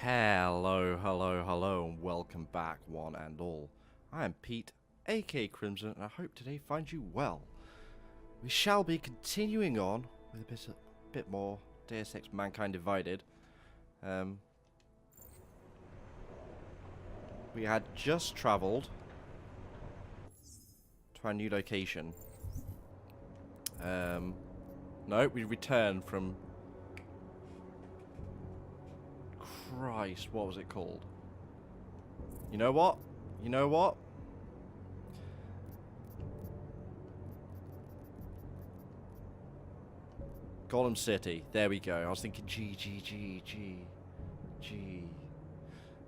Hello, hello, hello, and welcome back, one and all. I am Pete, aka Krimxon, and I hope today finds you well. We shall be continuing on with a bit more Deus Ex Mankind Divided. We had just travelled to our new location. No, we returned from... Christ, what was it called? You know what? You know what? Gollum City. There we go. I was thinking G.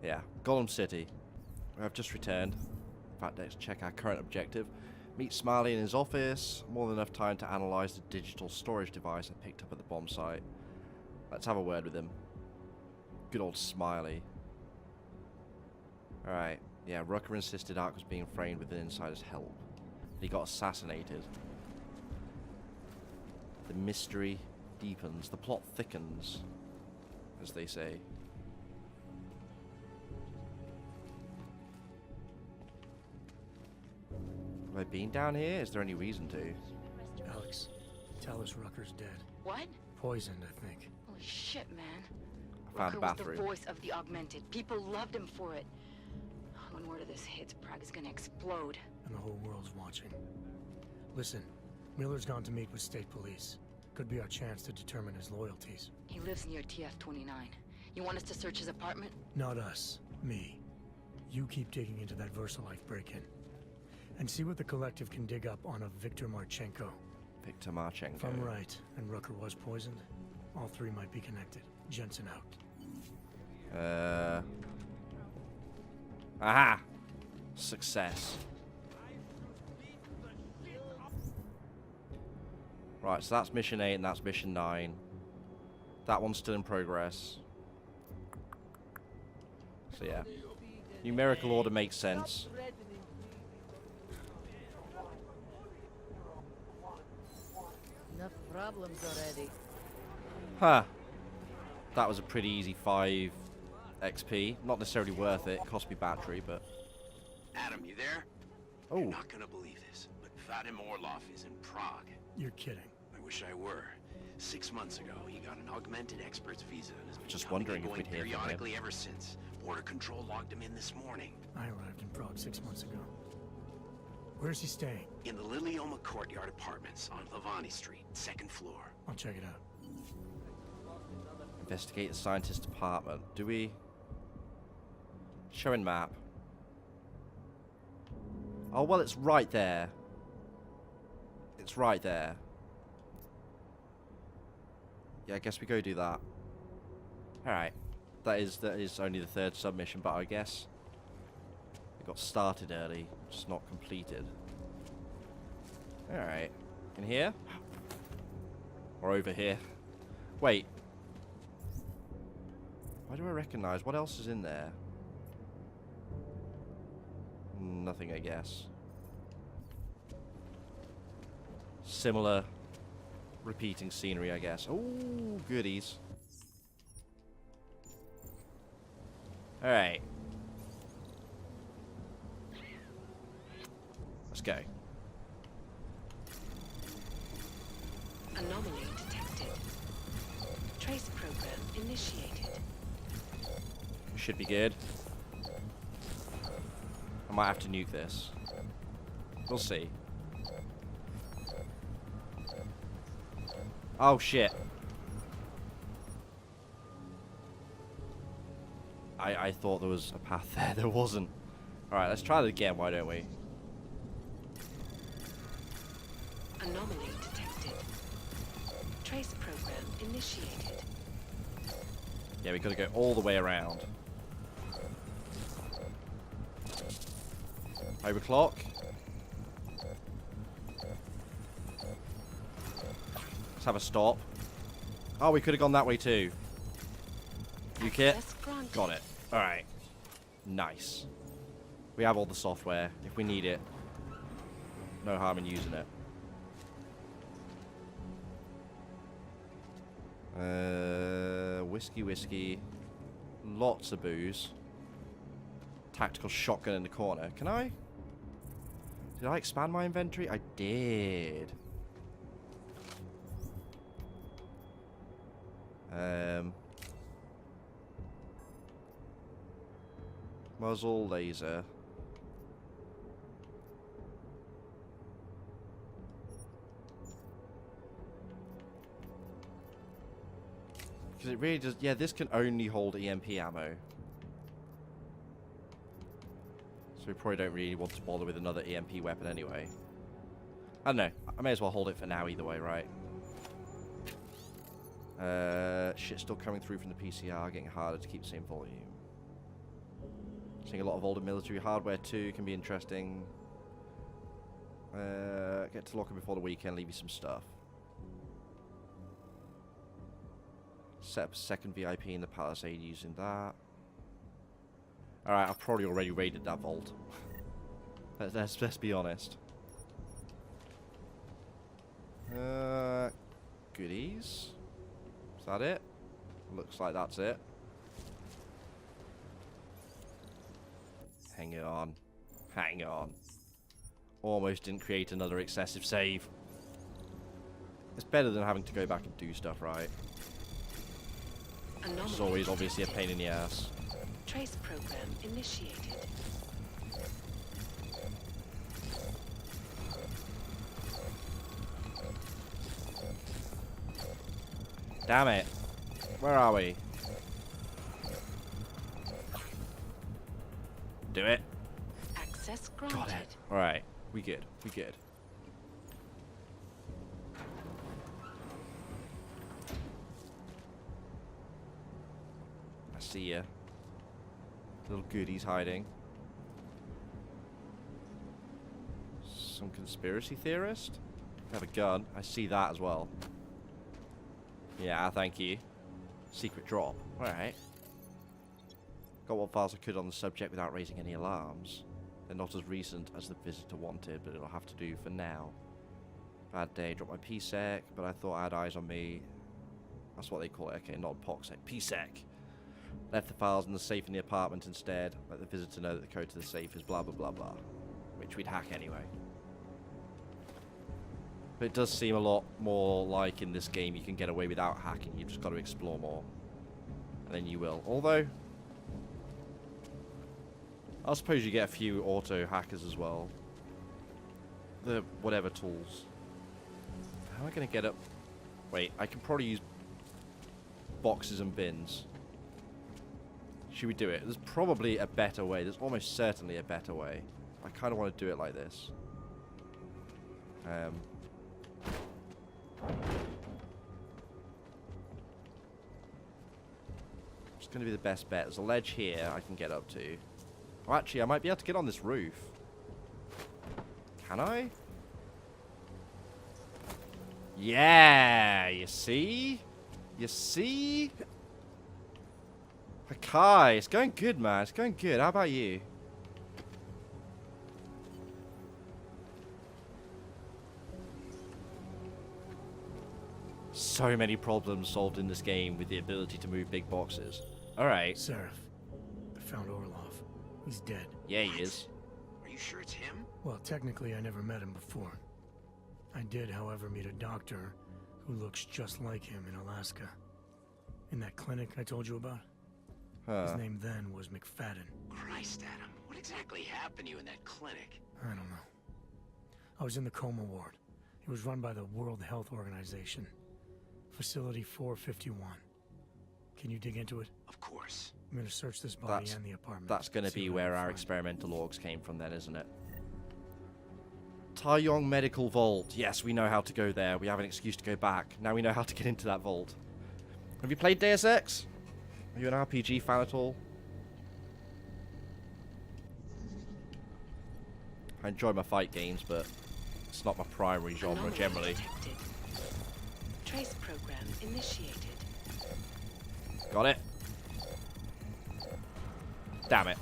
Yeah, Gollum City. I've just returned. In fact, let's check our current objective. Meet Smiley in his office. More than enough time to analyse the digital storage device I picked up at the bomb site. Let's have a word with him. Good old Smiley. Alright. Yeah, Rucker insisted Ark was being framed with an insider's help. He got assassinated. The mystery deepens. The plot thickens, as they say. Have I been down here? Is there any reason to? Alex, tell us Rucker's dead. What? Poisoned, I think. Holy shit, man. Found a Rucker was bathroom. the voice of the augmented. People loved him for it. When word of this hits, Prague is gonna explode. And the whole world's watching. Listen, Miller's gone to meet with state police. Could be our chance to determine his loyalties. He lives near TF-29. You want us to search his apartment? Not us. Me. You keep digging into that VersaLife break-in. And see what the Collective can dig up on a Viktor Marchenko. Viktor Marchenko. If I'm right, and Rucker was poisoned, all three might be connected. Jensen out. Aha! Success. Right, so that's mission 8 and that's mission 9. That one's still in progress. So yeah. Numerical order makes sense. Enough problems already. Huh. That was a pretty easy 5 XP. Not necessarily worth it. Cost me battery, but... Adam, you there? Oh. You're not gonna believe this, but Vadim Orlov is in Prague. You're kidding. I wish I were. 6 months ago, he got an augmented expert's visa and has been Just coming wondering and if going we'd hear from him. periodically ever since. Border Control logged him in this morning. I arrived in Prague 6 months ago. Where's he staying? In the Lilioma Courtyard Apartments on Lavani Street, 2nd floor. I'll check it out. Investigate the scientist's apartment. Do we... Showing map. Oh, well, it's right there. It's right there. Yeah, I guess we go do that. Alright. That is only the 3rd submission, but I guess it got started early, just not completed. Alright. In here? Or over here? Wait. Why do I recognize? What else is in there? Nothing, I guess. Similar repeating scenery, I guess. Oh, goodies. Alright. Let's go. Anomaly detected. Trace program initiated. Should be good. I might have to nuke this. We'll see. Oh, shit. I thought there was a path there. There wasn't. Alright, let's try that again. Why don't we? Anomaly detected. Trace program initiated. Yeah, we got to go all the way around. Overclock. Let's have a stop. Oh, we could have gone that way too. You kit? Access granted. Got it. Alright. Nice. We have all the software if we need it. No harm in using it. Whiskey. Lots of booze. Tactical shotgun in the corner. Can I? Did I expand my inventory? I did. Muzzle, laser. Because it really does... Yeah, this can only hold EMP ammo. So we probably don't really want to bother with another EMP weapon anyway. I don't know. I may as well hold it for now either way, right? Shit still coming through from the PCR, getting harder to keep the same volume. Seeing a lot of older military hardware too, can be interesting. Get to locker before the weekend, leave you some stuff. Set up a second VIP in the Palisade using that. Alright, I've probably already raided that vault. let's be honest. Goodies. Is that it? Looks like that's it. Hang on. Hang on. Almost didn't create another excessive save. It's better than having to go back and do stuff, right? Which is always obviously a pain in the ass. Trace program initiated. Damn it. Where are we? Do it. Access granted. Got it. Alright. We good. We good. I see ya. Little goodies hiding. Some conspiracy theorist? Have a gun. I see that as well. Yeah, thank you. Secret drop. Alright. Got what files I could on the subject without raising any alarms. They're not as recent as the visitor wanted, but it'll have to do for now. Bad day, dropped my PSEC, but I thought I had eyes on me. That's what they call it, okay, not POCSEC. PSEC. Left the files in the safe in the apartment instead. Let the visitor know that the code to the safe is blah blah blah blah. Which we'd hack anyway. But it does seem a lot more like in this game you can get away without hacking. You've just got to explore more. And then you will. Although, I suppose you get a few auto hackers as well. The whatever tools. How am I going to get up? Wait, I can probably use boxes and bins. Should we do it? There's probably a better way. There's almost certainly a better way. I kind of want to do it like this. It's going to be the best bet. There's a ledge here I can get up to. Oh, actually, I might be able to get on this roof. Can I? Yeah, you see? You see? Hakai, it's going good, man. It's going good. How about you? So many problems solved in this game with the ability to move big boxes. Alright. Seraph, I found Orlov. He's dead. Yeah, he is. Are you sure it's him? Well, technically, I never met him before. I did, however, meet a doctor who looks just like him in Alaska. In that clinic I told you about. His name then was McFadden. Christ, Adam. What exactly happened to you in that clinic? I don't know. I was in the coma ward. It was run by the World Health Organization. Facility 451. Can you dig into it? Of course. I'm gonna search this body and the apartment. That's gonna See be what I where can our find. experimental logs came from then, isn't it? Taeyong Medical Vault. Yes, we know how to go there. We have an excuse to go back. Now we know how to get into that vault. Have you played Deus Ex? Are you an RPG fan at all? I enjoy my fight games, but it's not my primary genre Anomaly generally. detected. Trace program initiated. Got it? Damn it.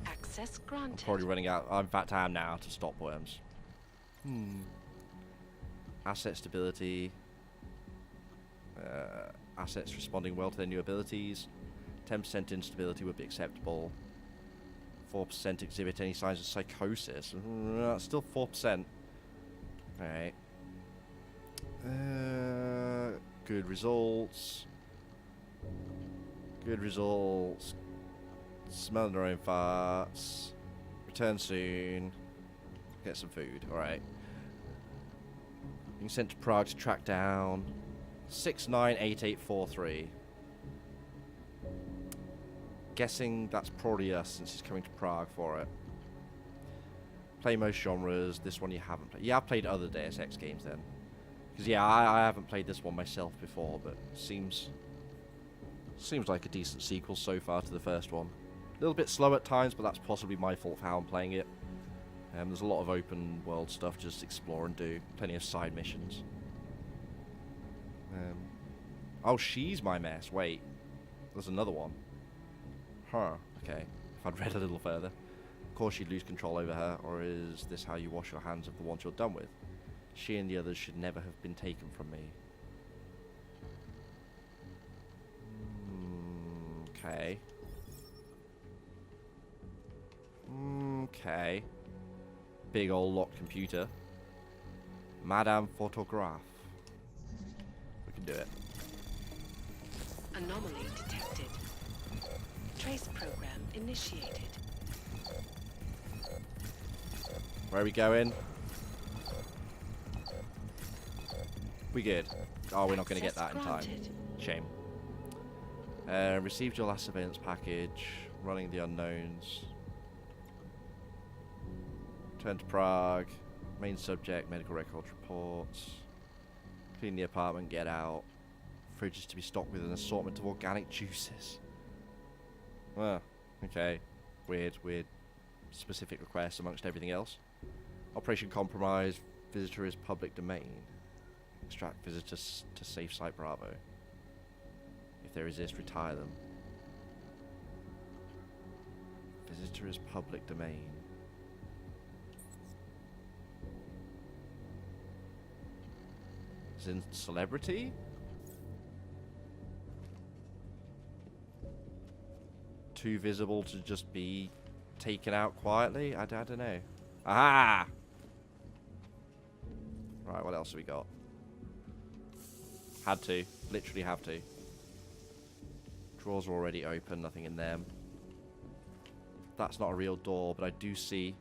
Access granted. Probably running out. In fact, I am now out of stop worms. Asset stability. Assets responding well to their new abilities. 10% instability would be acceptable. 4% exhibit any signs of psychosis. Still 4%. Alright. Good results. Good results. Smelling their own farts. Return soon. Get some food. Alright. Being sent to Prague to track down 698843. Guessing that's probably us since he's coming to Prague for it. Play most genres. This one you haven't played. Yeah, I've played other Deus Ex games then. Because yeah, I haven't played this one myself before, but seems like a decent sequel so far to the first one. A little bit slow at times, but that's possibly my fault for how I'm playing it. There's a lot of open world stuff to just explore and do. Plenty of side missions. Oh, she's my mess. Wait. There's another one. Huh. Okay. If I'd read a little further. Of course you'd lose control over her, or is this how you wash your hands of the ones you're done with? She and the others should never have been taken from me. Okay. Okay. Big old locked computer. Madame Photograph. We can do it. Anomaly detected. Trace program initiated. Where are we going? We good. Oh, we're not going to get that in time. Shame. Received your last surveillance package. Running the unknowns. Turn to Prague. Main subject, medical records reports. Clean the apartment, get out. Fridge is to be stocked with an assortment of organic juices. Well, okay. Weird specific requests amongst everything else. Operation Compromise. Visitor is public domain. Extract visitors to safe site Bravo. If they resist, retire them. Visitor is public domain. As in celebrity? Too visible to just be taken out quietly? I don't know. Aha! Right, what else have we got? Had to. Literally have to. Drawers are already open, nothing in them. That's not a real door, but I do see...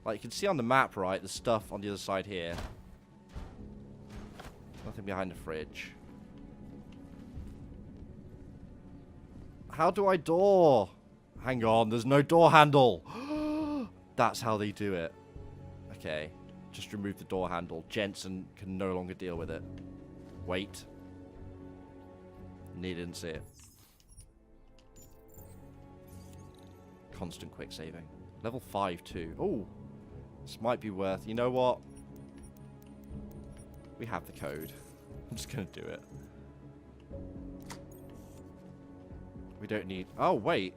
Like, you can see on the map, right, the stuff on the other side here. Nothing behind the fridge. How do I door? Hang on, there's no door handle. That's how they do it. Okay, just remove the door handle. Jensen can no longer deal with it. Wait. Didn't see it. Constant quick saving. Level 5 too. Oh, this might be worth... You know what? We have the code. I'm just going to do it. We don't need... Oh, wait.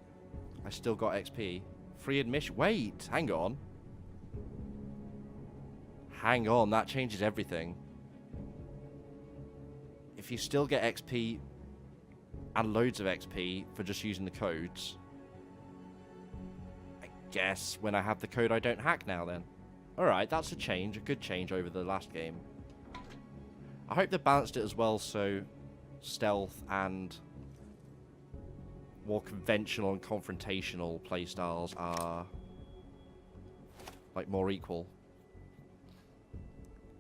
I still got XP. Free admission. Wait, hang on. Hang on, that changes everything. If you still get XP and loads of XP for just using the codes, I guess when I have the code I don't hack now then. Alright, that's a change, a good change over the last game. I hope they balanced it as well so stealth and more conventional and confrontational playstyles are like more equal.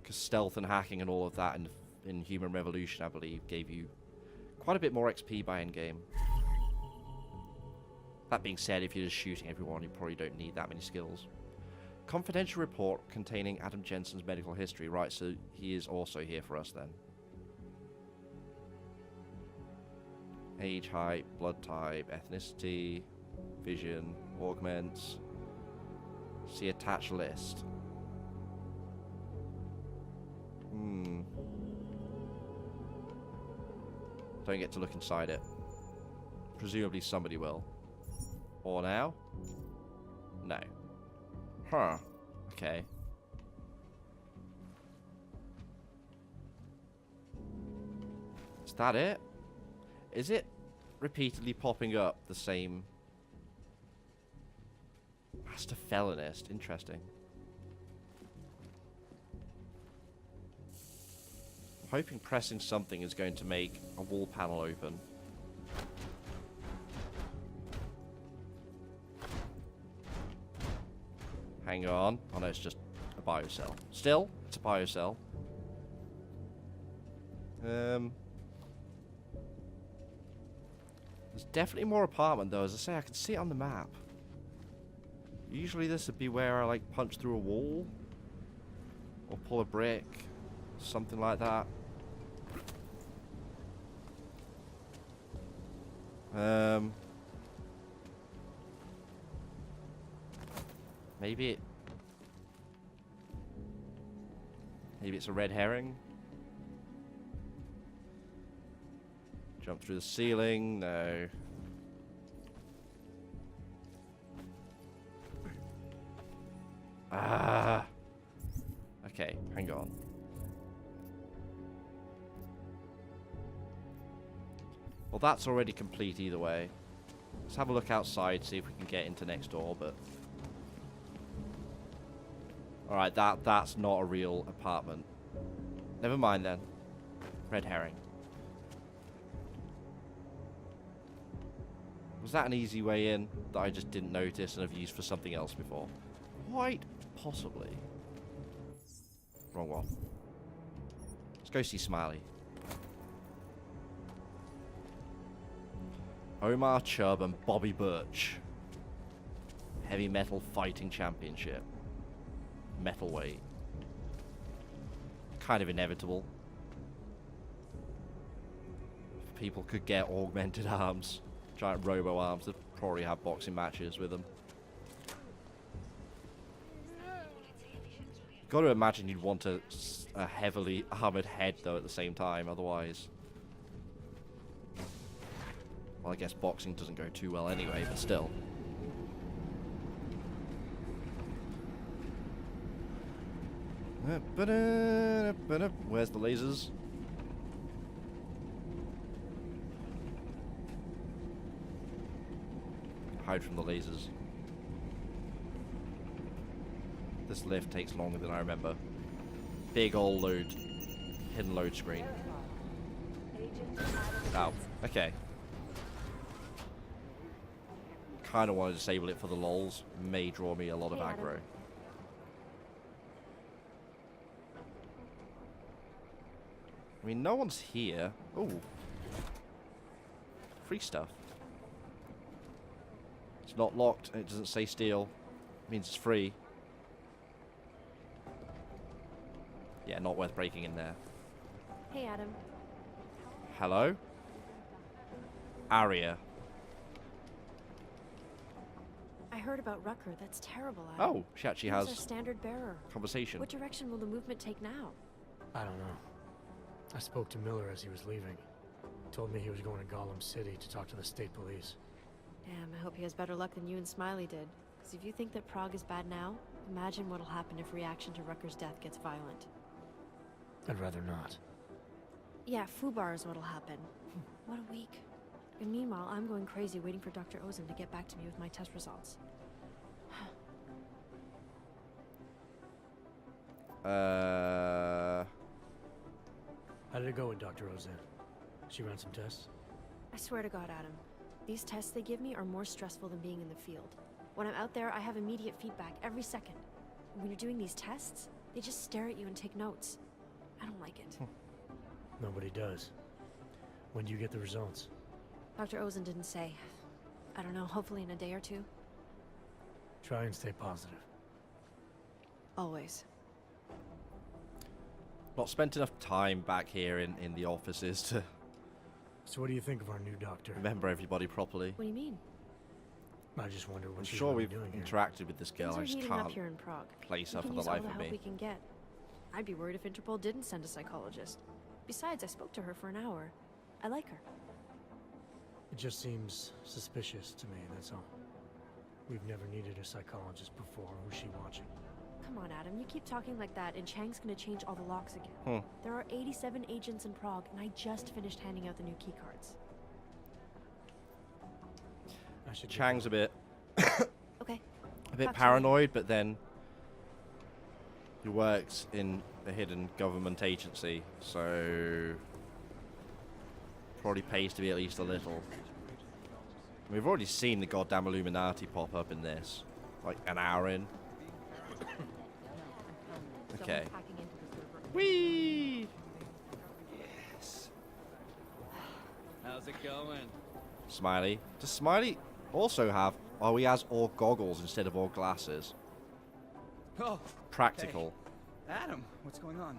Because stealth and hacking and all of that in Human Revolution, I believe, gave you quite a bit more XP by endgame. That being said, if you're just shooting everyone, you probably don't need that many skills. Confidential report containing Adam Jensen's medical history. Right, so he is also here for us then. Age, height, blood type, ethnicity, vision, augments. See attached list. Don't get to look inside it. Presumably somebody will. Or now? No. Huh. Okay. Is that it? Is it? repeatedly popping up the same... Master Felonist. Interesting. I'm hoping pressing something is going to make a wall panel open. Hang on. Oh no, it's just a biocell. Still, it's a biocell. There's definitely more apartment though. As I say, I can see it on the map. Usually this would be where I like punch through a wall. Or pull a brick. Something like that. Maybe it's a red herring. Jump through the ceiling. No. Ah. Okay, hang on. Well, that's already complete either way. Let's have a look outside, see if we can get into next door, but... Alright, that's not a real apartment. Never mind then. Red herring. Was that an easy way in that I just didn't notice and have used for something else before? Quite possibly. Wrong one. Let's go see Smiley. Omar Chubb and Bobby Birch. Heavy Metal Fighting Championship. Metalweight. Kind of inevitable. If people could get augmented arms, giant robo arms, they'd probably have boxing matches with them. Got to imagine you'd want a heavily armored head though at the same time, otherwise. Well, I guess boxing doesn't go too well anyway, but still. Where's the lasers? Hide from the lasers. This lift takes longer than I remember. Big old load. Hidden load screen. Oh, okay. Kind of want to disable it for the lols. May draw me a lot of aggro. I mean, no one's here. Ooh. Free stuff. It's not locked and it doesn't say steal. It means it's free. Yeah, not worth breaking in there. Hey, Adam. Hello? Aria. I heard about Rucker. That's terrible, Adam. Oh, she actually He's has our standard bearer. conversation. What direction will the movement take now? I don't know. I spoke to Miller as he was leaving. Told me he was going to Gollum City to talk to the state police. Damn, I hope he has better luck than you and Smiley did. Because if you think that Prague is bad now, imagine what'll happen if reaction to Rucker's death gets violent. I'd rather not. Yeah, Fubar is what'll happen. What a week. And meanwhile, I'm going crazy waiting for Dr. Ozen to get back to me with my test results. How did it go with Dr. Ozen? She ran some tests? I swear to God, Adam. These tests they give me are more stressful than being in the field. When I'm out there, I have immediate feedback every second. And when you're doing these tests, they just stare at you and take notes. I don't like it. Nobody does. When do you get the results? Dr. Ozen didn't say. I don't know, hopefully in a day or two. Try and stay positive. Always. Not spent enough time back here in the offices to So what do you think of our new doctor? remember everybody properly. What do you mean? I just wonder what I'm she's sure really we've doing here. interacted with this girl. Things I are just heating up can't here in Prague. place her We for can the use all life the of help me. we can get. I'd be worried if Interpol didn't send a psychologist. Besides, I spoke to her for an hour. I like her. It just seems suspicious to me, that's all. We've never needed a psychologist before. Who's she watching? Come on, Adam. You keep talking like that, and Chang's gonna change all the locks again. There are 87 agents in Prague, and I just finished handing out the new keycards. should get Chang's a going. bit Okay. a bit Talk to you paranoid, but then he works in a hidden government agency, so probably pays to be at least a little. We've already seen the goddamn Illuminati pop up in this, like an hour in. Okay. Someone's hacking into the server. Whee! Yes. How's it going? Smiley. Does Smiley also have... Oh, he has all goggles instead of all glasses. Oh, Practical. Adam, what's going on?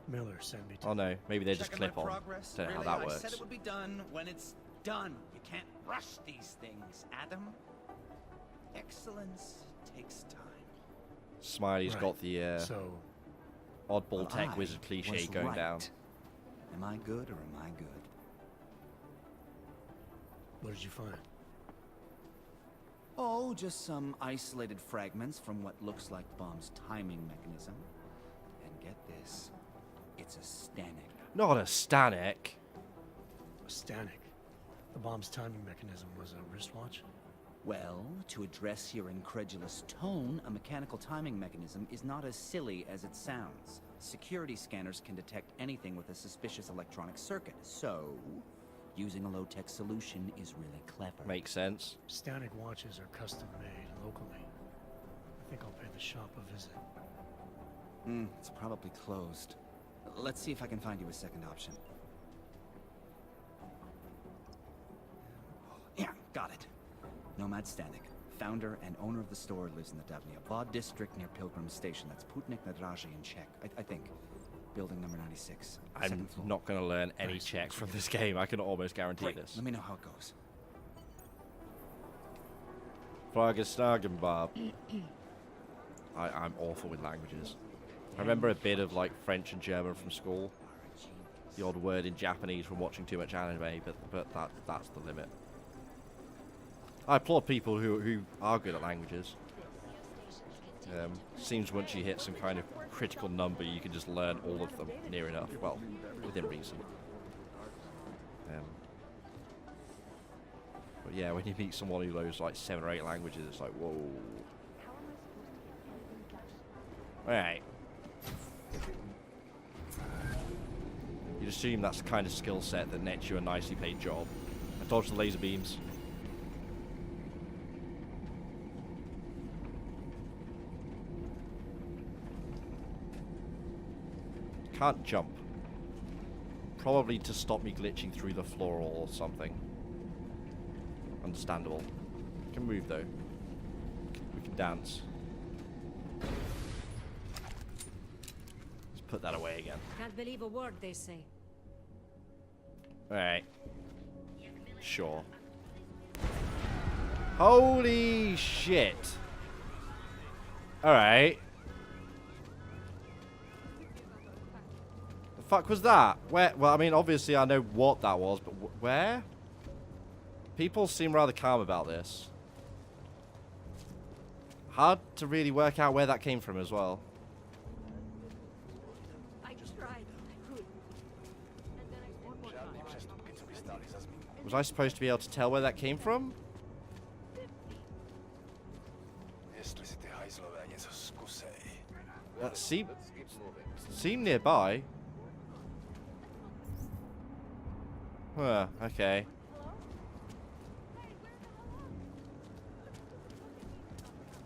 Miller sent me to. Oh no, maybe they just Checking clip my on. progress? Don't know Really? how that I works. said it would be done when it's done. You can't rush these things, Adam. Excellence takes time. Smiley's Right. got the So, oddball Well, tech I wizard cliche was going right. down. Am I good or am I good? what did you find? Oh, just some isolated fragments from what looks like the bomb's timing mechanism. And get this, it's a Stanek. Not a Stanek. A Stanek. The bomb's timing mechanism was a wristwatch? Well, to address your incredulous tone, a mechanical timing mechanism is not as silly as it sounds. Security scanners can detect anything with a suspicious electronic circuit, so using a low-tech solution is really clever. Makes sense. Stanek watches are custom made locally. I think I'll pay the shop a visit. It's probably closed. Let's see if I can find you a second option. Yeah, got it. Nomad Stanek, founder and owner of the store, lives in the Davnia Vod district near Pilgrim Station. That's Putnik Nadraji in Czech, I think. Building number 96. I'm second floor. not going to learn any Nice. Czech from this game. I can almost guarantee Great. this. Let me know how it goes. Frageslagenbab. I'm awful with languages. I remember a bit of like French and German from school. The odd word in Japanese from watching too much anime, but that's the limit. I applaud people who are good at languages. Seems once you hit some kind of critical number, you can just learn all of them near enough. Well, within reason. But yeah, when you meet someone who knows like 7 or 8 languages, it's like, whoa. Alright. You'd assume that's the kind of skill set that nets you a nicely paid job. I dodge the laser beams. Can't jump. Probably to stop me glitching through the floor or something. Understandable. Can move though. We can dance. Let's put that away again. Can't believe a word they say. Alright. Sure. Holy shit. Alright. The fuck was that? Where? Well, I mean, obviously I know what that was, but where? People seem rather calm about this. Hard to really work out where that came from as well. I tried. I could. Was I supposed to be able to tell where that came from? Seem nearby. Huh, okay.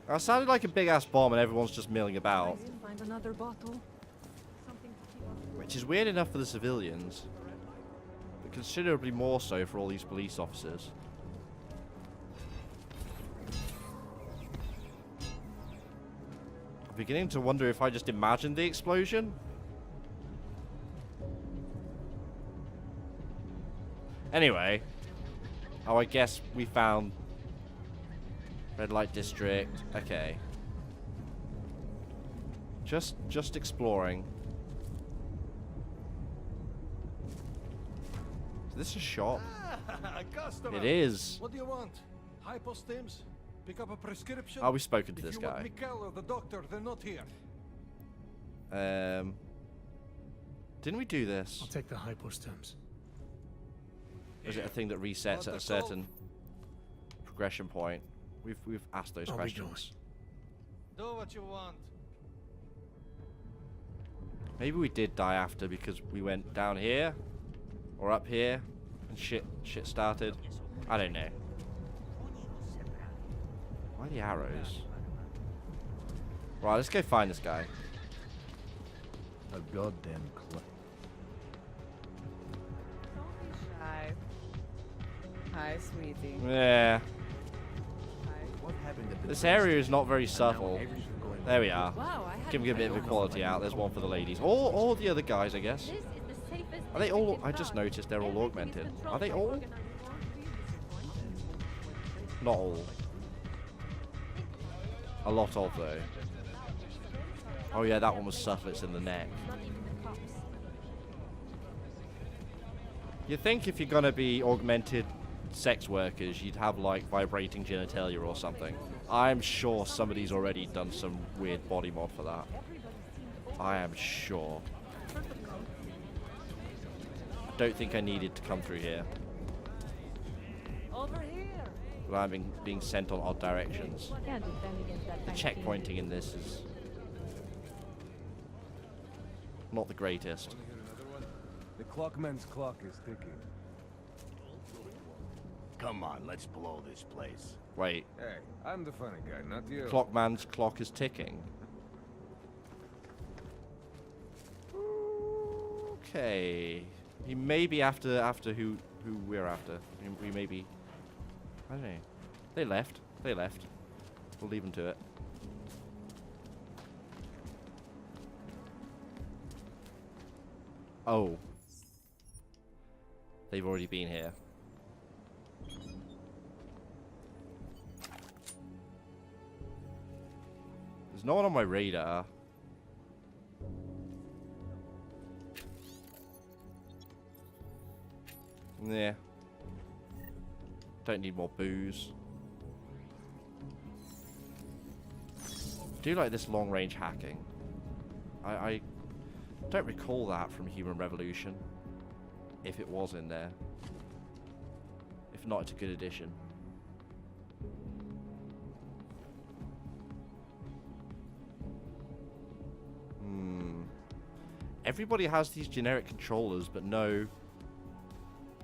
That sounded like a big ass bomb and everyone's just milling about. Find another bottle. Something to keep us. Which is weird enough for the civilians, but considerably more so for all these police officers. I'm beginning to wonder if I just imagined the explosion. Anyway, oh, I guess we found Red Light District. Okay. Just exploring. Is this a shop? Customer. It is. What do you want? Hypostims? Pick up a prescription? Oh, we've spoken to If this you guy. want Mikkel or the doctor, they're not here. Didn't we do this? I'll take the hypostims. Or is it a thing that resets at a certain progression point. We've asked those I'll be questions. Do what you want. Maybe we did die after because we went down here or up here and shit started. I don't know. Why the arrows? Right, let's go find this guy. A goddamn clay. Don't be shy. Hi, sweetie. Yeah. Hi. What happened to This area is not very subtle. There we are. Wow, I Give me a bit of equality out. There's one for the ladies. All the other guys, I guess. This is the safest. Are they all? I just noticed they're all augmented. Are they all? Not all. A lot of though. Oh yeah, that one was subtle. It's in the neck. Not even the cops. You think if you're gonna be augmented sex workers, you'd have like vibrating genitalia or something. I'm sure somebody's already done some weird body mod for that. I am sure. I don't think I needed to come through here. Over here. But I'm being sent on odd directions. Can't defend against that The kind of checkpointing in this is not the greatest. The clockman's clock is ticking. Come on, let's blow this place. Wait, Hey, I'm the funny guy, not you. Clockman's clock is ticking. Okay, he may be after who we're after. We may be. I don't know. They left. They left. We'll leave them to it. Oh. They've already been here. There's no one on my radar. Yeah. Don't need more booze. Do like this long-range hacking. I don't recall that from Human Revolution. If it was in there. If not, it's a good addition. Everybody has these generic controllers, but no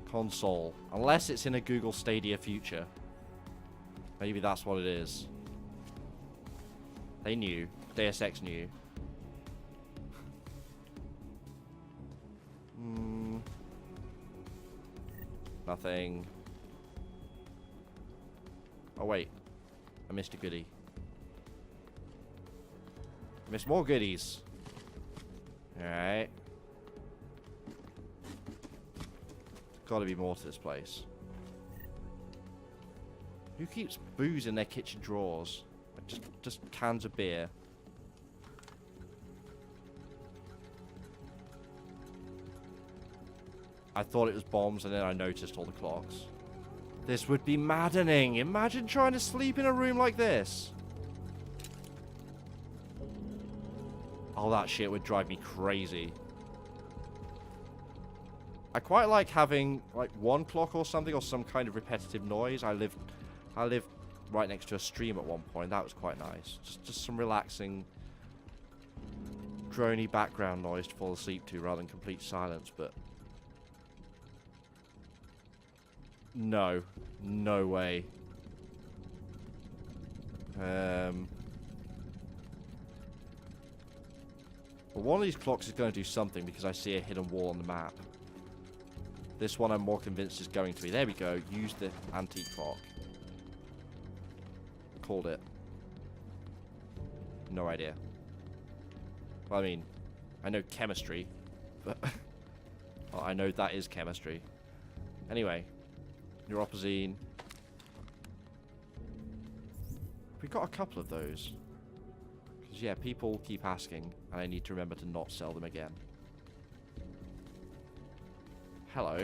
console. Unless it's in a Google Stadia future. Maybe that's what it is. They knew. Deus Ex knew. Nothing. Oh wait. I missed a goodie. I missed more goodies. Alright. Gotta be more to this place. Who keeps booze in their kitchen drawers? Like just cans of beer. I thought it was bombs and then I noticed all the clocks. This would be maddening. Imagine trying to sleep in a room like this. Oh, that shit would drive me crazy. I quite like having like one clock or something or some kind of repetitive noise. I lived right next to a stream at one point. That was quite nice. Just some relaxing drony background noise to fall asleep to rather than complete silence, but no way. But one of these clocks is going to do something because I see a hidden wall on the map. This one I'm more convinced is going to be. There we go. Use the antique clock. Called it. No idea. Well, I mean, I know chemistry, but well, I know that is chemistry. Anyway, neuropazine. We got a couple of those. Because, yeah, people keep asking, and I need to remember to not sell them again. Hello.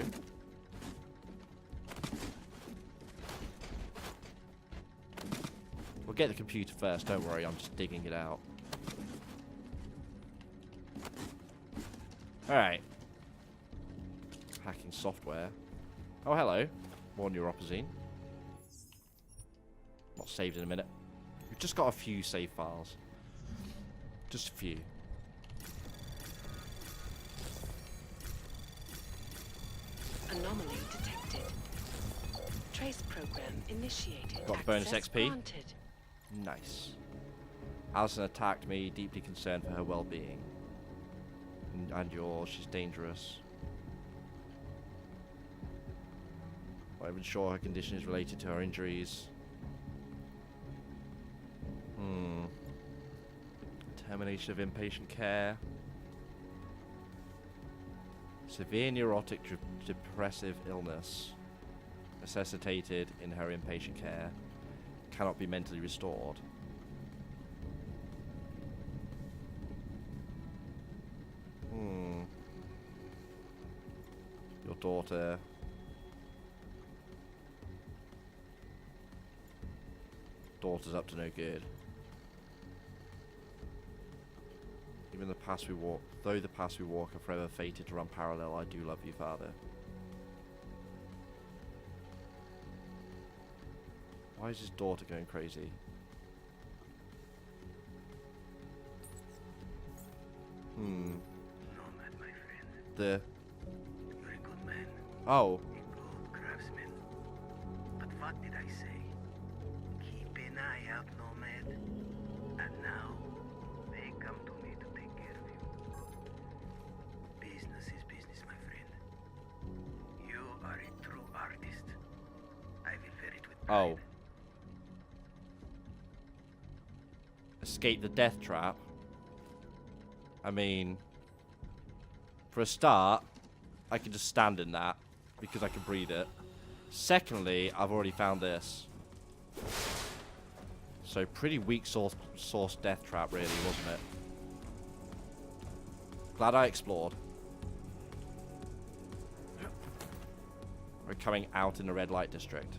We'll get the computer first, don't worry, I'm just digging it out. Alright. Hacking software. Oh, hello. More neuropazine. not saved in a minute. We've just got a few save files. Just a few. Anomaly detected. Trace program initiated. Got bonus Access XP. granted. Nice. Allison attacked me, deeply concerned for her well-being. And yours, she's dangerous. Not even sure her condition is related to her injuries. Termination of inpatient care. Severe neurotic depressive illness. Necessitated in her inpatient care. Cannot be mentally restored. Your daughter. Daughter's up to no good. Even the paths we walk, though the paths we walk are forever fated to run parallel, I do love you, Father. Why is his daughter going crazy? Nomad, my friend. The... You're a good man. Oh. A good craftsman. But what did I say? Keep an eye out, Nomad. And now, they come to me to take care of you. Business is business, my friend. You are a true artist. I will wear it with pride. Oh. Escape the death trap. I mean, for a start, I can just stand in that because I can breathe it. Secondly, I've already found this. So pretty weak source death trap, really, wasn't it? Glad I explored. We're coming out in the red light district.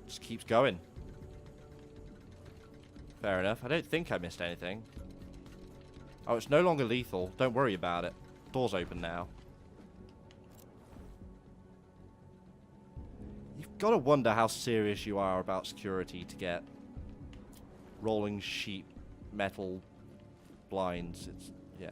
Just keeps going. Fair enough. I don't think I missed anything. Oh, it's no longer lethal. Don't worry about it. Door's open now. You've got to wonder how serious you are about security to get rolling sheet metal blinds. It's, yeah.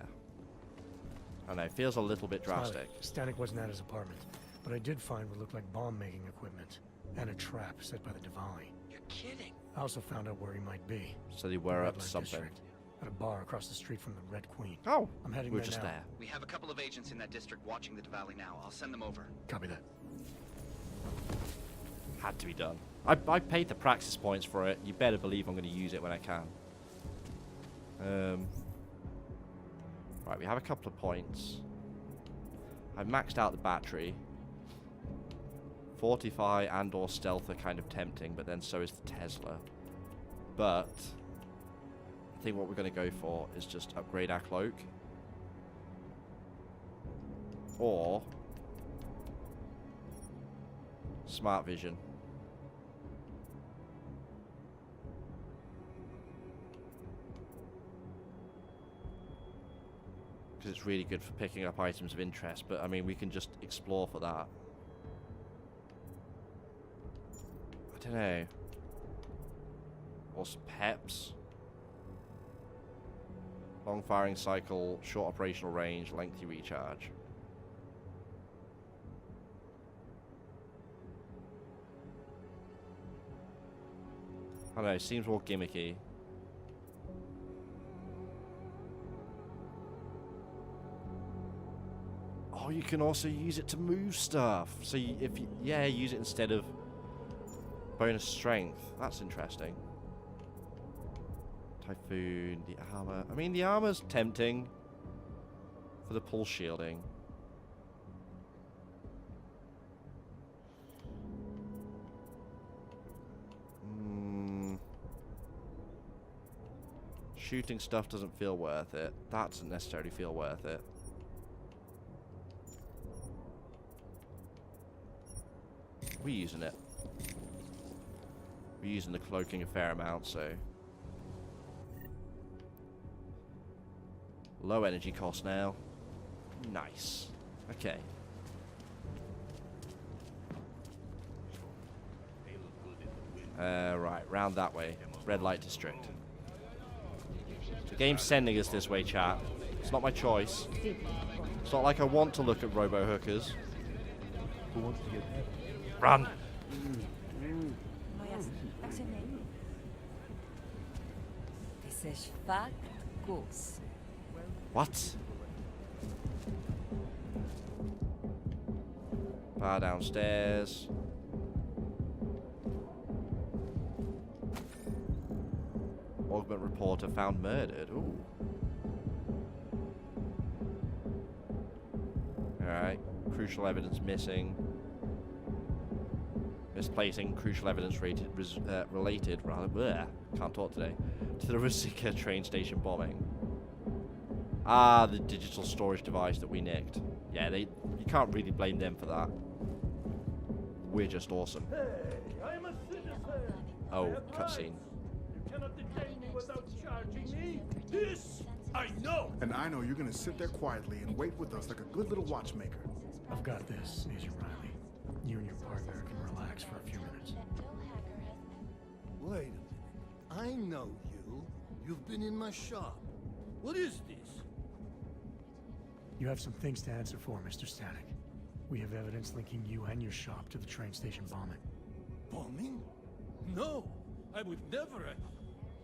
I don't know, it feels a little bit drastic. Stanek wasn't at his apartment, but I did find what looked like bomb-making equipment and a trap set by the Diwali. You're kidding. I also found out where he might be. So they were The up to Red Light something. District, at a bar across the street from the Red Queen. Oh, I'm heading we're there just now. there. We have a couple of agents in that district watching the Diwali now. I'll send them over. Copy that. Had to be done. I paid the praxis points for it. You better believe I'm going to use it when I can. Right, we have a couple of points. I've maxed out the battery. Fortify and or stealth are kind of tempting, but then so is the Tesla. But I think what we're going to go for is just upgrade our cloak. Or smart vision. Because it's really good for picking up items of interest, but I mean, we can just explore for that. I don't know. Or some peps. Long firing cycle, short operational range, lengthy recharge. I don't know, seems more gimmicky. Oh, you can also use it to move stuff. So if you, yeah, use it instead of bonus strength. That's interesting. Typhoon, the armor. I mean, the armor's tempting for the pulse shielding. Shooting stuff doesn't feel worth it. That doesn't necessarily feel worth it. We're using it. We're using the cloaking a fair amount, so... Low energy cost now. Nice. Okay. Right, round that way. Red light district. The game's sending us this way, chat. It's not my choice. It's not like I want to look at robo-hookers. Who wants to get heavy? Run! What? Bar downstairs. Augment reporter found murdered. Ooh. Alright. Crucial evidence missing. Misplacing crucial evidence related rather bleh, can't talk today, to the Ruzicka train station bombing. Ah, the digital storage device that we nicked. Yeah, you can't really blame them for that. We're just awesome. Hey, I'm a citizen. Oh, cutscene. You cannot detain me without charging me. This I know. And I know you're gonna sit there quietly and wait with us like a good little watchmaker. I've got this, Agent Riley. You and your partner can relax for a few minutes. Wait a minute. I know you. You've been in my shop. What is this? You have some things to answer for, Mr. Static. We have evidence linking you and your shop to the train station bombing. Bombing? No, I would never.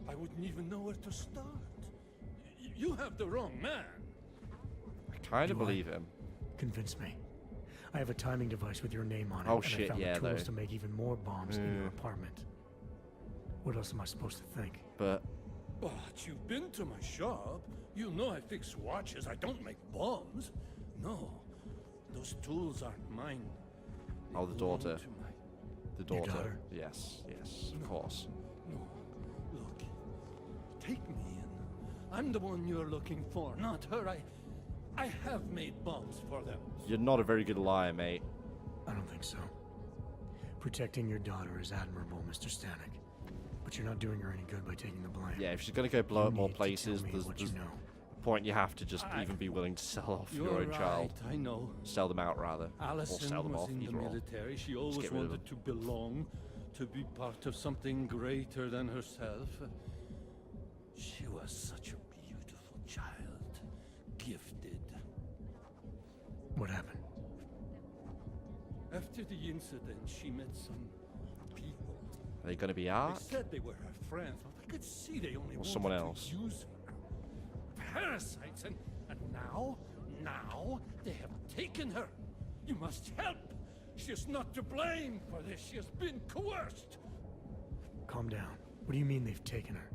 I wouldn't even know where to start. You have the wrong man. I kind of believe him. Convince me. I have a timing device with your name on it. Oh and shit, I found yeah, the tools though. to make even more bombs in your apartment. What else am I supposed to think? But you've been to my shop. You know I fix watches. I don't make bombs. No, those tools aren't mine. oh, the daughter. The Your daughter. daughter? Yes, of course. No, look, take me in. I'm the one you're looking for, not her. I have made bombs for them. You're not a very good liar, mate. I don't think so. Protecting your daughter is admirable, Mr. Static. But you're not doing her any good by taking the blame. Yeah, if she's gonna go blow up more need to tell places, me there's what you know. a point you have to just even be willing to sell off your You're own child. right, I know. Sell them out, rather. Allison or sell them was off, in the either or. military. She Just always get rid of wanted to belong, to be part of something greater than herself. She was such a beautiful child, gifted. What happened? After the incident, she met some people. Are they gonna be Ark? They said they were her friends, but I could see they only wanted someone to else? use her. Parasites, and now they have taken her. You must help. She is not to blame for this. She has been coerced. Calm down. What do you mean they've taken her?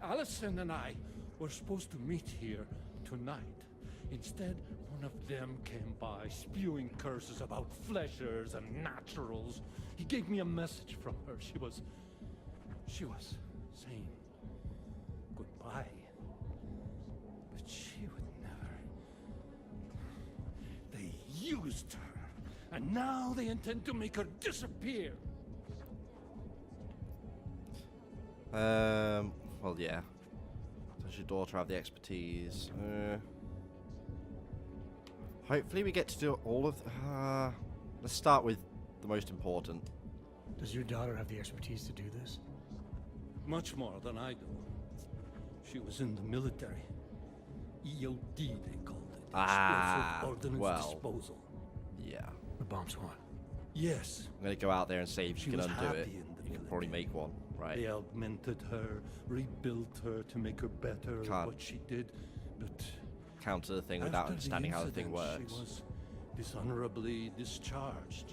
Allison and I were supposed to meet here tonight. Instead, one of them came by, spewing curses about fleshers and naturals. He gave me a message from her. She was saying goodbye. But she would never. They used her, and now they intend to make her disappear. Well, yeah. Does your daughter have the expertise? Hopefully we get to do all of... let's start with the most important. Does your daughter have the expertise to do this? Much more than I do. She was in the military. EOD, they called it. Explosive Ordnance Disposal. Yeah. The bomb squad. Yes. I'm gonna go out there and see if She you can was undo happy it. in the You can probably make one, right? They augmented her, rebuilt her to make her better at what she did, but... Counter the thing without after understanding how the thing incident, works. She was dishonorably discharged.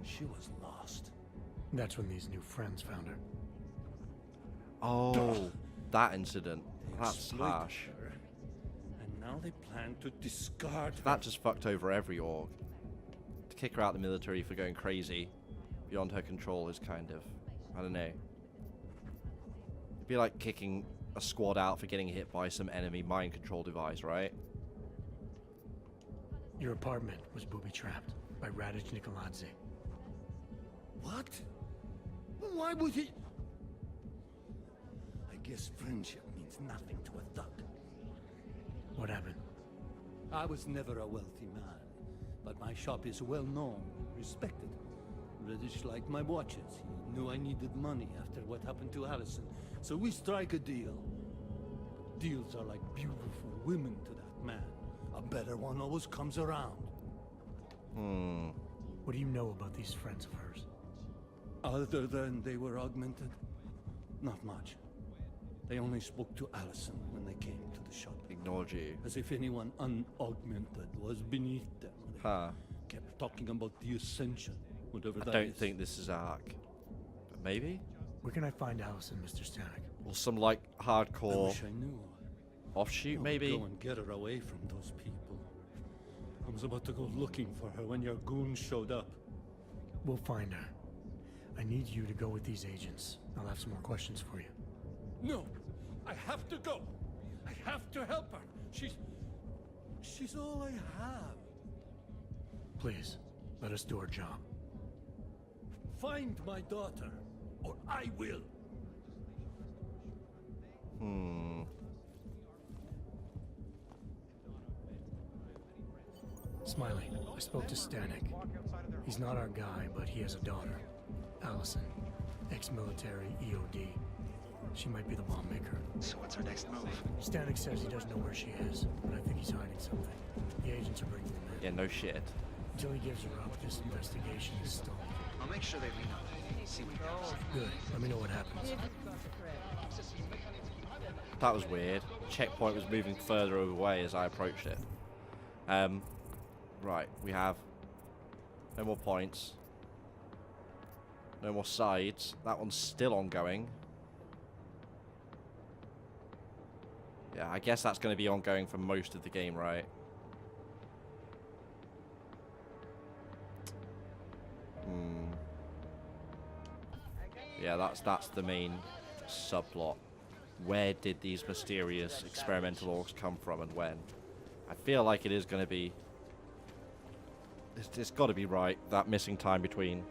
She was lost. That's when these new friends found her. Oh, that incident. They That's exploited harsh. her, and now they plan to discard That her. just fucked over every org. To kick her out of the military for going crazy beyond her control is kind of... I don't know. It'd be like kicking a squad out for getting hit by some enemy mind control device, right? Your apartment was booby-trapped by Radic Nikoladze. What? Why would he? I guess friendship means nothing to a thug. What happened? I was never a wealthy man, but my shop is well known, respected. Reddish liked my watches. He knew I needed money after what happened to Allison, so we strike a deal. Deals are like beautiful women to that man. A better one always comes around. What do you know about these friends of hers? Other than they were augmented, not much. They only spoke to Allison when they came to the shop. Ignored you. As if anyone unaugmented was beneath them. They kept talking about the Ascension, whatever that is. I don't think this is Ark. But maybe? Where can I find Allison, Mr. Stanek? Or some, like, I hardcore wish I knew. offshoot, I'll maybe? Go and get her away from those people. I was about to go looking for her when your goons showed up. We'll find her. I need you to go with these agents. I'll have some more questions for you. No! I have to go! I have to help her! She's all I have. Please, let us do our job. Find my daughter, or I will. Smiley, I spoke to Stanek. He's not our guy, but he has a daughter. Allison, ex-military EOD. She might be the bomb maker. So what's our next move? Stanek says he doesn't know where she is, but I think he's hiding something. The agents are bringing him in. Yeah, no shit. Until he gives her up, this investigation is stalled. I'll make sure they lean up. See what goes. Good. Let me know what happens. That was weird. Checkpoint was moving further away as I approached it. Right, we have no more points. No more sides. That one's still ongoing. Yeah, I guess that's going to be ongoing for most of the game, right? Yeah, that's the main subplot. Where did these mysterious experimental orcs come from and when? I feel like it is going to be... It's got to be right, that missing time between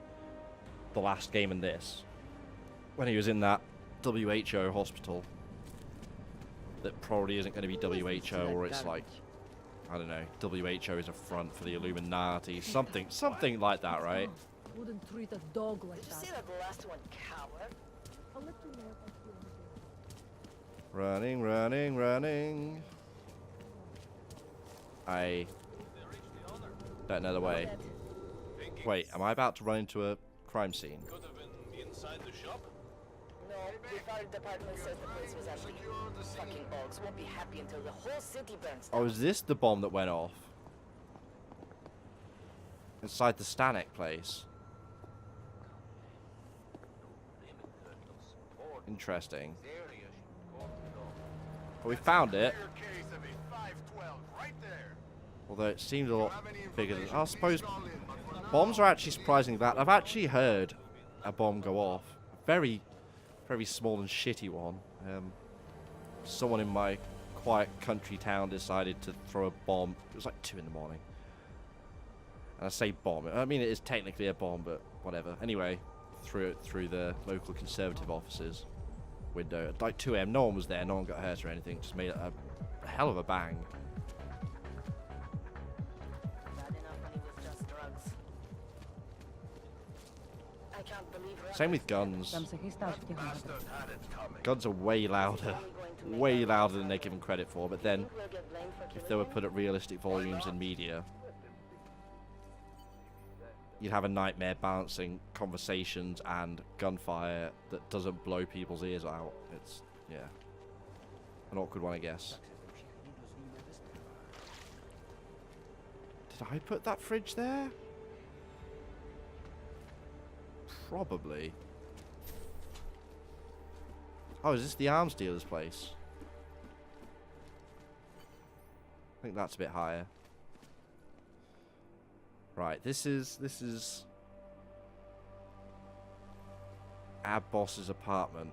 the last game and this. When he was in that WHO hospital. That probably isn't going to be WHO, or it's like, I don't know, WHO is a front for the Illuminati. Something like that, right? Wouldn't treat a dog like Did you that. see that last one, coward? I'll let you know if I see anything. Running, running, running. I don't know the way. Wait, am I about to run into a crime scene? Could have been inside the shop. No, the fire department says the place was empty. Fucking orcs won't be happy until the whole city burns down. Oh, is this the bomb that went off? Inside the Stanek place. Interesting. Well, we found it. Although it seemed a lot bigger than... I suppose bombs are actually surprisingly bad. I've actually heard a bomb go off. Very, very small and shitty one. Someone in my quiet country town decided to throw a bomb. It was like 2 in the morning. And I say bomb. I mean, it is technically a bomb, but whatever. Anyway, threw it through the local Conservative office's window at like 2 a.m. No one was there. No one got hurt or anything. Just made a hell of a bang. Same with guns. Guns are way louder than they're given credit for, but then if they were put at realistic volumes in media, you'd have a nightmare balancing conversations and gunfire that doesn't blow people's ears out. It's, yeah, an awkward one, I guess. Did I put that fridge there? Probably. Oh, is this the arms dealer's place? I think that's a bit higher. Right, this is our boss's apartment.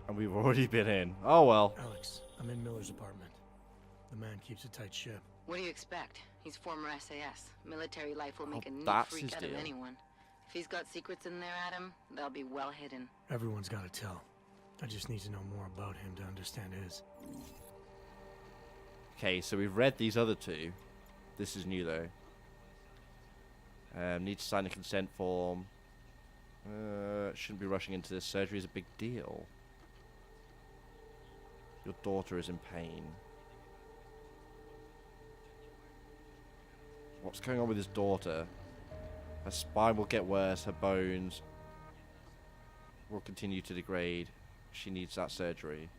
And we've already been in. Oh well. Alex, I'm in Miller's apartment. The man keeps a tight ship. What do you expect? He's former SAS. Military life will make a neat that's freak his out of deal. anyone. If he's got secrets in there, Adam, they'll be well hidden. Everyone's got to tell. I just need to know more about him to understand his. Okay, so we've read these other two. This is new though. Need to sign a consent form. Shouldn't be rushing into this. Surgery is a big deal. Your daughter is in pain. What's going on with his daughter? Her spine will get worse. Her bones will continue to degrade. She needs that surgery.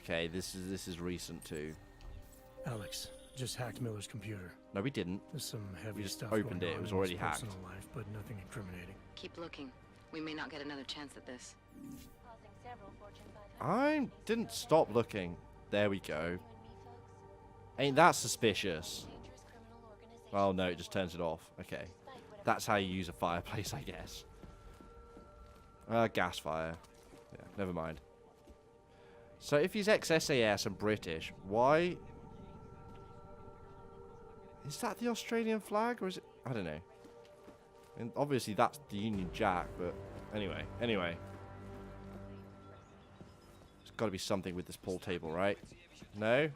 Okay, this is recent too. Alex just hacked Miller's computer. No, we didn't. There's some heavy We just stuff opened going it. It on was in already his hacked. personal life, but nothing incriminating. Keep looking. We may not get another chance at this. I didn't stop looking. There we go. Ain't that suspicious? Oh no, it just turns it off. Okay. That's how you use a fireplace, I guess. Gas fire. Yeah, never mind. So if he's ex-SAS and British, why... Is that the Australian flag, or is it... I don't know. And obviously that's the Union Jack, but... Anyway. There's got to be something with this pool table, right? No?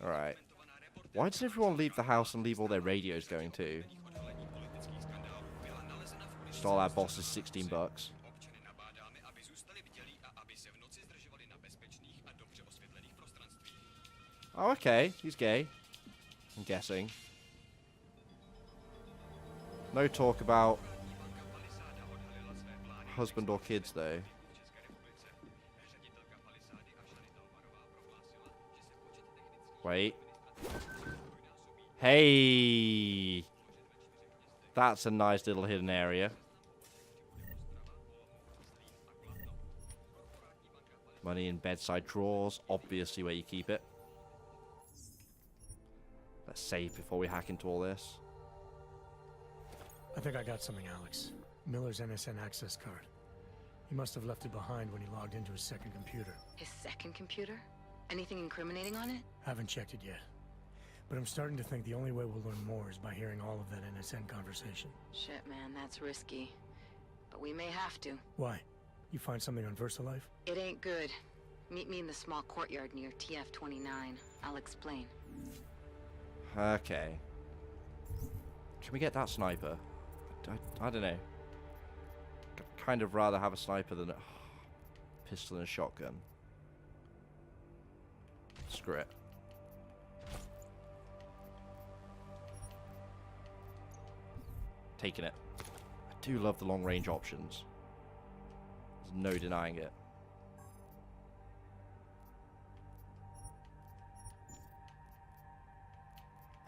Alright. Why does everyone leave the house and leave all their radios going too? Stole our boss's 16 bucks. Oh, okay. He's gay. I'm guessing. No talk about husband or kids, though. Wait. Hey! That's a nice little hidden area. Money in bedside drawers. Obviously where you keep it. Let's save before we hack into all this. I think I got something, Alex. Miller's NSN access card. He must have left it behind when he logged into his second computer. His second computer? Anything incriminating on it? Haven't checked it yet. But I'm starting to think the only way we'll learn more is by hearing all of that NSN conversation. Shit, man, that's risky. But we may have to. Why? You find something on VersaLife? It ain't good. Meet me in the small courtyard near TF-29. I'll explain. Okay. Can we get that sniper? I don't know. I'd kind of rather have a sniper than a pistol and a shotgun. Screw it. Taking it. I do love the long range options. There's no denying it.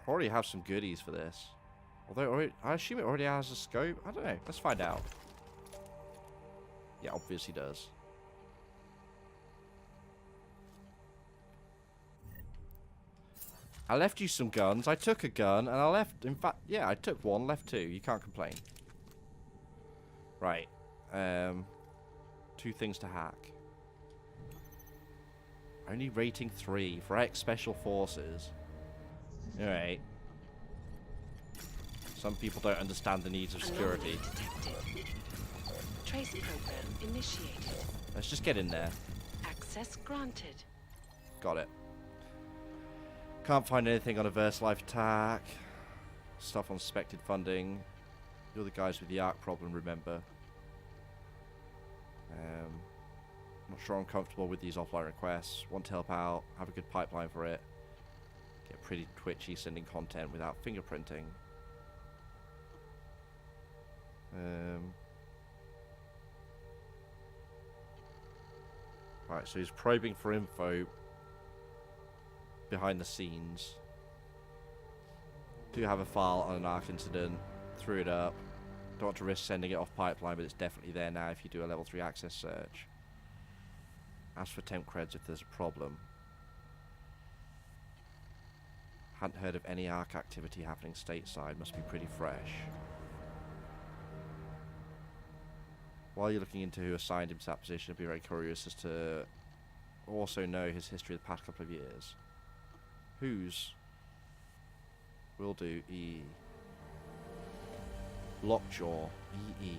Probably have some goodies for this. Although I assume it already has a scope. I don't know. Let's find out. Yeah, obviously does. I left you some guns. I took a gun and I left... In fact, yeah, I took one, left two. You can't complain. Right. 2 things to hack. Only rating 3 for ex-special forces. Alright. Some people don't understand the needs of security. Trace program initiated. Let's just get in there. Access granted. Got it. Can't find anything on a VersaLife attack. Stuff on suspected funding. You're the guys with the ARC problem, remember. Not sure I'm comfortable with these offline requests. Want to help out. Have a good pipeline for it. Get pretty twitchy sending content without fingerprinting. Right, so he's probing for info behind the scenes. Do have a file on an ARC incident. Threw it up. Don't want to risk sending it off pipeline, but it's definitely there now if you do a level 3 access search. Ask for temp creds if there's a problem. Hadn't heard of any ARC activity happening stateside. Must be pretty fresh. While you're looking into who assigned him to that position, I'd be very curious as to also know his history of the past couple of years. Whose? We'll do E. Lockjaw. EE.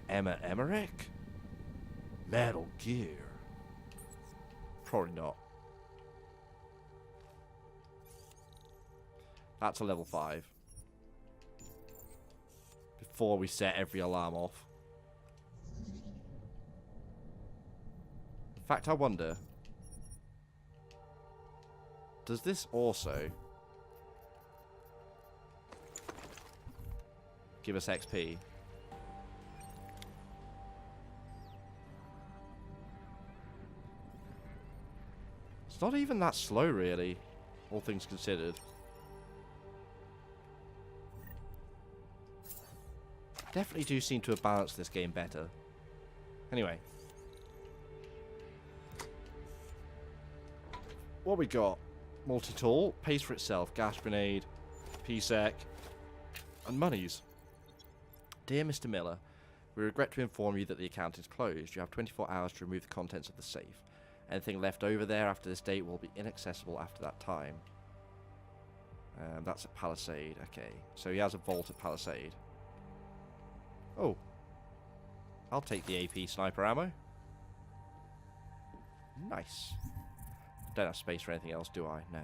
Emma Emmerich? Metal Gear. Probably not. That's a level 5. Before we set every alarm off. In fact, I wonder... Does this also... give us XP? It's not even that slow, really, all things considered. Definitely do seem to have balanced this game better. Anyway. What we got? Multi-tool, pays for itself, gas grenade, PSEC, and monies. Dear Mr. Miller, we regret to inform you that the account is closed. You have 24 hours to remove the contents of the safe. Anything left over there after this date will be inaccessible after that time. That's at Palisade. Okay, so he has a vault at Palisade. Oh. I'll take the AP sniper ammo. Nice. Don't have space for anything else, do I? No.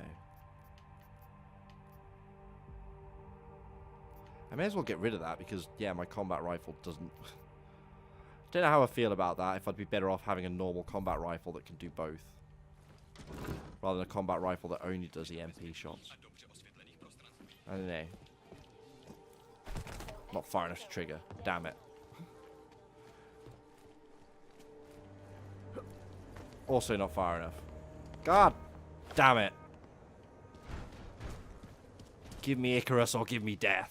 I may as well get rid of that because, yeah, my combat rifle doesn't... Don't know how I feel about that, if I'd be better off having a normal combat rifle that can do both. Rather than a combat rifle that only does EMP shots. I don't know. Not far enough to trigger. Damn it. Also not far enough. God damn it. Give me Icarus or give me death.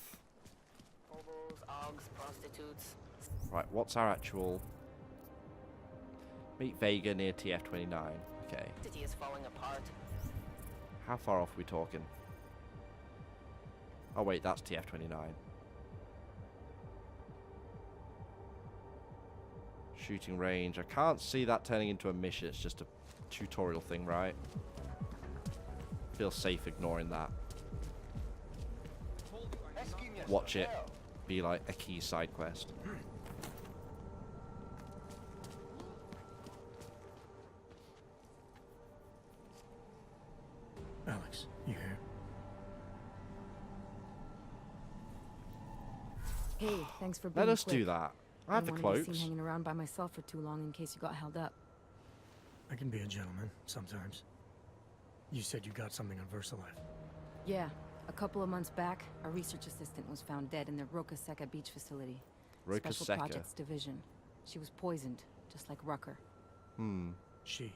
Prostitutes. Right, what's our actual... Meet Vega near TF-29. Okay. City is falling apart. How far off are we talking? Oh wait, that's TF-29. Shooting range. I can't see that turning into a mission. It's just a tutorial thing, right? Feel safe ignoring that. Watch it be like a key side quest. Alex, you here? Hey, thanks for being Let us quick. do that. I have the Didn't want to be cloaks. seen hanging around by myself for too long in case you got held up. I can be a gentleman, sometimes. You said you got something on VersaLife. Yeah, a couple of months back, a research assistant was found dead in the Roca Seca beach facility. Roca Special Seca. Projects Division. She was poisoned, just like Rucker. She.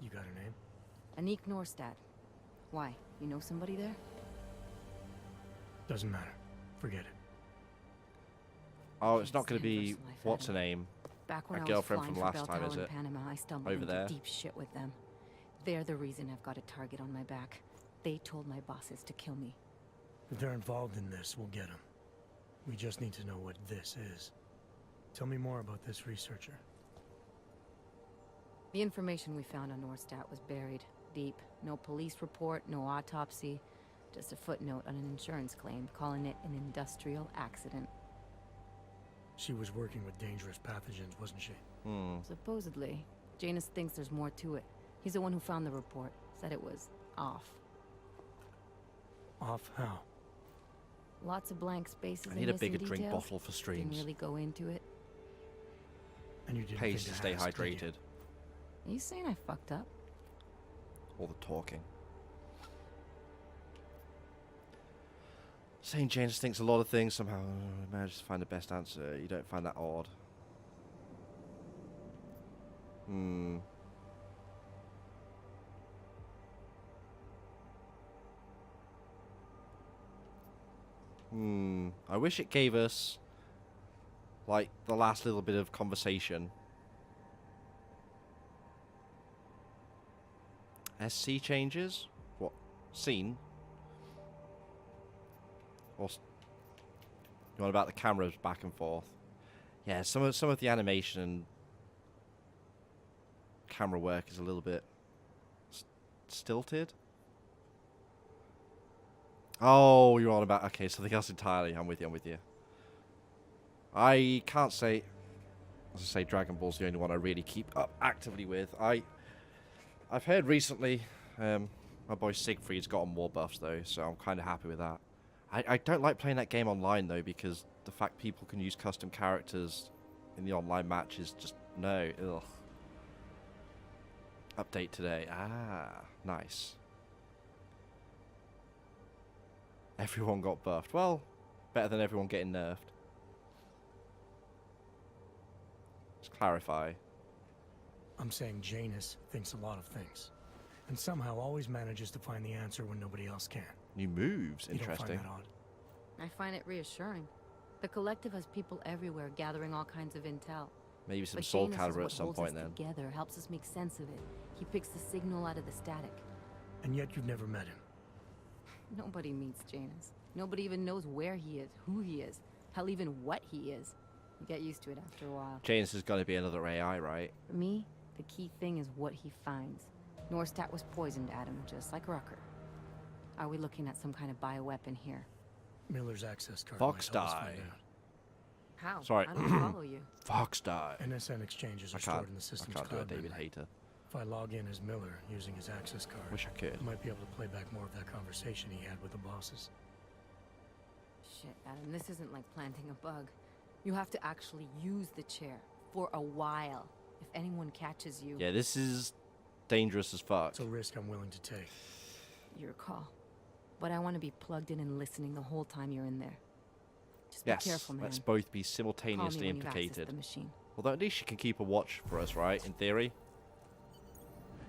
You got her name? Anik Norstad. Why? You know somebody there? Doesn't matter. Forget it. Oh, it's not going to be... Universal Life What's her Adam. name? Back when Our I girlfriend was from flying last for time, Bell is Tower it? in Panama, I stumbled Over into there? deep shit with them. They're the reason I've got a target on my back. They told my bosses to kill me. If they're involved in this, we'll get them. We just need to know what this is. Tell me more about this researcher. The information we found on Norstad was buried deep. No police report, no autopsy. Just a footnote on an insurance claim calling it an industrial accident. She was working with dangerous pathogens, wasn't she? Supposedly. Janus thinks there's more to it. He's the one who found the report. Said it was off. Off how? Lots of blank spaces. I need a and missing bigger drink details. bottle for Didn't streams. really go into it. And you didn't Pays think to stay ask, did you? hydrated. Are you saying I fucked up? All the talking. Saying James thinks a lot of things somehow. Managed to find the best answer. You don't find that odd. I wish it gave us like the last little bit of conversation. SC changes? What? Scene? Or you want about the cameras back and forth? Yeah, some of the animation and camera work is a little bit stilted. Oh, you're on about... Okay, something else entirely. I'm with you, I'm with you. I can't say... As I say, Dragon Ball's the only one I really keep up actively with. I've heard recently... my boy Siegfried's gotten more buffs, though, so I'm kind of happy with that. I don't like playing that game online, though, because the fact people can use custom characters in the online matches, just... No, ugh. Update today. Ah, nice. Everyone got buffed. Well, better than everyone getting nerfed. Let's clarify. I'm saying Janus thinks a lot of things, and somehow always manages to find the answer when nobody else can. New moves, You don't interesting. find that odd? I find it reassuring. The Collective has people everywhere gathering all kinds of intel. Maybe some But Soul Janus is Calibur what at some holds point us then. together, helps us make sense of it. He picks the signal out of the static. And yet you've never met him. Nobody meets Janus. Nobody even knows where he is, who he is, hell, even what he is. You get used to it after a while. Janus is going to be another AI, right? For me, the key thing is what he finds. Norstat was poisoned, Adam, just like Rucker. Are we looking at some kind of bioweapon here? Miller's access card. Fox might help us die. find out. How? Sorry. I don't follow you. Fox die. NSN exchanges are stored in the system's I can't do a cloud David memory. Hayter. If I log in as Miller using his access card, Wish I could. I might be able to play back more of that conversation he had with the bosses. Shit, Adam, this isn't like planting a bug. You have to actually use the chair for a while. If anyone catches you... Yeah, this is dangerous as fuck. It's a risk I'm willing to take. Your call. But I want to be plugged in and listening the whole time you're in there. Just Yes, be careful, man. let's both be Call me simultaneously when you've accessed implicated. the machine. Although at least she can keep a watch for us, right? In theory.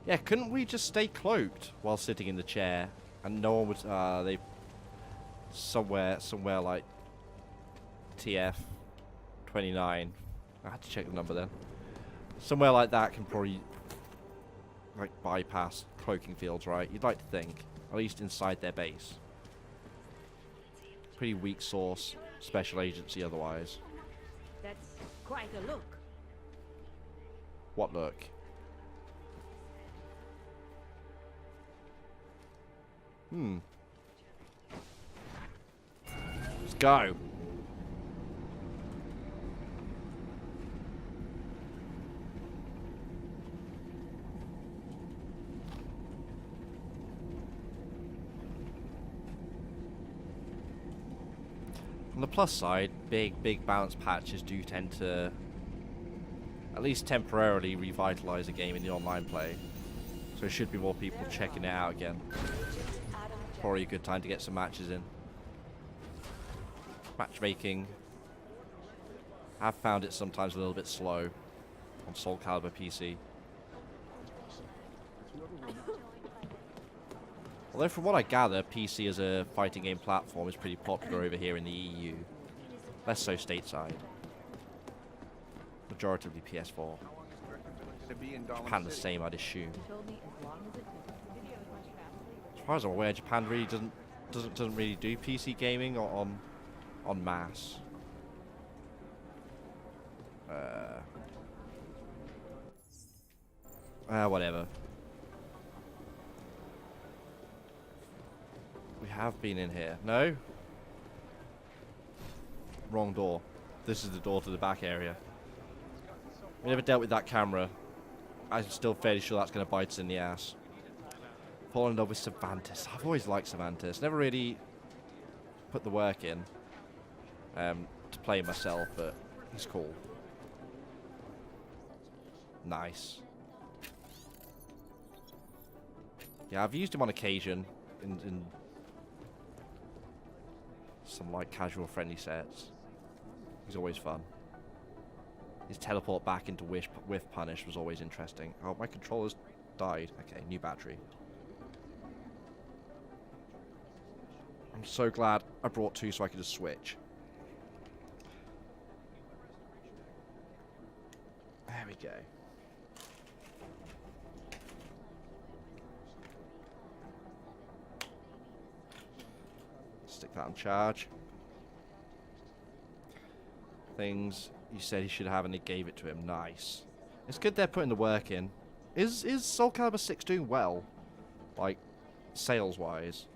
Yeah, couldn't we just stay cloaked while sitting in the chair and no one would... they... Somewhere like... TF 29. I had to check the number then. Somewhere like that can probably... Like, bypass cloaking fields, right? You'd like to think. At least inside their base. Pretty weak source. Special agency otherwise. That's quite a look. What look? Let's go. On the plus side, big balance patches do tend to, at least temporarily, revitalize a game in the online play. So there should be more people checking it out again. Probably a good time to get some matches in. Matchmaking. I've found it sometimes a little bit slow on Soul Calibur PC. Although from what I gather, PC as a fighting game platform is pretty popular over here in the EU. Less so stateside. Majoritively PS4. Japan the same, I'd assume. As far as I'm aware, Japan really doesn't really do PC gaming or on mass. Whatever. We have been in here. No? Wrong door. This is the door to the back area. We never dealt with that camera. I'm still fairly sure that's going to bite us in the ass. Fall in love with Cervantes. I've always liked Cervantes. Never really put the work in to play myself, but he's cool. Nice. Yeah, I've used him on occasion in some like casual friendly sets. He's always fun. His teleport back into whiff punish was always interesting. Oh, my controller's died. Okay, new battery. I'm so glad I brought two so I could just switch. There we go. Stick that on charge. Things you said he should have and they gave it to him. Nice. It's good they're putting the work in. Is Soul Calibur 6 doing well? Like, sales-wise?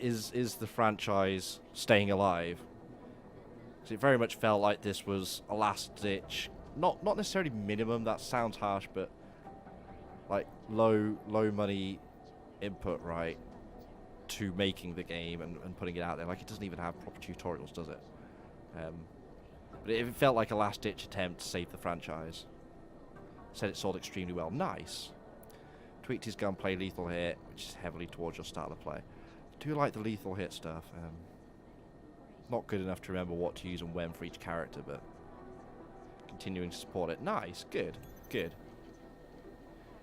is the franchise staying alive? Because it very much felt like this was a last ditch, not necessarily minimum. That sounds harsh, but like low money input, right, to making the game and putting it out there. Like, it doesn't even have proper tutorials, does it? But it felt like a last ditch attempt to save the franchise. Said it sold extremely well. Nice. Tweaked his gunplay, lethal hit, which is heavily towards your style of play. I do like the lethal hit stuff. Not good enough to remember what to use and when for each character, but continuing to support it. Nice. Good. Good.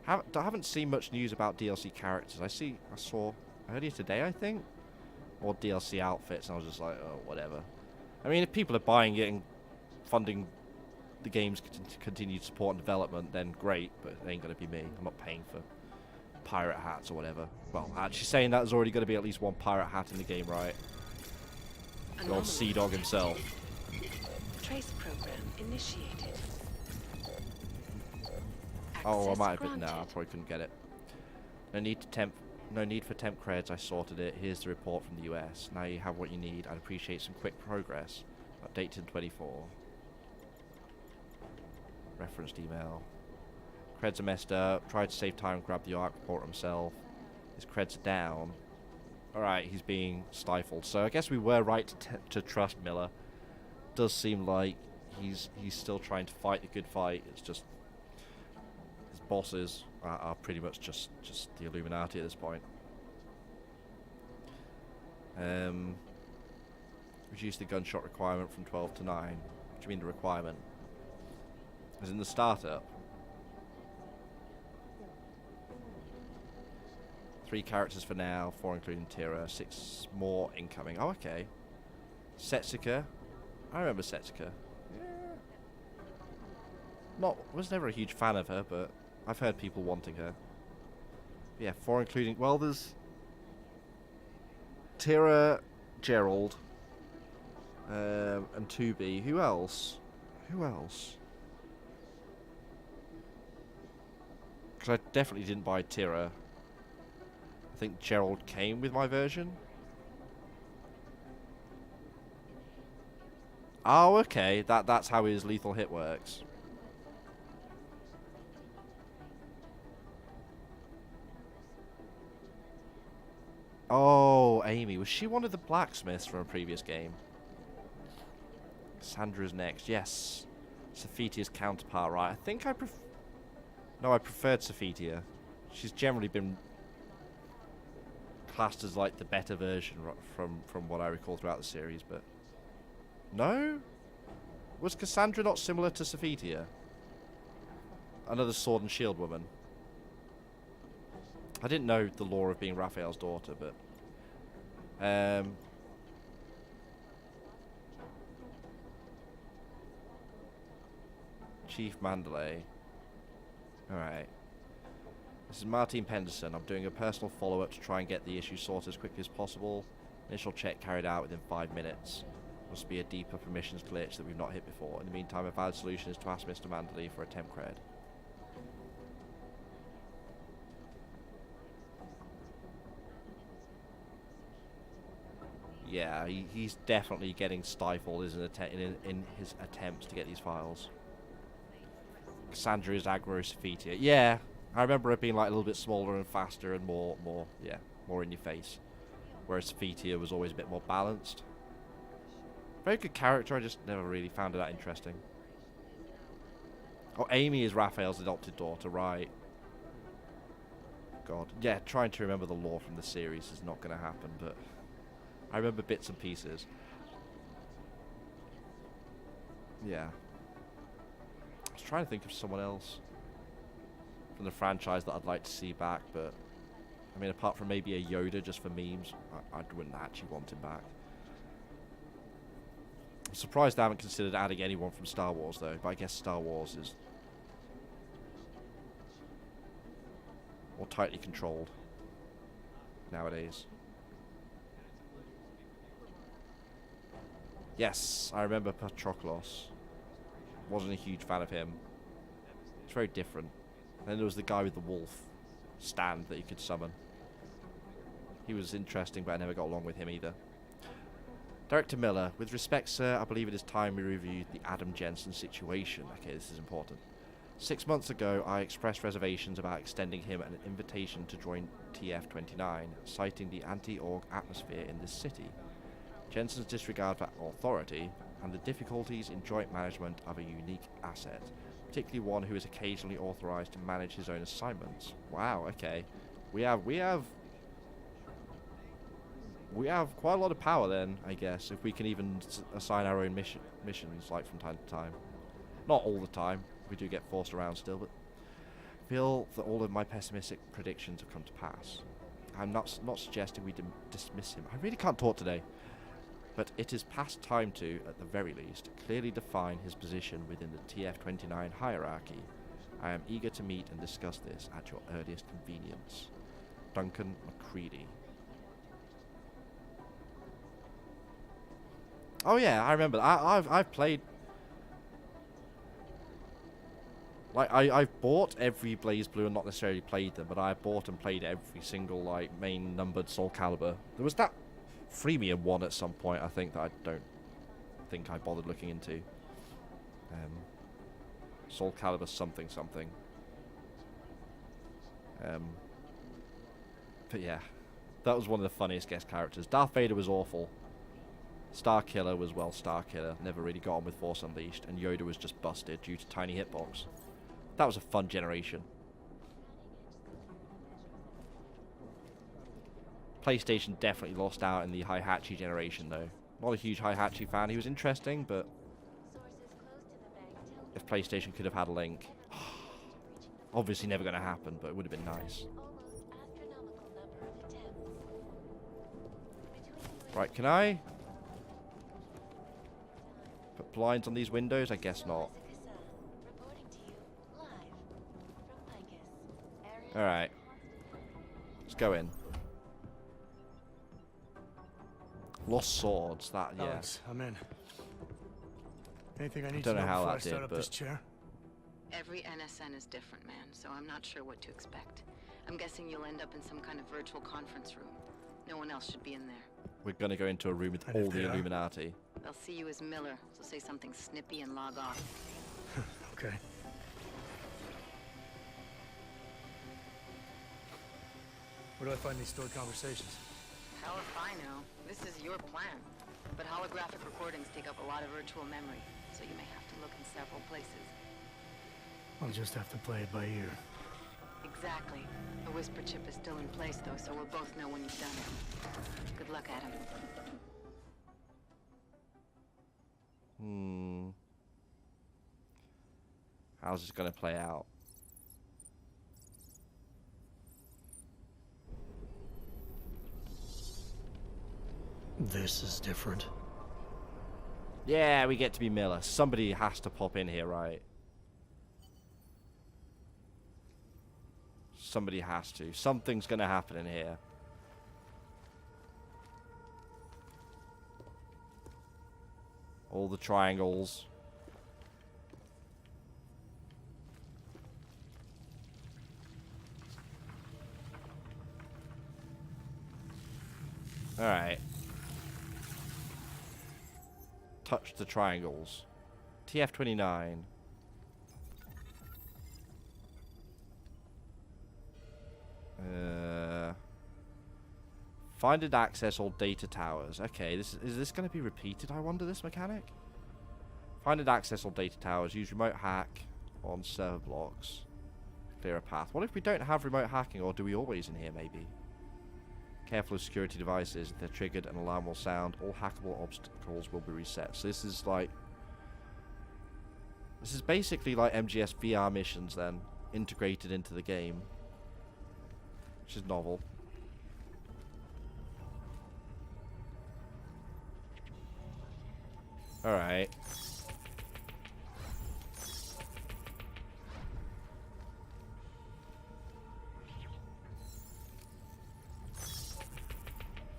I haven't seen much news about DLC characters. I saw earlier today, I think, more DLC outfits, and I was just like, oh, whatever. I mean, if people are buying it and funding the game's continued support and development, then great, but it ain't going to be me. I'm not paying for pirate hats or whatever. Well, actually saying that, there's already going to be at least one pirate hat in the game, right? The old Sea Dog himself. Trace program initiated. Oh, I might have been. No, I probably couldn't get it. No need for temp creds. I sorted it. Here's the report from the US. Now you have what you need. I'd appreciate some quick progress. Update to 24. Referenced email. Creds are messed up. Tried to save time, grab the ARC report himself. His creds are down. Alright, he's being stifled. So I guess we were right to trust Miller. Does seem like he's still trying to fight the good fight. It's just his bosses are pretty much just the Illuminati at this point. Reduce the gunshot requirement from 12 to 9. What do you mean the requirement? As in the startup? 3 characters for now, 4 including Tira, 6 more incoming. Oh, okay. Setsuka. I remember Setsuka. Yeah. Was never a huge fan of her, but I've heard people wanting her. Yeah, 4 including... Well, there's... Tira, Gerald, and 2B. Who else? Who else? Because I definitely didn't buy Tira. I think Gerald came with my version. Oh, okay. That's how his lethal hit works. Oh, Amy. Was she one of the blacksmiths from a previous game? Sandra's next. Yes. Sophitia's counterpart, right? I think I preferred Sophitia. She's generally been classed as like the better version from what I recall throughout the series, but no? Was Cassandra not similar to Sophitia? Another sword and shield woman. I didn't know the lore of being Raphael's daughter, but Chief Mandalay. Alright. This is Martin Penderson. I'm doing a personal follow-up to try and get the issue sorted as quickly as possible. Initial check carried out within 5 minutes. Must be a deeper permissions glitch that we've not hit before. In the meantime, a valid solution is to ask Mr. Mandalay for a temp cred. Yeah, he's definitely getting stifled in his attempts to get these files. Cassandra is aggro Sophitia. Yeah, I remember it being like a little bit smaller and faster and more in your face. Whereas Sophitia was always a bit more balanced. Very good character, I just never really found her that interesting. Oh, Amy is Raphael's adopted daughter, right. God. Yeah, trying to remember the lore from the series is not going to happen, but I remember bits and pieces. Yeah. I was trying to think of someone else from the franchise that I'd like to see back, but I mean, apart from maybe a Yoda just for memes, I wouldn't actually want him back. I'm surprised I haven't considered adding anyone from Star Wars, though, but I guess Star Wars is more tightly controlled nowadays. Yes, I remember Patroclus. Wasn't a huge fan of him. It's very different. Then there was the guy with the wolf stand that you could summon. He was interesting, but I never got along with him either. Director Miller, with respect, sir, I believe it is time we reviewed the Adam Jensen situation. Okay, this is important. 6 months ago, I expressed reservations about extending him an invitation to join TF-29, citing the anti-org atmosphere in this city, Jensen's disregard for authority, and the difficulties in joint management of a unique asset, particularly one who is occasionally authorized to manage his own assignments. Wow, okay. We have quite a lot of power then, I guess, if we can even assign our own missions, like, from time to time. Not all the time. We do get forced around still, but I feel that all of my pessimistic predictions have come to pass. I'm not suggesting we dismiss him. I really can't talk today. But it is past time to, at the very least, clearly define his position within the TF-29 hierarchy. I am eager to meet and discuss this at your earliest convenience. Duncan McCready. Oh yeah, I remember. I've played. Like I've bought every Blaze Blue and not necessarily played them, but I bought and played every single like main numbered Soul Calibur. There was that freemium one at some point, I think, that I don't think I bothered looking into. Soul Calibur something. But yeah, that was one of the funniest guest characters. Darth Vader was awful. Starkiller was, well, Starkiller. Never really got on with Force Unleashed. And Yoda was just busted due to tiny hitbox. That was a fun generation. PlayStation definitely lost out in the Heihachi generation, though. Not a huge Heihachi fan. He was interesting, but if PlayStation could have had a Link, obviously never going to happen, but it would have been nice. Right, can I put blinds on these windows? I guess not. Alright. Let's go in. Lost swords, that, yeah. Alex, I'm in. Anything I need Don't to know know how before I that start did, up but this chair? Every NSN is different, man, so I'm not sure what to expect. I'm guessing you'll end up in some kind of virtual conference room. No one else should be in there. we're gonna go into a room with all the Illuminati. They'll see you as Miller, so say something snippy and log off. Okay. Where do I find these stored conversations? Hell if I know. This is your plan. But holographic recordings take up a lot of virtual memory, so you may have to look in several places. I'll just have to play it by ear. Exactly. The whisper chip is still in place, though, so we'll both know when you've done it. Good luck, Adam. How's this gonna play out? This is different. Yeah, we get to be Miller. Somebody has to pop in here, right? Somebody has to. Something's gonna happen in here. All the triangles. Alright. Touch the triangles. TF-29. Find and access all data towers. Okay, is this going to be repeated, I wonder, this mechanic? Find and access all data towers. Use remote hack on server blocks. Clear a path. What if we don't have remote hacking, or do we always in here, maybe? Careful of security devices. If they're triggered, an alarm will sound. All hackable obstacles will be reset. So this is like... This is basically like MGS VR missions, then. Integrated into the game. Which is novel. Alright.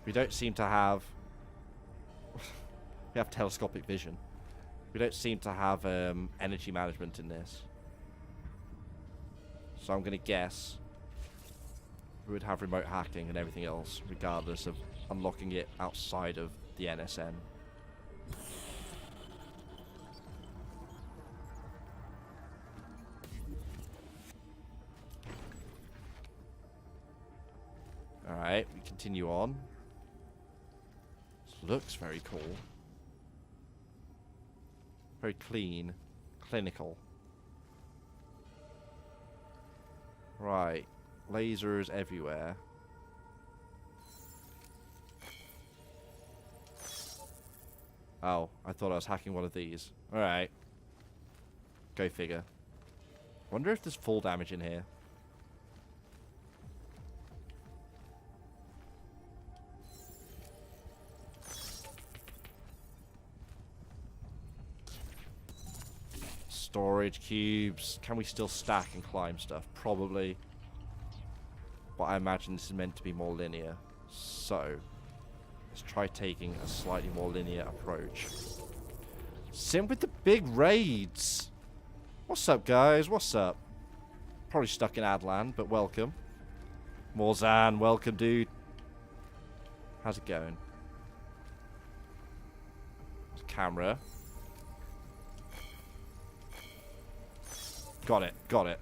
We don't seem to have... we have telescopic vision. We don't seem to have energy management in this. So I'm going to guess... we would have remote hacking and everything else, regardless of unlocking it outside of the NSN. Alright, we continue on. This looks very cool. Very clean. Clinical. Right. Lasers everywhere. Oh, I thought I was hacking one of these. Alright. Go figure. Wonder if there's full damage in here. Storage cubes. Can we still stack and climb stuff? Probably. But I imagine this is meant to be more linear. So, let's try taking a slightly more linear approach. Sim with the big raids. What's up, guys? What's up? Probably stuck in Adland, but welcome. Morzan, welcome, dude. How's it going? There's a camera. Got it, got it.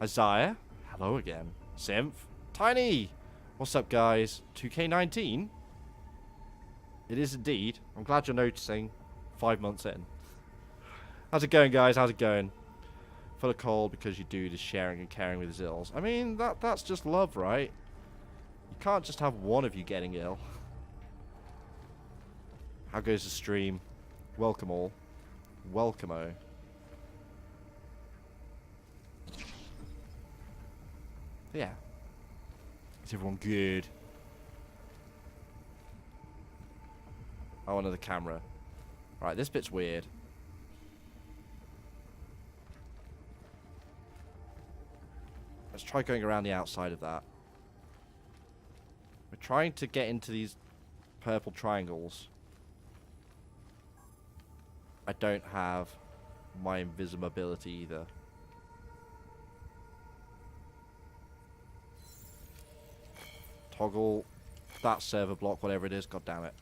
Isaiah, hello again. Symph, Tiny, what's up, guys? 2K19? It is indeed. I'm glad you're noticing. 5 months in. How's it going, guys? How's it going? Full of cold because you do the sharing and caring with Zills. I mean, that's just love, right? You can't just have one of you getting ill. How goes the stream? Welcome all. Welcome-o. Yeah. Is everyone good? Oh, another camera. Right, this bit's weird. Let's try going around the outside of that. We're trying to get into these purple triangles. I don't have my invisibility either. Toggle that server block, whatever it is. God damn it.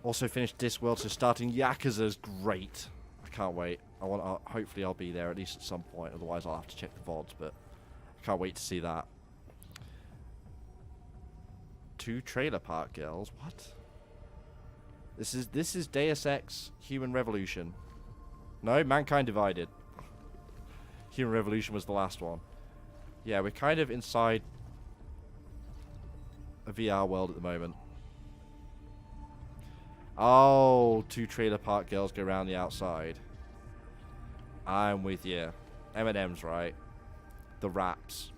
Also finished Discworld, so starting Yakuza is great. I can't wait. Hopefully I'll be there at least at some point. Otherwise I'll have to check the VODs, but I can't wait to see that. 2 trailer park girls. What? This is Deus Ex Human Revolution. No, Mankind Divided. Human Revolution was the last one. Yeah, we're kind of inside a VR world at the moment. Oh, 2 trailer park girls go around the outside. I'm with you. Eminem's right. The raps.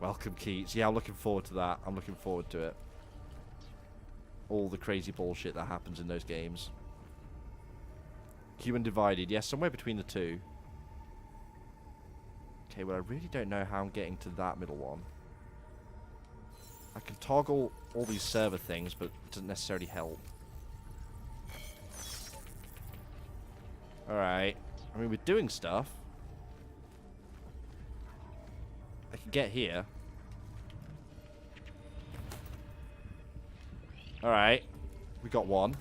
Welcome, Keats. Yeah, I'm looking forward to that. I'm looking forward to it. All the crazy bullshit that happens in those games. Human Divided. Yes, somewhere between the two. Okay, well, I really don't know how I'm getting to that middle one. I can toggle all these server things, but it doesn't necessarily help. Alright. I mean, we're doing stuff. I can get here. Alright. We got one.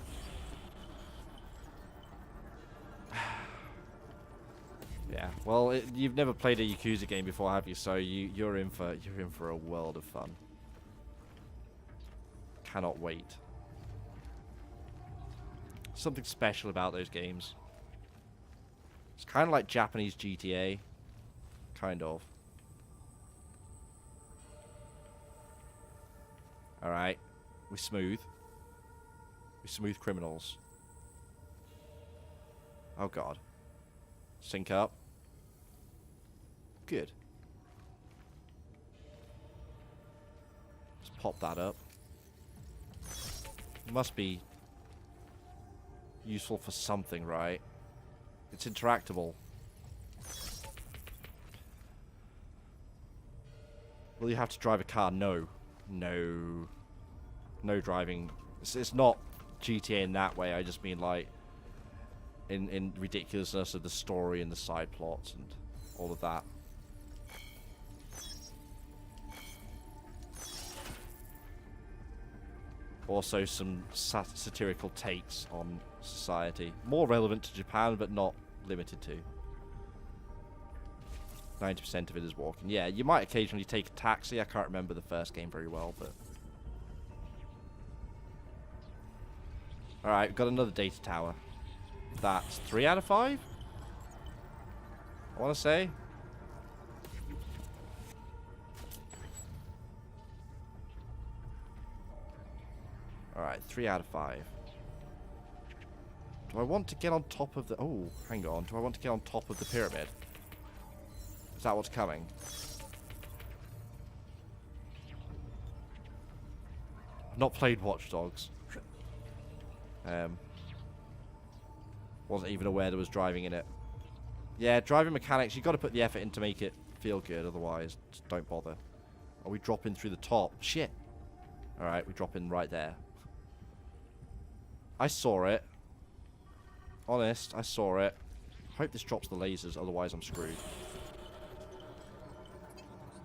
Yeah, well, you've never played a Yakuza game before, have you? So you're in for a world of fun. Cannot wait. Something special about those games. It's kind of like Japanese GTA. Kind of. Alright. We smooth. We smooth criminals. Oh god. Sync up. Good. Let's pop that up. Must be useful for something, right? It's interactable. Will you have to drive a car? No. No. No driving. It's not GTA in that way. I just mean, like, in ridiculousness of the story and the side plots and all of that. Also some satirical takes on society. More relevant to Japan, but not limited to. 90% of it is walking. Yeah, you might occasionally take a taxi. I can't remember the first game very well, but... Alright, we've got another data tower. That's 3 out of 5? I want to say. Alright, 3 out of 5. Do I want to get on top of the... Oh, hang on. Do I want to get on top of the pyramid? Is that what's coming? I've not played Watch Dogs. Wasn't even aware there was driving in it. Yeah, driving mechanics, you've got to put the effort in to make it feel good, otherwise just don't bother. Are we dropping through the top? Shit. Alright, we drop in right there. I saw it. Honest, I saw it. Hope this drops the lasers, otherwise I'm screwed.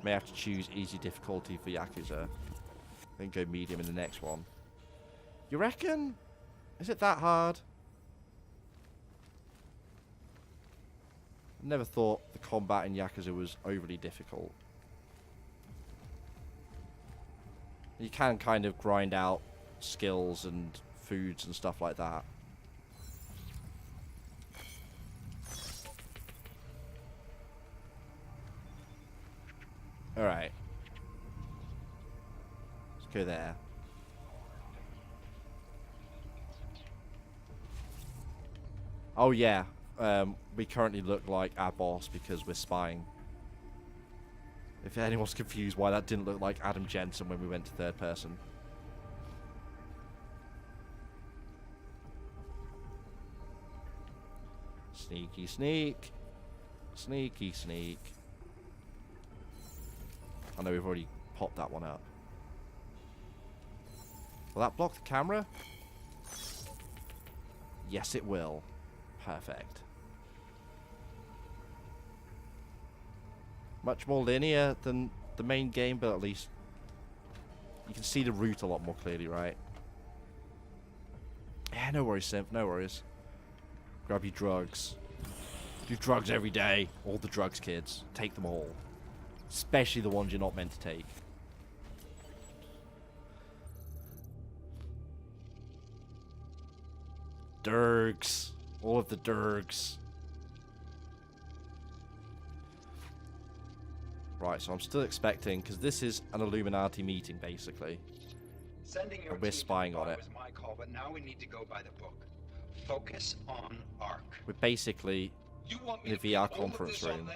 May have to choose easy difficulty for Yakuza. Then go medium in the next one. You reckon? Is it that hard? Never thought the combat in Yakuza was overly difficult. You can kind of grind out skills and foods and stuff like that. Alright. Let's go there. Oh yeah. We currently look like our boss because we're spying. If anyone's confused why that didn't look like Adam Jensen when we went to third person. Sneaky sneak. Sneaky sneak. I know we've already popped that one up. Will that block the camera? Yes, it will. Perfect. Much more linear than the main game, but at least you can see the route a lot more clearly, right? Yeah, no worries, Simp. No worries. Grab your drugs. Do drugs every day. All the drugs, kids. Take them all. Especially the ones you're not meant to take. Durgs. All of the durgs. Right, so I'm still expecting, because this is an Illuminati meeting, basically. And we're spying on it. Was my call, but now we need to go by the book. Focus on ARC. We're basically in a VR conference room.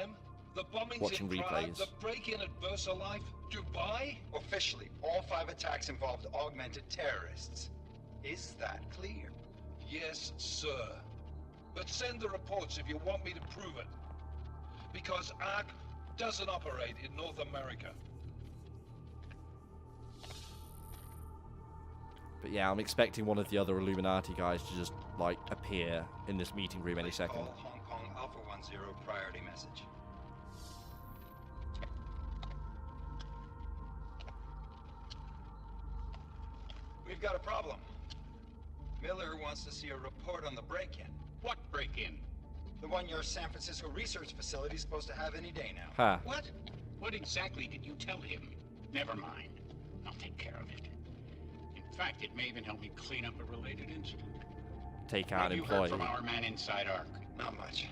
The bombings watching in Prague, replays. the break-in at VersaLife, Dubai? Officially, all 5 attacks involved augmented terrorists. Is that clear? Yes, sir. But send the reports if you want me to prove it. Because ARC doesn't operate in North America. But yeah, I'm expecting one of the other Illuminati guys to just, like, appear in this meeting room any second. Call Hong Kong Alpha 10 priority message. We've got a problem. Miller wants to see a report on the break-in. What break-in? The one your San Francisco research facility is supposed to have any day now. Huh. What? What exactly did you tell him? Never mind. I'll take care of it. In fact, it may even help me clean up a related incident. Take out an Have you heard employee. from our man inside ARC? Not much.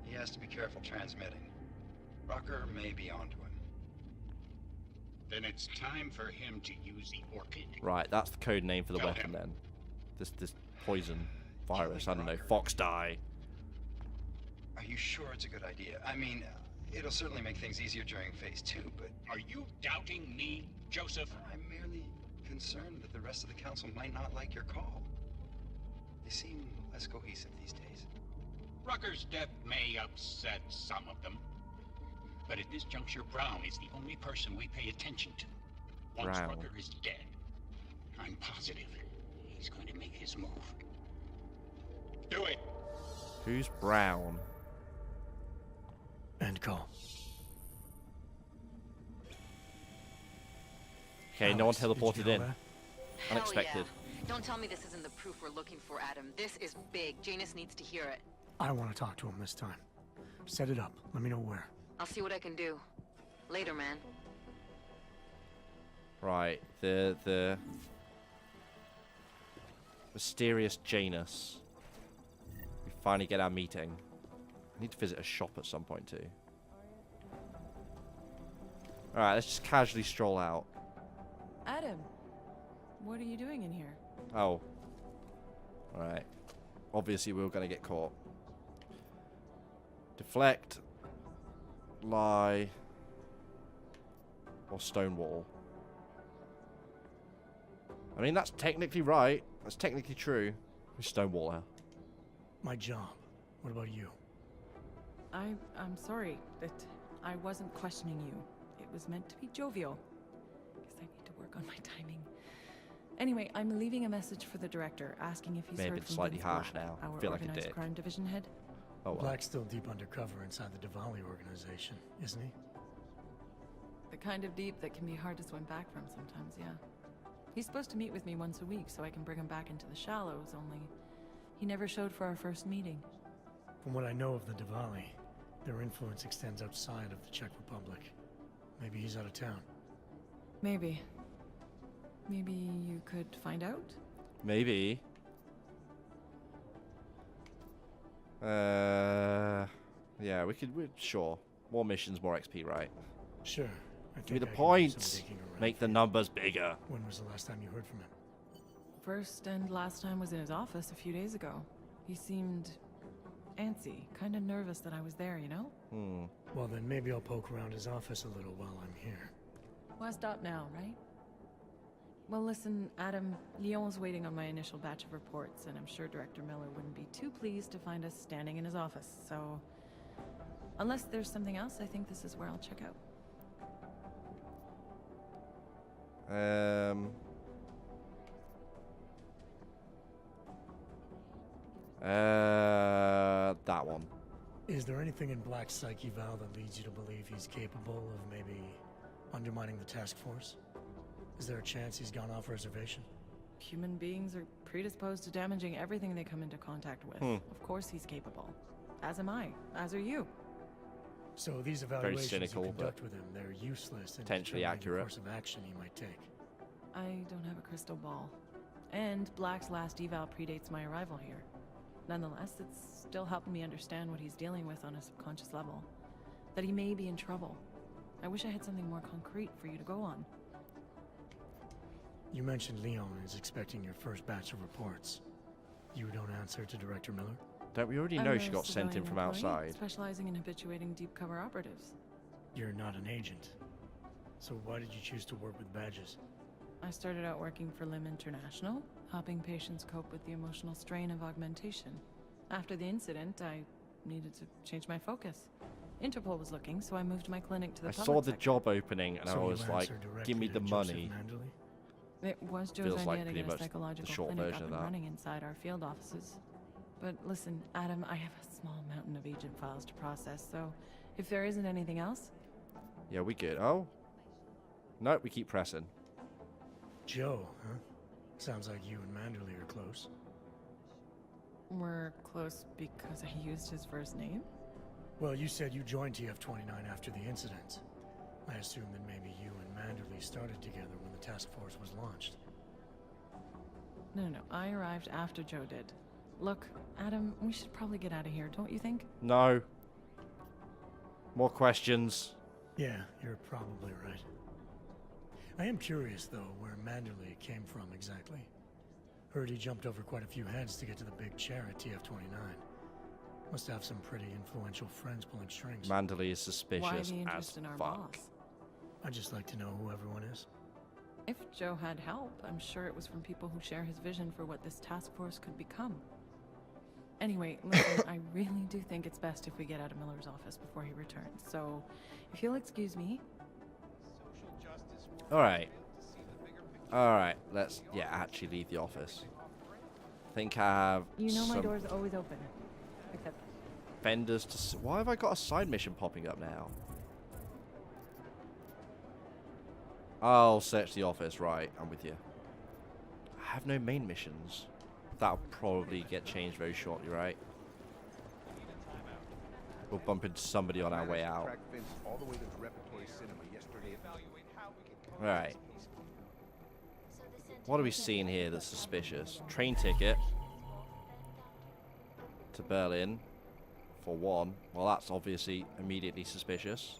He has to be careful transmitting. Rucker may be onto him. Then it's time for him to use the orchid. Right, that's the code name for the Tell weapon him. then. This poison virus, I don't know, fox dye. Are you sure it's a good idea? I mean, it'll certainly make things easier during phase 2, but... Are you doubting me, Joseph? I'm merely concerned that the rest of the council might not like your call. They seem less cohesive these days. Rucker's death may upset some of them. But at this juncture, Brown is the only person we pay attention to. Once Brown. Rucker is dead, I'm positive he's going to make his move. Do it! Who's Brown? End call. Okay, no one Alex, did you teleported know in. that? Unexpected. Yeah. Don't tell me this isn't the proof we're looking for, Adam. This is big. Janus needs to hear it. I want to talk to him this time. Set it up. Let me know where. I'll see what I can do. Later, man. Right, the mysterious Janus. We finally get our meeting. I need to visit a shop at some point too. Alright, let's just casually stroll out. Adam, what are you doing in here? Oh. Alright. Obviously we were going to get caught. Deflect. Lie. Or stonewall. I mean, that's technically right. That's technically true. We stonewall her. My job. What about you? I'm sorry that I wasn't questioning you. It was meant to be jovial. Guess I need to work on my timing. Anyway, I'm leaving a message for the director, asking if he's May have heard been from slightly Vince harsh Black, now. our Feel like a organized dick. crime division head. Oh well. Black's still deep undercover inside the Diwali organization, isn't he? The kind of deep that can be hard to swim back from sometimes, yeah. He's supposed to meet with me once a week so I can bring him back into the shallows, only he never showed for our first meeting. From what I know of the Diwali, their influence extends outside of the Czech Republic. Maybe he's out of town. Maybe. Maybe you could find out? Maybe. Yeah, we could. Sure. More missions, more XP, right? Sure. Give me the I can do some points. digging around Make the for you. numbers bigger. When was the last time you heard from him? First and last time was in his office a few days ago. He seemed antsy, kind of nervous that I was there, you know? Well, then maybe I'll poke around his office a little while I'm here. Why stop now, right? Well, listen, Adam, Lyon's waiting on my initial batch of reports, and I'm sure Director Miller wouldn't be too pleased to find us standing in his office, so... Unless there's something else, I think this is where I'll check out. That one. Is there anything in Black's psyche, Val, that leads you to believe he's capable of maybe undermining the task force? Is there a chance he's gone off reservation? Human beings are predisposed to damaging everything they come into contact with. Of course he's capable. As am I. As are you. So these Very evaluations cynical, you but conduct with him, they're useless in potentially determining the accurate. course of action he might take. I don't have a crystal ball. And Black's last eval predates my arrival here. Nonetheless, it's still helping me understand what he's dealing with on a subconscious level. That he may be in trouble. I wish I had something more concrete for you to go on. You mentioned Leon is expecting your first batch of reports. You don't answer to Director Miller? Don't we already I'm know a she got sent in civilian from employee, outside? specializing in habituating deep cover operatives. You're not an agent. So why did you choose to work with badges? I started out working for Lim International, helping patients cope with the emotional strain of augmentation. After the incident, I needed to change my focus. Interpol was looking, so I moved my clinic to the I public saw the sector. job opening and I So you was like, answer give me directly the to Joseph money. Mandley? It was Joe's Feels like idea to pretty get a much the psychological short clinic version up of and that. running inside our field offices. But listen, Adam, I have a small mountain of agent files to process, so if there isn't anything else... Yeah, we good. Oh? Nope, we keep pressing. Joe, huh? Sounds like you and Manderley are close. We're close because I used his first name? Well, you said you joined TF-29 after the incident. I assume that maybe you and Manderley started together when the task force was launched. No, I arrived after Joe did. Look, Adam, we should probably get out of here, don't you think? No. More questions. Yeah, you're probably right. I am curious, though, where Manderley came from exactly. Heard he jumped over quite a few heads to get to the big chair at TF-29. Must have some pretty influential friends pulling strings. Manderley is Why suspicious the as interest in our fuck. boss? I'd just like to know who everyone is. If Joe had help, I'm sure it was from people who share his vision for what this task force could become. Anyway, listen, I really do think it's best if we get out of Miller's office before he returns. So, if you'll excuse me... Alright. Alright, let's, actually leave the office. I think I have You know my some- door's always open. Vendors to... Why have I got a side mission popping up now? I'll search the office. Right, I'm with you. I have no main missions. That'll probably get changed very shortly, right? We'll bump into somebody on our way out. Alright. What are we seeing here that's suspicious? Train ticket to Berlin for one. Well, that's obviously immediately suspicious.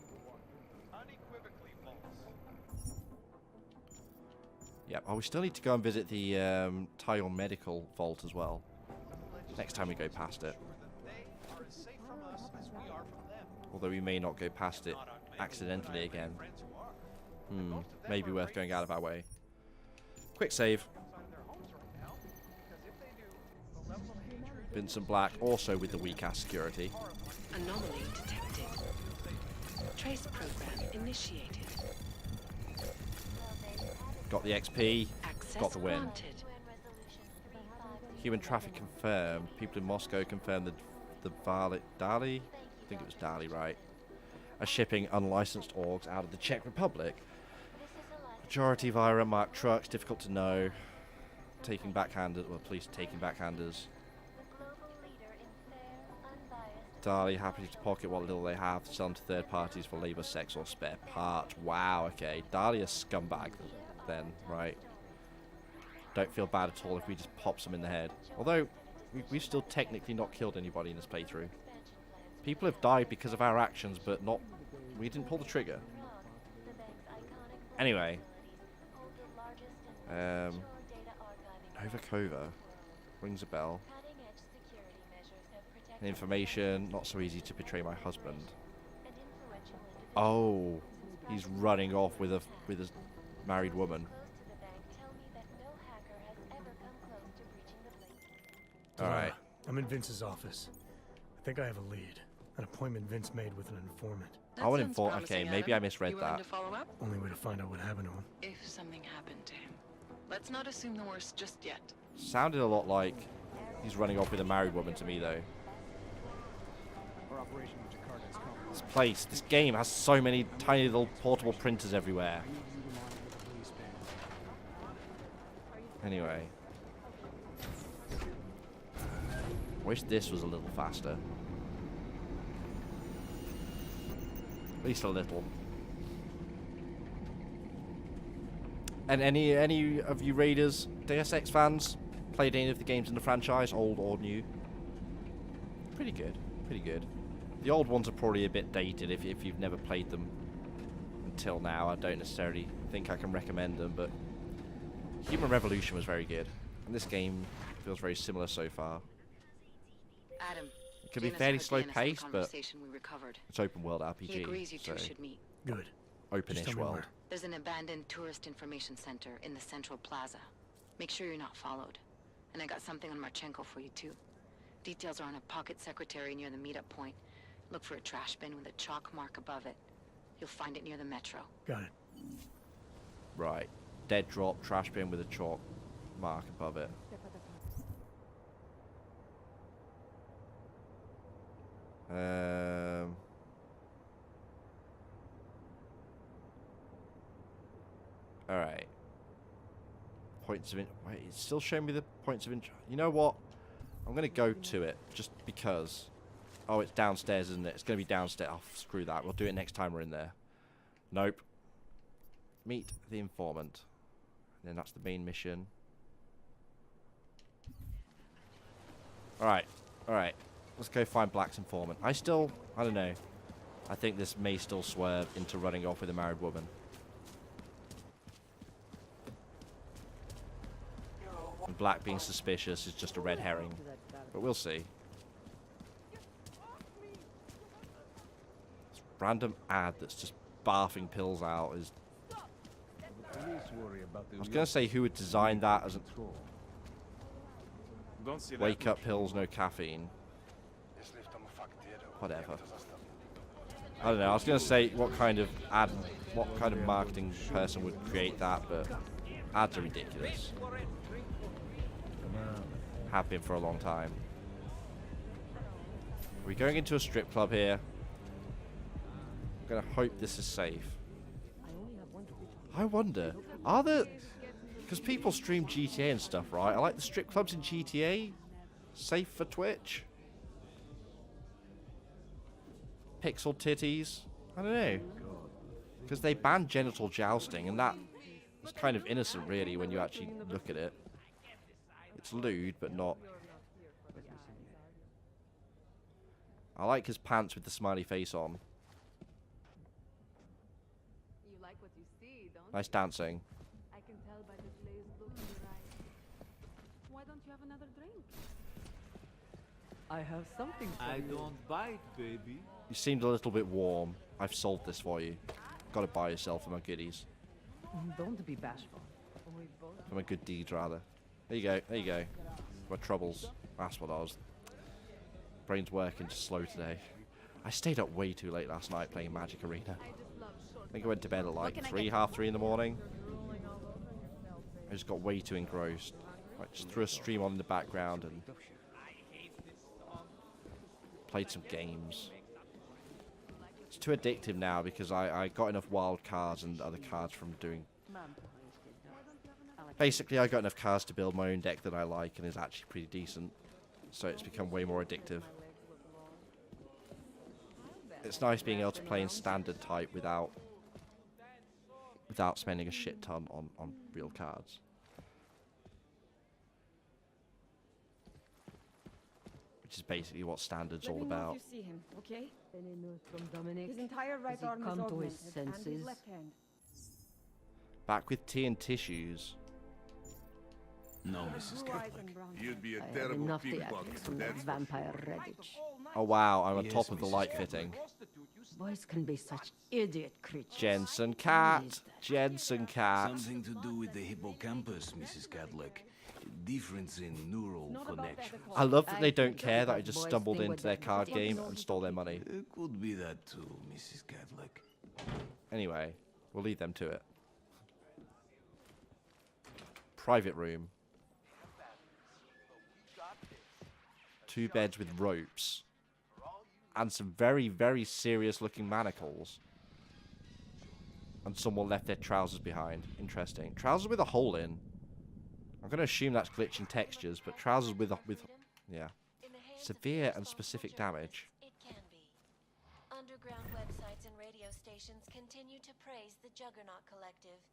Yep. Oh, we still need to go and visit the Taiwan Medical Vault as well. Next time we go past it. Although we may not go past it accidentally again. Maybe worth going out of our way. Quick save. Vincent Black also with the weak-ass security. Anomaly detected. Trace program initiated. Got the XP. Access Got the win. granted. Human traffic confirmed. People in Moscow confirmed the Dali. I think it was Dali, right? Are shipping unlicensed orgs out of the Czech Republic. Majority via unmarked trucks. Difficult to know. Taking backhanders. Well, police taking backhanders. Dali happy to pocket what little they have, sell them to third parties for labour, sex, or spare parts. Wow, okay. Dali a scumbag then, right? Don't feel bad at all if we just pop them in the head. Although, we've still technically not killed anybody in this playthrough. People have died because of our actions, but not... We didn't pull the trigger. Anyway. Novakova. Rings a bell. Information. Not so easy to betray my husband. Oh. He's running off with a married woman. Alright. I'm in Vince's office. I think I have a lead. An appointment Vince made with an informant. I want to inform. Okay, maybe I misread that. Only way to find out what happened to him. If something happened to him. Let's not assume the worst just yet. Sounded a lot like he's running off with a married woman to me, though. This place, this game has so many tiny little portable printers everywhere. Anyway. Wish this was a little faster. At least a little. And any of you Raiders, Deus Ex fans, played any of the games in the franchise, old or new? Pretty good, pretty good. The old ones are probably a bit dated if you've never played them until now. I don't necessarily think I can recommend them, but Human Revolution was very good. And this game feels very similar so far. Adam, it can be fairly slow paced, but it's open world RPG. He agrees you two so should meet. Good. Open-ish world. There's an abandoned tourist information center in the central plaza. Make sure you're not followed. And I got something on Marchenko for you too. Details are on a pocket secretary near the meetup point. Look for a trash bin with a chalk mark above it. You'll find it near the metro. Got it. Right. Dead drop, trash bin with a chalk mark above it. Alright. Points of wait, it's still showing me the points of interest. You know what? I'm going to go to it, just because. Oh, it's downstairs, isn't it? It's going to be downstairs. Oh, screw that. We'll do it next time we're in there. Nope. Meet the informant. And then that's the main mission. Alright. Alright. Let's go find Black's informant. I don't know. I think this may still swerve into running off with a married woman. And Black being suspicious is just a red herring. But we'll see. This random ad that's just barfing pills out is... I was going to say who would design that as a... Wake up pills, no caffeine. Whatever. I don't know. I was going to say what kind of marketing person would create that, but ads are ridiculous. Have been for a long time. Are we going into a strip club here? I'm gonna hope this is safe. I wonder, are there... Because people stream GTA and stuff, right? I like the strip clubs in GTA. Safe for Twitch? Pixel titties? I don't know. Because they banned genital jousting, and that is kind of innocent, really, when you actually look at it. It's lewd, but not... I like his pants with the smiley face on. You like what you see, don't Nice dancing. I can tell by the glazed look in your eyes. Why don't you have another drink? I have something for you. I don't bite, baby. You seemed a little bit warm. I've solved this for you. Gotta buy yourself for my goodies. Don't be bashful. For my good deeds, rather. There you go, there you go. My troubles. That's what I was... Brain's working just slow today. I stayed up way too late last night playing Magic Arena. I think I went to bed at like half 3 in the morning. I just got way too engrossed. I just threw a stream on in the background and played some games. It's too addictive now because I got enough wild cards and other cards from doing... Basically, I got enough cards to build my own deck that I like and is actually pretty decent. So it's become way more addictive. It's nice being able to play in standard type without spending a shit ton on real cards. Which is basically what standard's all about. You see him, okay? Any news from Dominic? His entire right arm come is to his augmented, and senses? his left hand. Back with tea and tissues. No, Mrs. Catholic. You'd be a I have terrible enough pickpocket, theatrics from that that's vampire Redditch. Oh wow, I'm on Yes, top of the Mrs. light Catholic. fitting. Boys can be such idiot creatures. Jensen cat. Jensen cat. Something to do with the hippocampus, Mrs. Catholic. Difference in neural connection. I love that they don't care that I just stumbled into their card game and stole their money. It could be that too, Mrs. Catholic. Anyway, we'll leave them to it. Private room. 2 beds with ropes. And some very, very serious looking manacles. And someone left their trousers behind. Interesting. Trousers with a hole in. I'm going to assume that's glitching textures, but trousers with yeah. Severe and specific damage. It can be. Underground websites and radio stations continue to praise the Juggernaut Collective,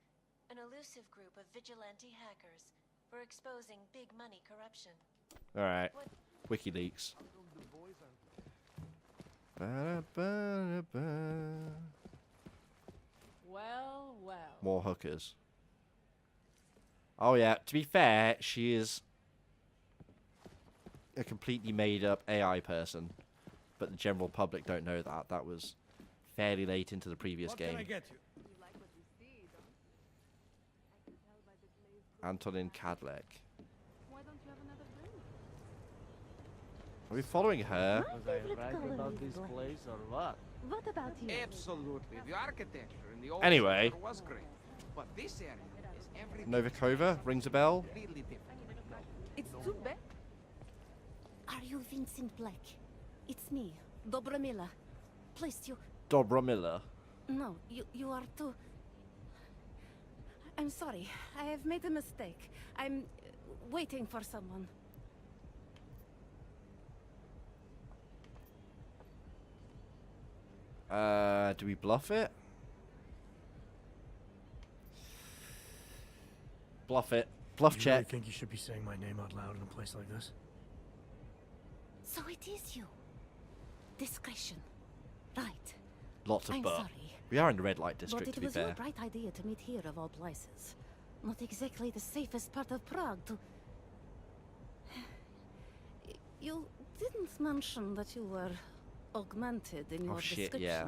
an elusive group of vigilante hackers, for exposing big money corruption. Alright. WikiLeaks. Well, well. More hookers. Oh yeah, to be fair, she is a completely made up AI person. But the general public don't know that. That was fairly late into the previous game. Can I get you? Antonin Kadlec. Why don't you have another drink? Are we following her? Was I right about this place or what? What about you? Absolutely. The architecture in the old Anyway. structure was great. But this area is everything Novikova rings a bell. completely different. It's too bad. Are you Vincent Black? It's me, Dobromila. Please, you... Dobromila. No, you are too... I'm sorry. I have made a mistake. I'm waiting for someone. Do we bluff it? Bluff it. Bluff You check. really think you should be saying my name out loud in a place like this? So it is you. Discretion. Right. Lots of I'm but. sorry. We are in the red light district, But to it be was your fair. bright idea to meet here of all places. Not exactly the safest part of Prague to... You didn't mention that you were augmented in your shit, description. yeah.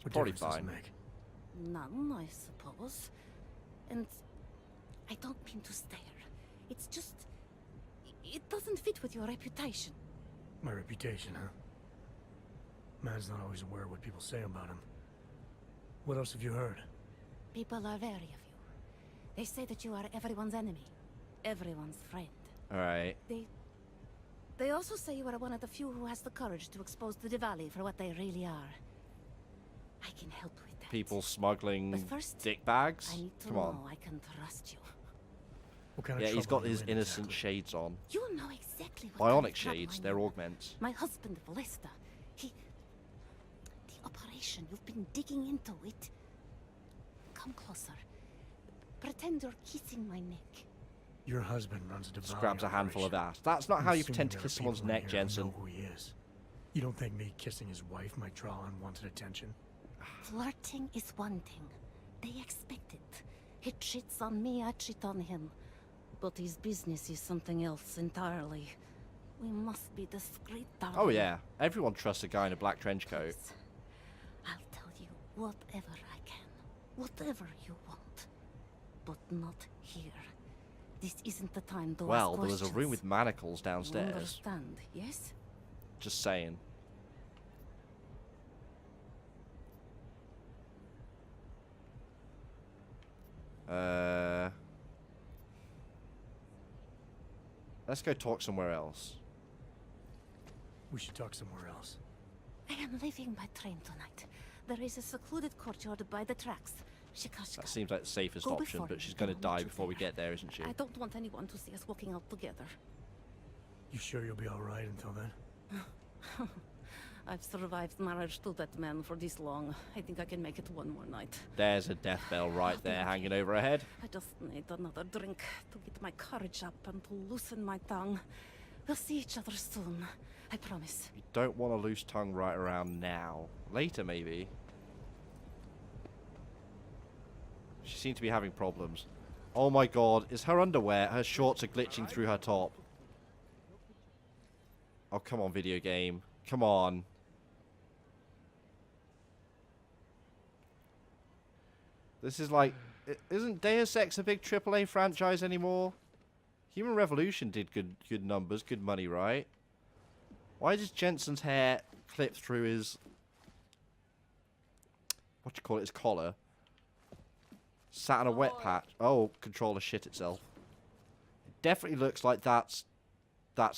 What Probably difference does it fine. make? None, I suppose. And I don't mean to stare. It's just... It doesn't fit with your reputation. My reputation, huh? Man's not always aware of what people say about him. What else have you heard? People are wary of you. They say that you are everyone's enemy. Everyone's friend. Alright. They They also say you are one of the few who has the courage to expose the Diwali for what they really are. I can help with that. People smuggling But first, dick bags? I need to Come on. know I can trust you. What kind of Yeah, he's trouble got are you his in innocent exactly? shades on. You know exactly what kind Bionic of trouble shades, I'm they're in. augments. My husband, Valesta, the operation, you've been digging into it. Come closer. Pretend you're kissing my neck. Your husband runs a Just Diwali grabs a handful of operation. ass. That's not I'm how you assuming pretend to there are kiss someone's people in neck, here who Jensen. know who he is. You don't think me kissing his wife might draw unwanted attention? Flirting is one thing. They expect it. He cheats on me, I cheat on him. But his business is something else entirely. We must be discreet, darling. Oh yeah, everyone trusts a guy in a black trench coat. I'll tell you whatever I can. Whatever you want. But not here. This isn't the time to Well, ask there was a questions. room with manacles You downstairs. understand, yes? Just saying. Let's go talk somewhere else. We should talk somewhere else. I am leaving by train tonight. There is a secluded courtyard by the tracks. Shikashka. That seems like the safest Go option, before but me, she's then going I'll to meet die you before we there. get there, isn't she? I don't want anyone to see us walking out together. You sure you'll be alright until then? I've survived marriage to that man for this long. I think I can make it one more night. There's a death bell right there hanging over her head. I just need another drink to get my courage up and to loosen my tongue. We'll see each other soon. I promise. You don't want a loose tongue right around now. Later, maybe. She seems to be having problems. Oh my god, is her underwear, her shorts are glitching through her top. Oh, come on, video game. Come on. This is like... Isn't Deus Ex a big AAA franchise anymore? Human Revolution did good numbers, good money, right? Why does Jensen's hair clip through his... what do you call it? His collar? Sat on a wet patch. Oh, controller shit itself. It definitely looks like that's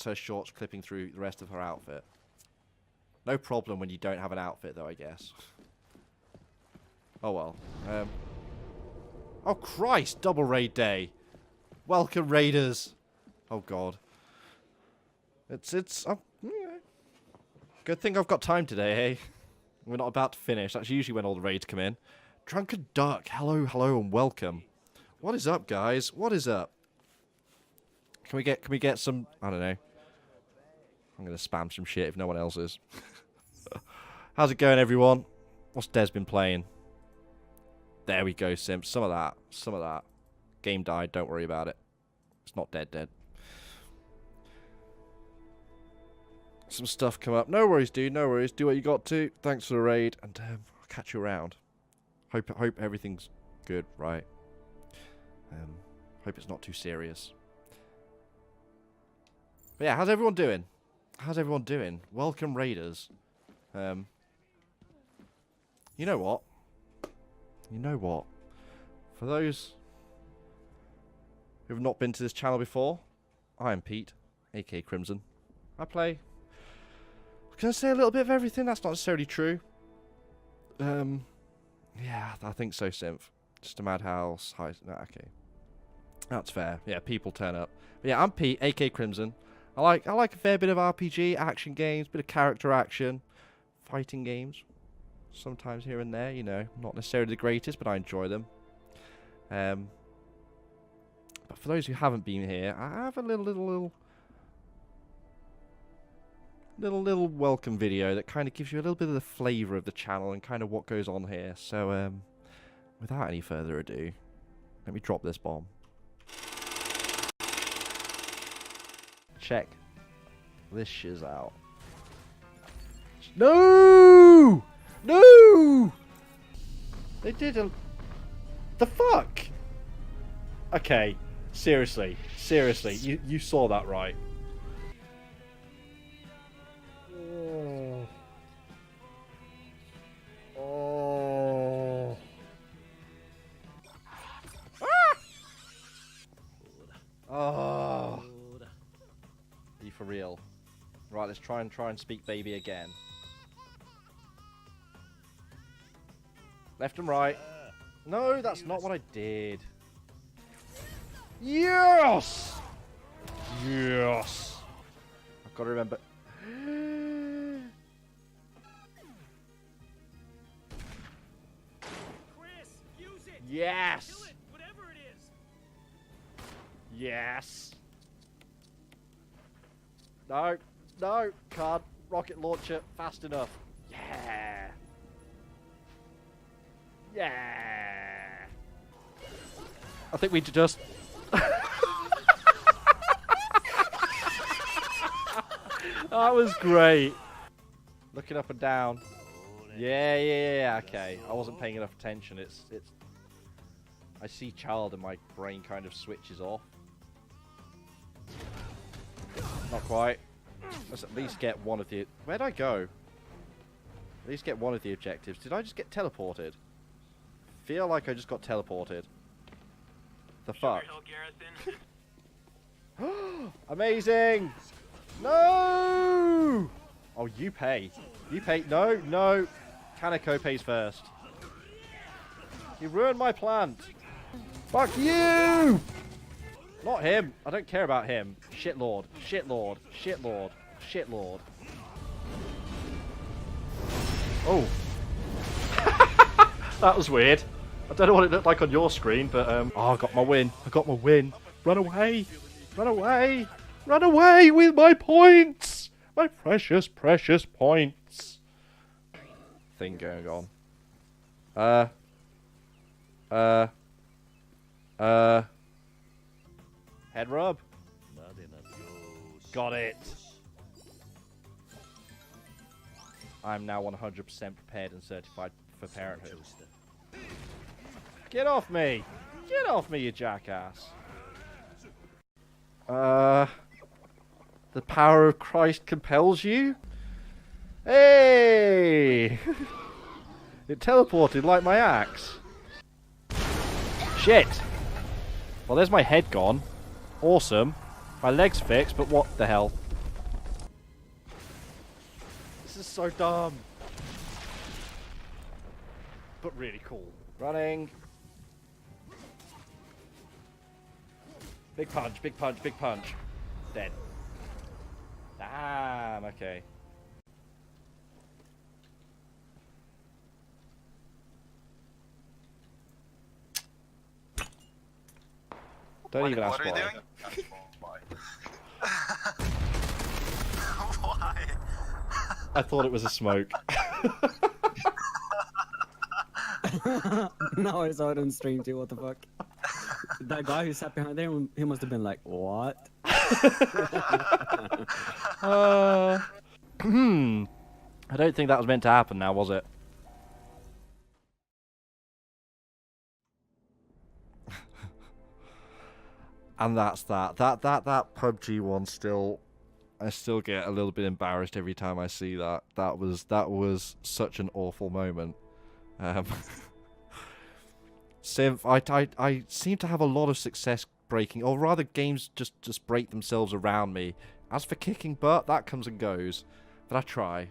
her shorts clipping through the rest of her outfit. No problem when you don't have an outfit, though, I guess. Oh, well. Oh, Christ! Double raid day. Welcome, raiders. Oh, God. It's... good thing I've got time today, hey? We're not about to finish. That's usually when all the raids come in. Drunken Duck, hello, and welcome. What is up, guys? What is up? Can we get some... I don't know. I'm going to spam some shit if no one else is. How's it going, everyone? What's Des been playing? There we go, Simps. Some of that. Game died, don't worry about it. It's not dead. Some stuff come up. No worries, dude, no worries. Do what you got to. Thanks for the raid, and I'll catch you around. Hope everything's good, right? Hope it's not too serious. But yeah, how's everyone doing? Welcome, raiders. You know what? For those who have not been to this channel before, I am Pete, aka Krimxon. I play... Can I say a little bit of everything? That's not necessarily true. Yeah, I think so, Synth. Just a madhouse. Okay. That's fair. Yeah, people turn up. But yeah, I'm Pete, aka Krimxon. I like a fair bit of RPG, action games, bit of character action, fighting games. Sometimes here and there, you know. Not necessarily the greatest, but I enjoy them. But for those who haven't been here, I have a little welcome video that kind of gives you a little bit of the flavour of the channel and kind of what goes on here. So, without any further ado, let me drop this bomb. Check this shiz out. No! No! They did a... The fuck? Okay, seriously, you saw that right. Oh. Ah! Oh. Are you for real? Right, let's try and speak baby again. Left and right. No, that's not what I did. Yes! Yes! I've got to remember. Chris, use it. Yes! Kill it, whatever it is. Yes! No, no, can't. Rocket launcher fast enough. Yeah! Yeah! I think we just... That was great. Looking up and down. Yeah, okay. I wasn't paying enough attention. It's I see child and my brain kind of switches off. Not quite. Let's at least get one of the... Where'd I go? At least get one of the objectives. Did I just get teleported? Feel like I just got teleported. The fuck? Amazing! No! Oh, you pay. You pay. No, no. Kaneko pays first. You ruined my plant. Fuck you! Not him. I don't care about him. Shitlord. Shitlord. Shitlord. Shitlord. Oh. That was weird. I don't know what it looked like on your screen, but oh, I got my win. I got my win. Run away. Run away. Run away with my points. My precious, precious points. Thing going on. Head rub. Got it. I'm now 100% prepared and certified for parenthood. Get off me! Get off me, you jackass! The power of Christ compels you? Hey! It teleported like my axe. Shit! Well, there's my head gone. Awesome. My leg's fixed, but what the hell? This is so dumb. But really cool. Running. Big punch, big punch, big punch. Dead. Damn, okay. Don't even ask why. Why? I thought it was a smoke. No, I saw it on stream too, what the fuck? That guy who sat behind there, he must have been like, what? I don't think that was meant to happen now, was it? And that's that. That PUBG one still... I still get a little bit embarrassed every time I see that. That was such an awful moment. Synth, I seem to have a lot of success breaking, or rather games just break themselves around me. As for kicking butt, that comes and goes. But I try.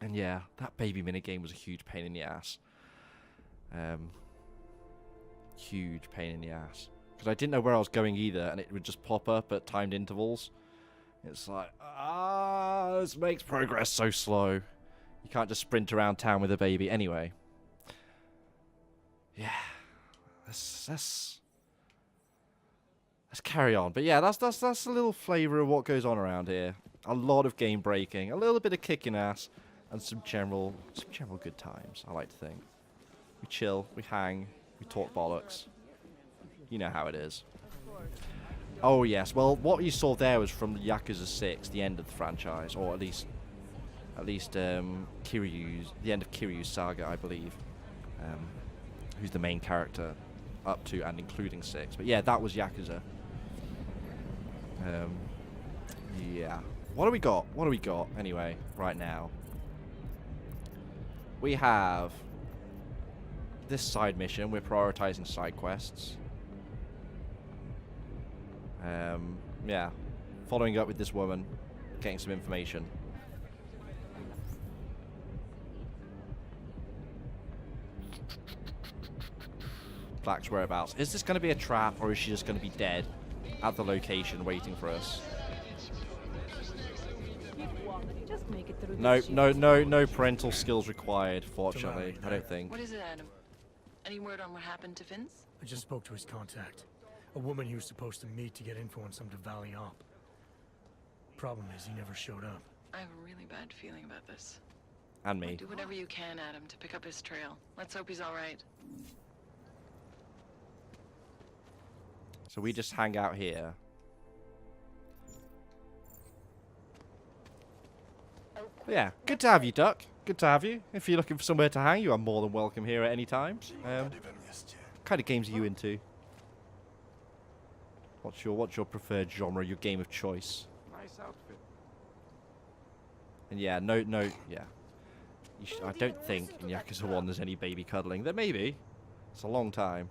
And yeah, that baby minigame was a huge pain in the ass. Huge pain in the ass. Because I didn't know where I was going either, and it would just pop up at timed intervals. It's like, this makes progress so slow. You can't just sprint around town with a baby. Anyway. Yeah. Let's carry on. But yeah, that's a little flavour of what goes on around here. A lot of game breaking, a little bit of kicking ass, and some general good times, I like to think. We chill, we hang, we talk bollocks. You know how it is. Oh yes, well what you saw there was from Yakuza 6, the end of the franchise, or at least Kiryu's, the end of Kiryu's saga, I believe. Who's the main character up to and including 6. But yeah, that was Yakuza. Yeah. What do we got? What do we got anyway right now? We have this side mission. We're prioritizing side quests. Yeah. Following up with this woman. getting some information. Black's whereabouts. Is this going to be a trap, or is she just going to be dead at the location waiting for us? Just make it through No parental skills required, fortunately. I don't think. What is it, Adam? Any word on what happened to Vince? I just spoke to his contact. A woman he was supposed to meet to get info on some Valley op. Problem is, he never showed up. I have a really bad feeling about this. And me. Do whatever you can, Adam, to pick up his trail. Let's hope he's all right. So we just hang out here. But yeah, good to have you, Duck. Good to have you. If you're looking for somewhere to hang, you are more than welcome here at any time. What kind of games are you into? What's your preferred genre, your game of choice? Nice outfit. And yeah, yeah. I don't think in Yakuza 1 there's any baby cuddling. There may be. It's a long time.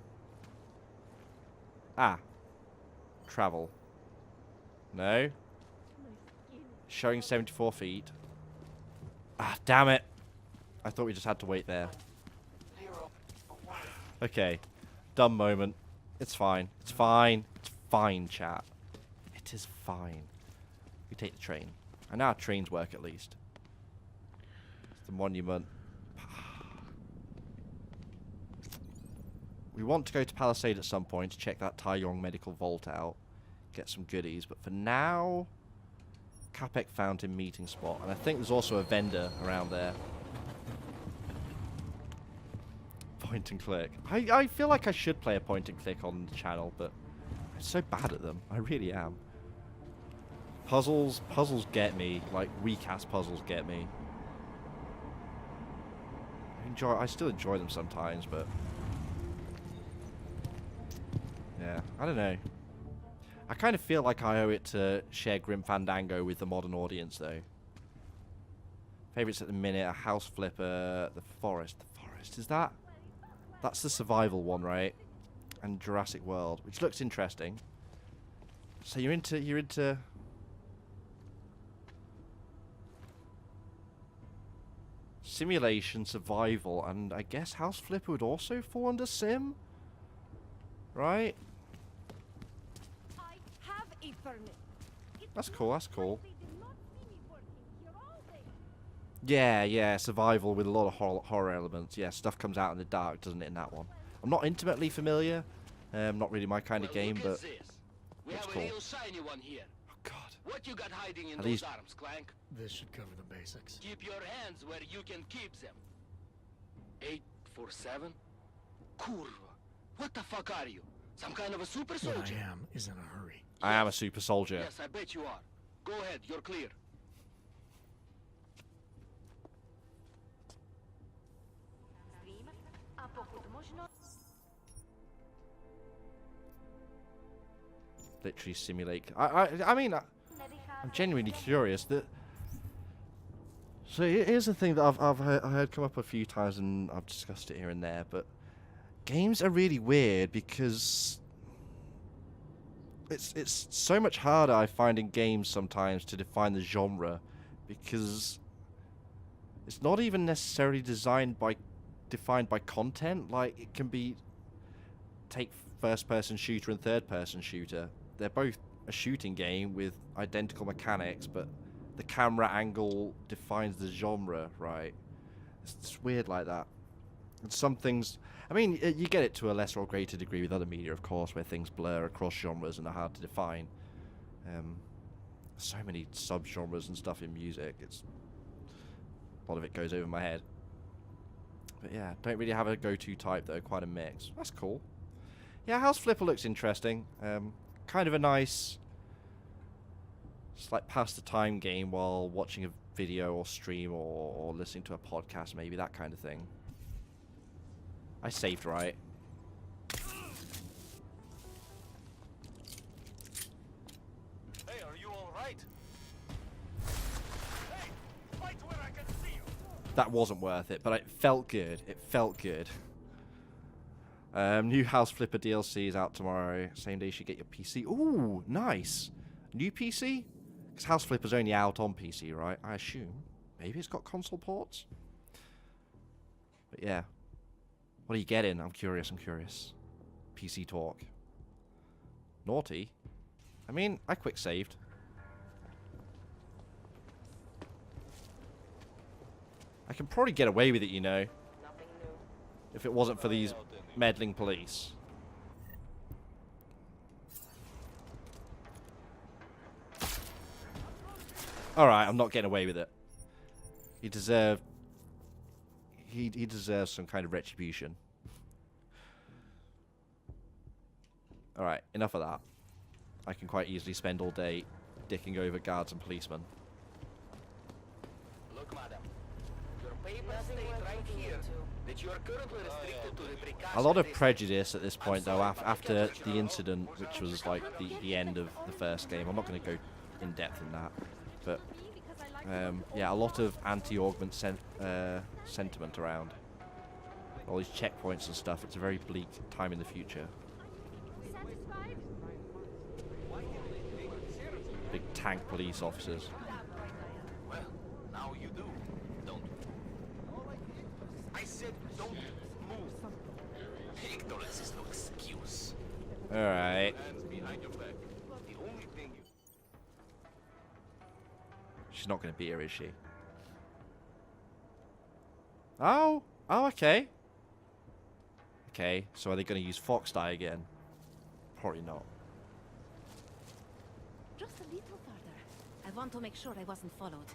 Ah. Travel. No. Showing 74 feet. Ah, damn it. I thought we just had to wait there. Okay. Dumb moment. It's fine. It's fine. It's fine, chat. It is fine. We take the train. And our trains work at least. It's the monument. We want to go to Palisade at some point to check that Taiyong medical vault out. Get some goodies. But for now... Capek Fountain meeting spot. And I think there's also a vendor around there. Point and click. I feel like I should play a point and click on the channel, but I'm so bad at them. I really am. Puzzles get me. Like, recast puzzles get me. I still enjoy them sometimes, but... yeah, I don't know. I kind of feel like I owe it to share Grim Fandango with the modern audience, though. Favorites at the minute, a house flipper, the forest. The forest, is that? That's the survival one, right? And Jurassic World, which looks interesting. So you're into... simulation, survival, and I guess house flipper would also fall under sim? Right? That's cool, that's cool. Yeah, survival with a lot of horror elements. Yeah, stuff comes out in the dark, doesn't it, in that one? I'm not intimately familiar. Not really my kind of game, but it's cool. Oh, God. What you got hiding in Are those these... arms, Clank? This should cover the basics. Keep your hands where you can keep them. 847? Kurva. What the fuck are you? Some kind of a super soldier? What I am is in a hurry. I am a super soldier. Yes, I bet you are. Go ahead, you're clear. Literally simulate. I mean, I'm genuinely curious. So here's the thing that I've heard come up a few times, and I've discussed it here and there. But games are really weird because it's so much harder, I find, in games sometimes to define the genre, because it's not even necessarily defined by content. Like, it can be, take first-person shooter and third-person shooter. They're both a shooting game with identical mechanics, but the camera angle defines the genre, right? It's weird like that. And some things... I mean, you get it to a lesser or greater degree with other media, of course, where things blur across genres and are hard to define. So many sub-genres and stuff in music. A lot of it goes over my head. But yeah, don't really have a go-to type, though. Quite a mix. That's cool. Yeah, House Flipper looks interesting. Kind of a nice... It's like pass-the-time game while watching a video or stream or listening to a podcast, maybe, that kind of thing. I saved right. Hey, are you all right? Hey, fight where I can see you. That wasn't worth it, but it felt good. It felt good. New House Flipper DLC is out tomorrow. Same day you should get your PC. Ooh, nice. New PC? Because House Flipper's only out on PC, right? I assume. Maybe it's got console ports? But yeah. What are you getting? I'm curious. PC talk. Naughty? I mean, I quick saved. I can probably get away with it, you know. If it wasn't for these meddling police. Alright, I'm not getting away with it. He deserved... He deserves some kind of retribution. Alright, enough of that. I can quite easily spend all day dicking over guards and policemen. Look, madam. Your papers state right here that you are currently restricted to the precaution. A lot of prejudice at this point, though, after the incident, which was like the end of the first game. I'm not going to go in depth in that. But, yeah, a lot of anti-augment sentiment around. All these checkpoints and stuff. It's a very bleak time in the future. Big tank police officers. Well, now you do, don't you? I said don't move. Ignorance is no excuse. Alright. Hands behind your back. The only thing you... She's not going to beat her, is she? Oh, okay. Okay, so are they going to use Fox Die again? Probably not. Just a little further. I want to make sure I wasn't followed.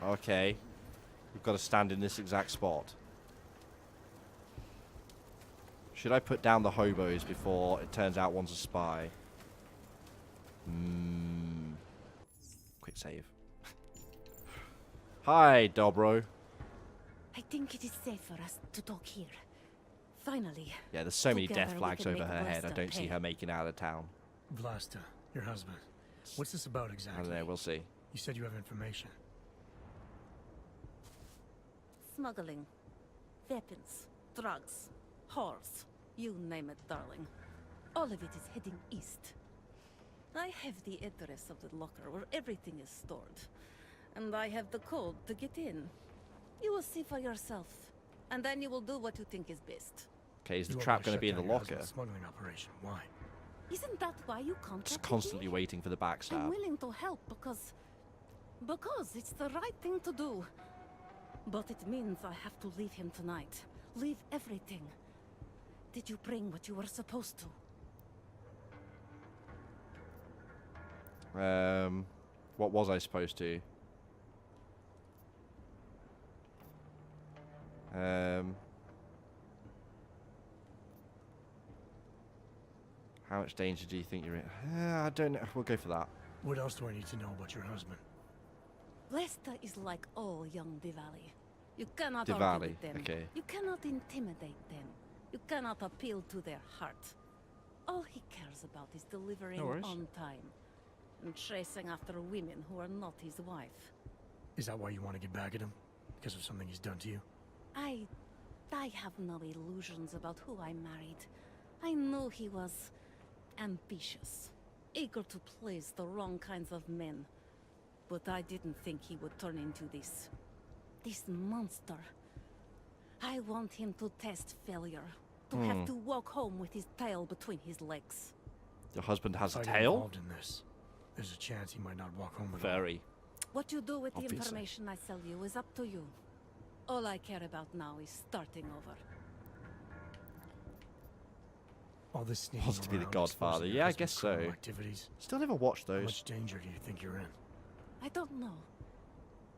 Okay. We've got to stand in this exact spot. Should I put down the hobos before it turns out one's a spy? Quick save. Hi, Dobro. I think it is safe for us to talk here. Finally. Yeah, there's so many together death we flags can over make her head. I Vlasta don't see pay. her making it out of town. Vlasta, your husband. What's this about I exactly? don't know, we'll see. You said you have information. Smuggling. Weapons. Drugs. Whores. You name it, darling. All of it is heading east. I have the address of the locker where everything is stored. And I have the code to get in. You will see for yourself. And then you will do what you think is best. Okay, is the You trap want going to to be in the shut down your locker? husband's smuggling operation. Why? Isn't that why you contacted Just constantly me? waiting for the I'm backstab. willing to help because it's the right thing to do. But it means I have to leave him tonight. Leave everything. Did you bring what you were supposed to? What was I supposed to? How much danger do you think you're in? I don't know. We'll go for that. What else do I need to know about your husband? Lester is like all young Diwali. You cannot Diwali, argue with them. okay. You cannot intimidate them. You cannot appeal to their heart. All he cares about is delivering No worries. on time and chasing after women who are not his wife. Is that why you want to get back at him? Because of something he's done to you? I have no illusions about who I married. I knew he was ambitious, eager to please the wrong kinds of men. But I didn't think he would turn into this monster. I want him to test failure, to have to walk home with his tail between his legs. Your husband has a If I get tail? involved in this, there's a chance he might not walk home with Very. What you do with the Obviously. information I sell you is up to you. All I care about now is starting over. all this sneaking Wants to be the around, Godfather. exposing your Yeah, I husband's guess so. criminal Activities. Still never watched How those. much danger do you think you're in? I don't know.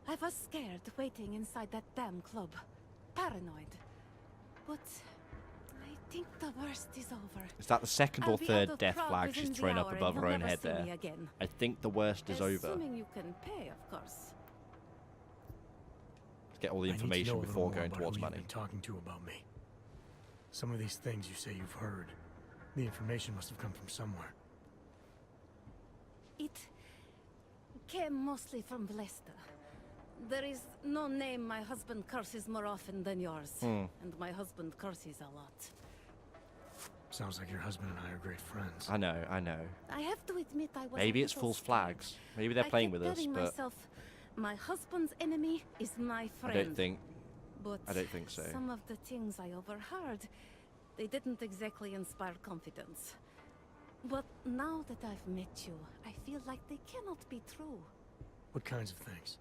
I was scared waiting inside that damn club. Paranoid. But I think the worst is over. Is that the second or I'll be out third of death Prague flag she's within the thrown up hour, above and her you'll own never head see there? me again. I think the worst is over. Assuming you can pay, of course. Let's get all the I need to information know a little before more going about towards who money. You've been talking to about me. Some of these things you say you've heard. The information must have come from somewhere. It came mostly from Vlasta. There is no name my husband curses more often than yours. And my husband curses a lot. Sounds like your husband and I are great friends. I know, I know. I have to admit I was Maybe a it's little false flags. Maybe they're I playing kept with us, telling but myself, my husband's enemy is my I friend. don't think so. Some of the things I overheard, they didn't exactly inspire confidence. But now that I've met you, I feel like they cannot be true. What kinds of things?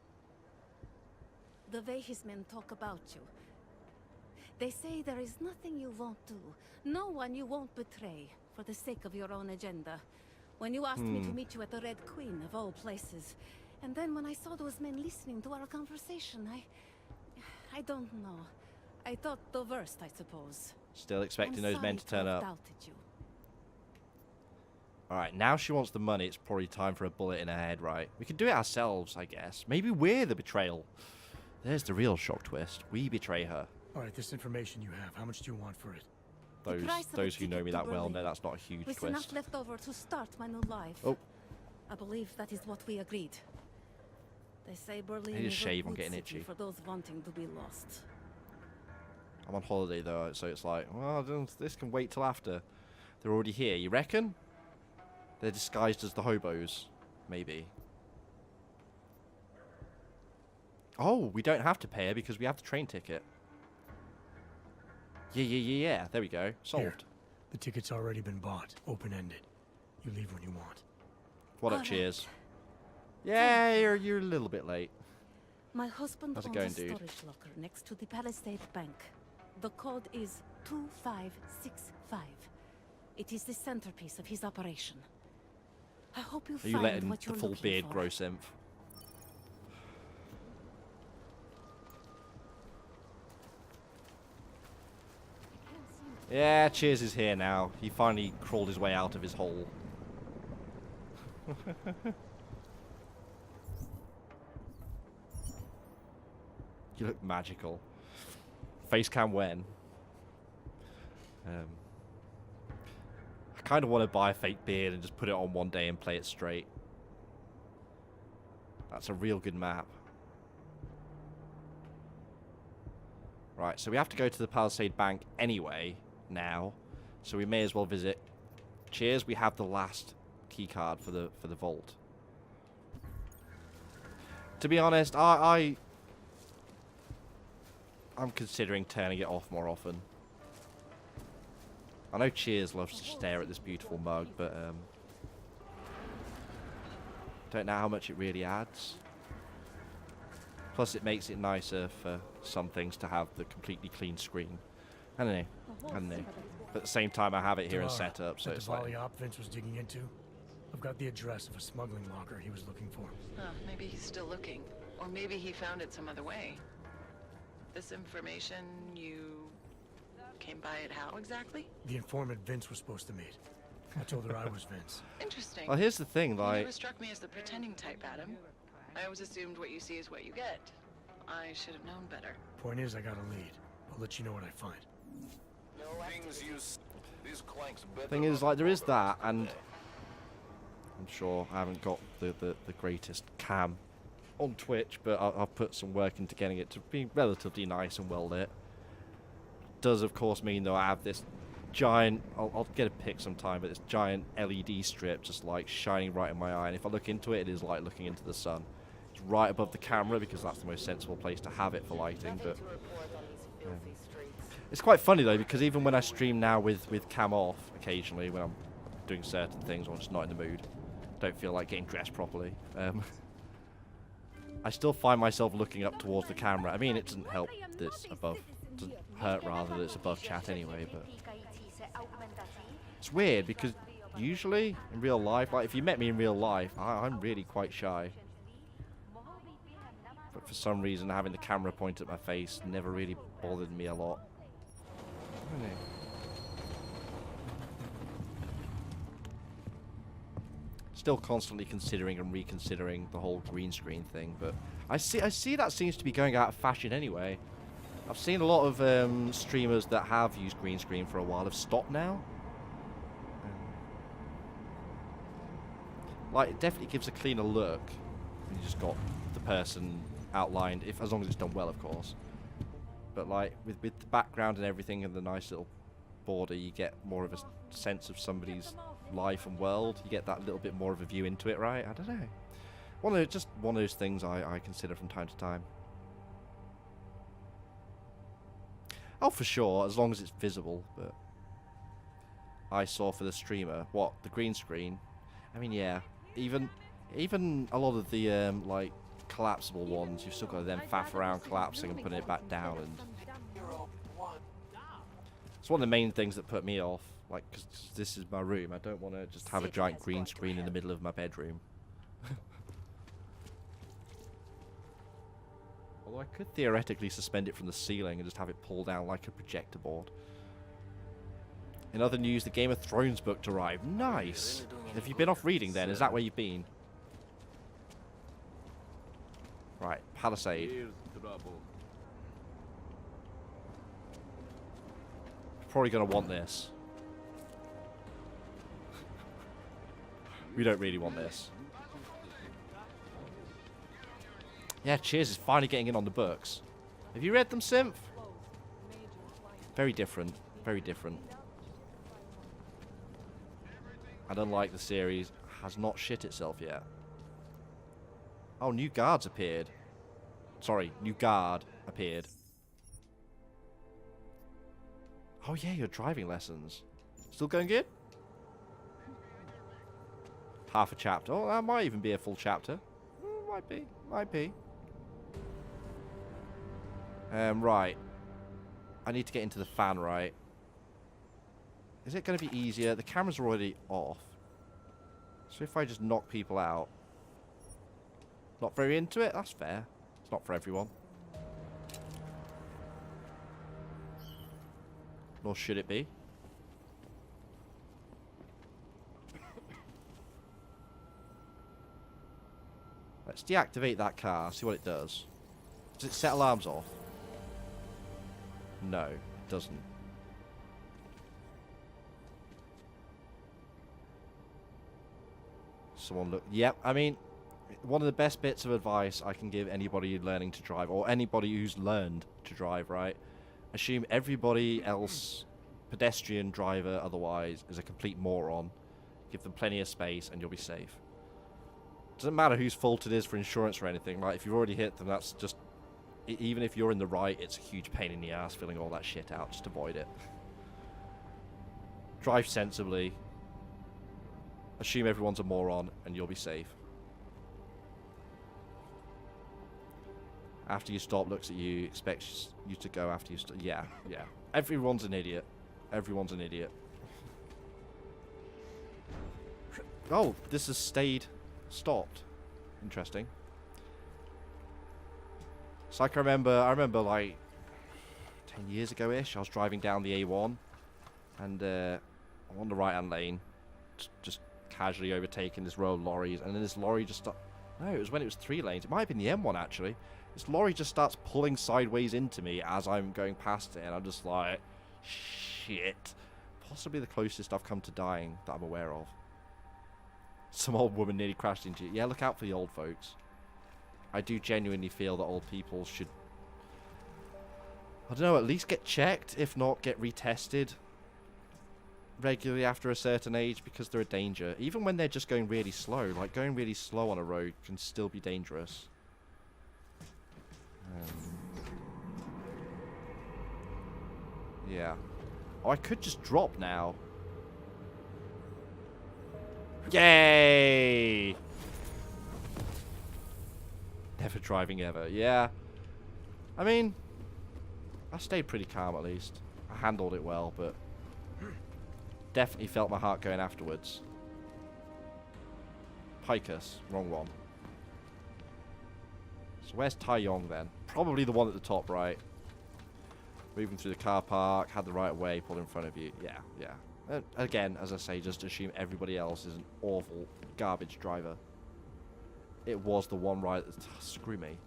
The way his men talk about you. They say there is nothing you won't do, no one you won't betray, for the sake of your own agenda. When you asked me to meet you at the Red Queen, of all places, and then when I saw those men listening to our conversation, I don't know. I thought the worst, I suppose. Still expecting I'm those men to sorry turn have up. doubted you. Alright, now she wants the money. It's probably time for a bullet in her head, right? We could do it ourselves, I guess. Maybe we're the betrayal. There's the real shock twist. We betray her. Alright, this information you have, how much do you want for it? Those who know me that well know that's not a huge With twist. enough left over to start my new life. Oh. I believe that is what we agreed. They say Berlin I need a is shave, a I'm good getting city itchy. for those wanting to be lost. I'm on holiday though, so it's like, well, this can wait till after. They're already here, you reckon? They're disguised as the hobos. Maybe. Oh, we don't have to pay her because we have the train ticket. Yeah. There we go. Solved. Here. The ticket's already been bought. Open-ended. You leave when you want. What up, Alright. cheers? Yeah, you're a little bit late. My husband How's it owns going, a dude? storage locker next to the Palisade Bank. The code is 2565. It is the centerpiece of his operation. I hope you Are you find letting what the you're full looking beard for. grow, Synth? Yeah, Cheers is here now. He finally crawled his way out of his hole. You look magical. Facecam when? I kind of want to buy a fake beard and just put it on one day and play it straight. That's a real good map. Right, so we have to go to the Palisade Bank anyway, now. So we may as well visit. Cheers, we have the last key card for the vault. To be honest, I'm considering turning it off more often. I know Cheers loves to stare at this beautiful mug, but don't know how much it really adds. Plus, it makes it nicer for some things to have the completely clean screen. I don't know. But at the same time, I have it here in setup, so it's like... The op Vince was digging into? I've got the address of a smuggling locker he was looking for. Maybe he's still looking. Or maybe he found it some other way. This information, you came by it how exactly? The informant Vince was supposed to meet. I told her I was Vince. Interesting. Well, here's the thing, You like... never struck me as the pretending type, Adam. I always assumed what you see is what you get. I should have known better. Point is, I got a lead. I'll let you know what I find. Thing is, like, there is that, and... I'm sure I haven't got the greatest cam on Twitch, but I've put some work into getting it to be relatively nice and well lit. Does, of course, mean, though, I have this giant... I'll get a pic sometime, but this giant LED strip just, like, shining right in my eye, and if I look into it, it is like looking into the sun. It's right above the camera, because that's the most sensible place to have it for lighting, but... It's quite funny, though, because even when I stream now with cam off, occasionally, when I'm doing certain things, or I'm just not in the mood, don't feel like getting dressed properly, I still find myself looking up towards the camera. I mean, it doesn't help that it's above... doesn't hurt, rather, that it's above chat anyway, but... It's weird, because usually, in real life, like, if you met me in real life, I'm really quite shy. But for some reason, having the camera point at my face never really bothered me a lot. I don't know. Still constantly considering and reconsidering the whole green screen thing, but I see that seems to be going out of fashion anyway. I've seen a lot of streamers that have used green screen for a while have stopped now. Like, it definitely gives a cleaner look when you just got the person outlined, as long as it's done well, of course. But like with the background and everything and the nice little border, you get more of a sense of somebody's life and world. You get that little bit more of a view into it, right? I don't know. Just one of those things I consider from time to time. Oh, for sure, as long as it's visible. But I saw for the streamer, what, the green screen? I mean, yeah, even a lot of the like collapsible ones, you've still got to then faff around collapsing and putting it back down, and it's one of the main things that put me off. Like, because this is my room, I don't want to just have a giant green screen in the middle of my bedroom. Although I could theoretically suspend it from the ceiling and just have it pull down like a projector board. In other news, the Game of Thrones book arrived. Nice! Have you been off reading then? Is that where you've been? Right, Palisade. Probably going to want this. We don't really want this. Yeah, Cheers is finally getting in on the books. Have you read them, Simp? Very different. Very different. And unlike the series, has not shit itself yet. Oh, new guards appeared. Sorry, new guard appeared. Oh yeah, your driving lessons. Still going good? Half a chapter. Oh, that might even be a full chapter. Might be. Might be. Right. I need to get into the fan, right? Is it going to be easier? The cameras are already off. So if I just knock people out. Not very into it? That's fair. It's not for everyone. Nor should it be. Let's deactivate that car, see what it does. Does it set alarms off? No, it doesn't. Someone look. Yep, I mean, one of the best bits of advice I can give anybody learning to drive, or anybody who's learned to drive, right? Assume everybody else, pedestrian, driver, otherwise, is a complete moron. Give them plenty of space and you'll be safe. Doesn't matter whose fault it is for insurance or anything, right? If you've already hit them, that's just... Even if you're in the right, it's a huge pain in the ass filling all that shit out. Just avoid it. Drive sensibly. Assume everyone's a moron, and you'll be safe. After you stop, looks at you, expects you to go after you stop. Yeah, yeah. Everyone's an idiot. Everyone's an idiot. Oh, this has stayed stopped. Interesting. So I remember like 10 years ago-ish, I was driving down the A1 and I'm on the right-hand lane, just casually overtaking this row of lorries, and then this lorry just no, it was when it was 3 lanes. It might have been the M1 actually. This lorry just starts pulling sideways into me as I'm going past it, and I'm just like, shit. Possibly the closest I've come to dying that I'm aware of. Some old woman nearly crashed into you. Yeah, look out for the old folks. I do genuinely feel that old people should, I don't know, at least get checked, if not get retested regularly after a certain age, because they're a danger. Even when they're just going really slow, like going really slow on a road can still be dangerous. Yeah. Oh, I could just drop now. Yay! Never driving ever. Yeah. I mean, I stayed pretty calm at least. I handled it well, but definitely felt my heart going afterwards. Picus. Wrong one. So where's Tai Yong then? Probably the one at the top right. Moving through the car park, had the right of way, pulled in front of you. Yeah, yeah. And again, as I say, just assume everybody else is an awful garbage driver. It was the one right. Screw me.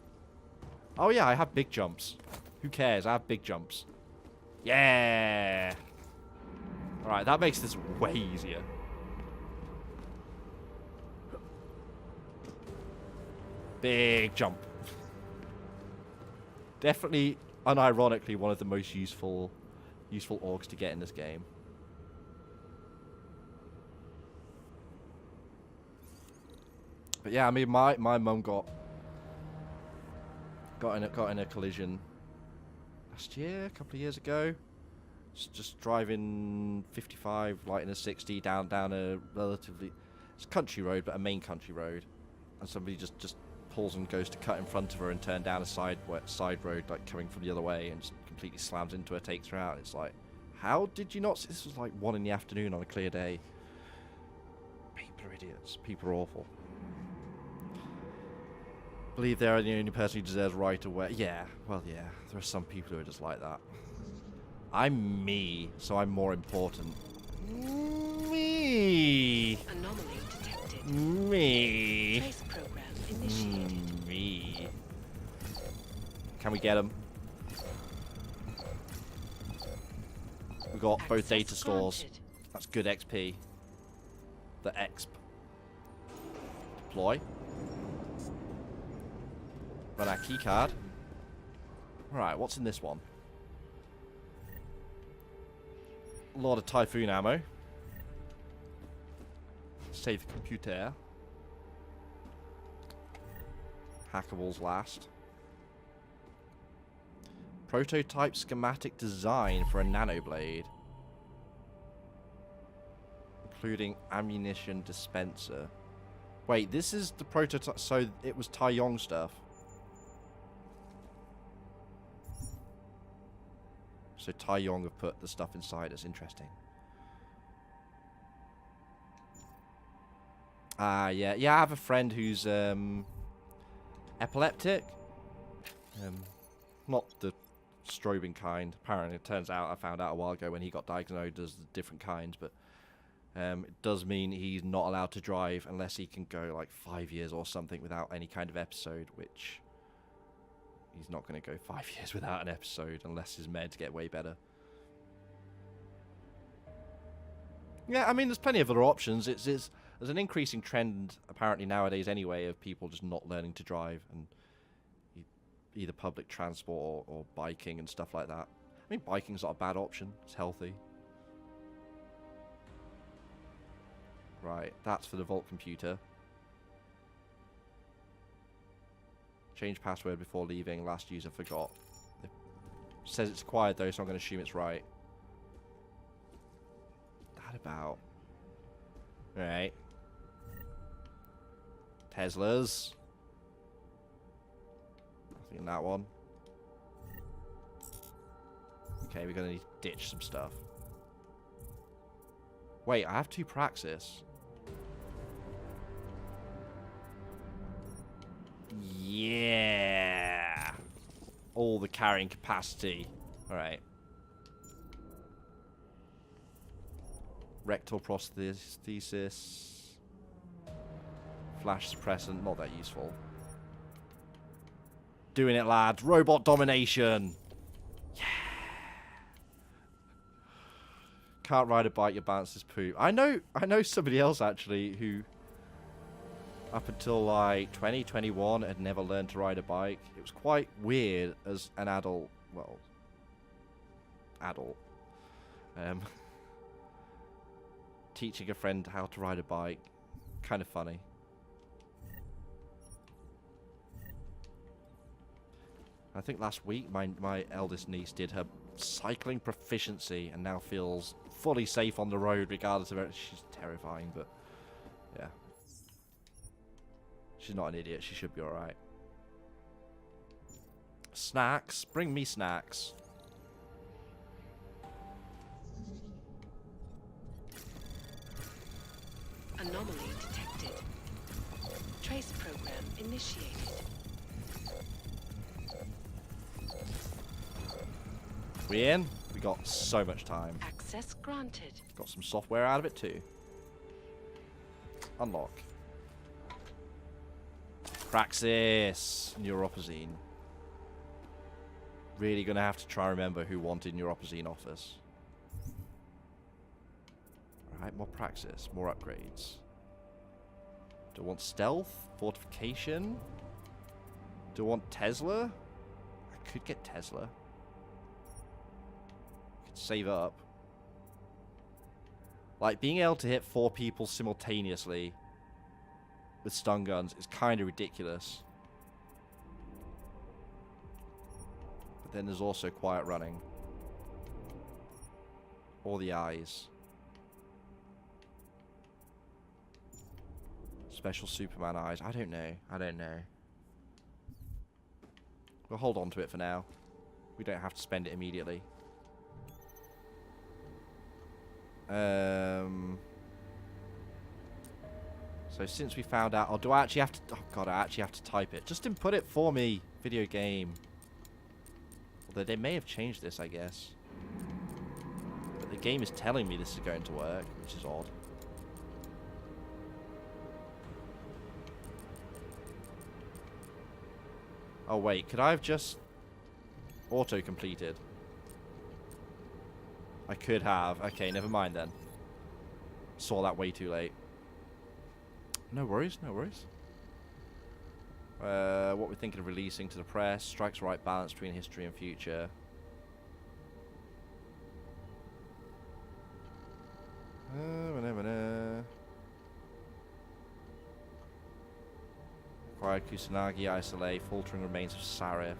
Oh yeah, I have big jumps. Who cares? I have big jumps. Yeah. Alright, that makes this way easier. Big jump. Definitely, unironically, one of the most useful useful orgs to get in this game. But yeah, I mean, my mum got in a collision last year, a couple of years ago. Just driving 55, like in a 60 down a relatively, it's a country road, but a main country road, and somebody just pulls and goes to cut in front of her and turn down a side road, like coming from the other way, and just completely slams into her, takes her out. It's like, how did you not see? This was like 1 in the afternoon on a clear day. People are idiots. People are awful. Believe they're the only person who deserves right away. Yeah, well, yeah. There are some people who are just like that. I'm me, so I'm more important. Me. Anomaly detected. Me. Trace program initiated. Me. Can we get him? We got both data stores. That's good XP. The exp. Deploy. Run our keycard. Right, what's in this one? A lot of Typhoon ammo. Save the computer. Hackables last. Prototype schematic design for a nanoblade. Including ammunition dispenser. Wait, this is the prototype. So it was Tai Yong stuff. So Tai Yong have put the stuff inside. It's interesting. Yeah. Yeah, I have a friend who's epileptic. Not the strobing kind. Apparently, it turns out, I found out a while ago when he got diagnosed as different kinds, but it does mean he's not allowed to drive unless he can go like 5 years or something without any kind of episode, which he's not going to go 5 years without an episode unless his meds get way better. Yeah, I mean, there's plenty of other options. There's an increasing trend, apparently, nowadays anyway, of people just not learning to drive, and either public transport or biking and stuff like that. I mean, biking's not a bad option. It's healthy. Right, that's for the Vault computer. Change password before leaving. Last user forgot. It says it's acquired though, so I'm going to assume it's right. That about. Alright. Teslas. Nothing in that one. Okay, we're going to need to ditch some stuff. Wait, I have 2 Praxis. Yeah. All the carrying capacity. Alright. Rectal prosthesis. Flash suppressant. Not that useful. Doing it, lads. Robot domination. Yeah. Can't ride a bike, your balance is poop. I know somebody else actually who up until like 2021 had never learned to ride a bike. It was quite weird as an adult. Well, adult. Teaching a friend how to ride a bike. Kind of funny. I think last week my eldest niece did her cycling proficiency and now feels fully safe on the road regardless of it. She's terrifying, but yeah. She's not an idiot. She should be alright. Snacks. Bring me snacks. Anomaly detected. Trace program initiated. We in? We got so much time. Access granted. Got some software out of it too. Unlock. Praxis. Neuropazine. Really gonna have to try and remember who wanted Neuropazine office. Alright, more Praxis. More upgrades. Do I want stealth? Fortification? Do I want Tesla? I could get Tesla. save up. Like, being able to hit 4 people simultaneously with stun guns is kind of ridiculous. But then there's also quiet running. Or the eyes. Special Superman eyes. I don't know. I don't know. We'll hold on to it for now. We don't have to spend it immediately. So since we found out... Oh, do I actually have to... Oh, God, I actually have to type it. Just input it for me. Video game. Although they may have changed this, I guess. But the game is telling me this is going to work, which is odd. Oh, wait. Could I have just auto-completed? I could have. Okay, never mind then. Saw that way too late. No worries, no worries. What we're thinking of releasing to the press. Strikes the right balance between history and future. Acquired Kusanagi, isolate, faltering remains of Sarif.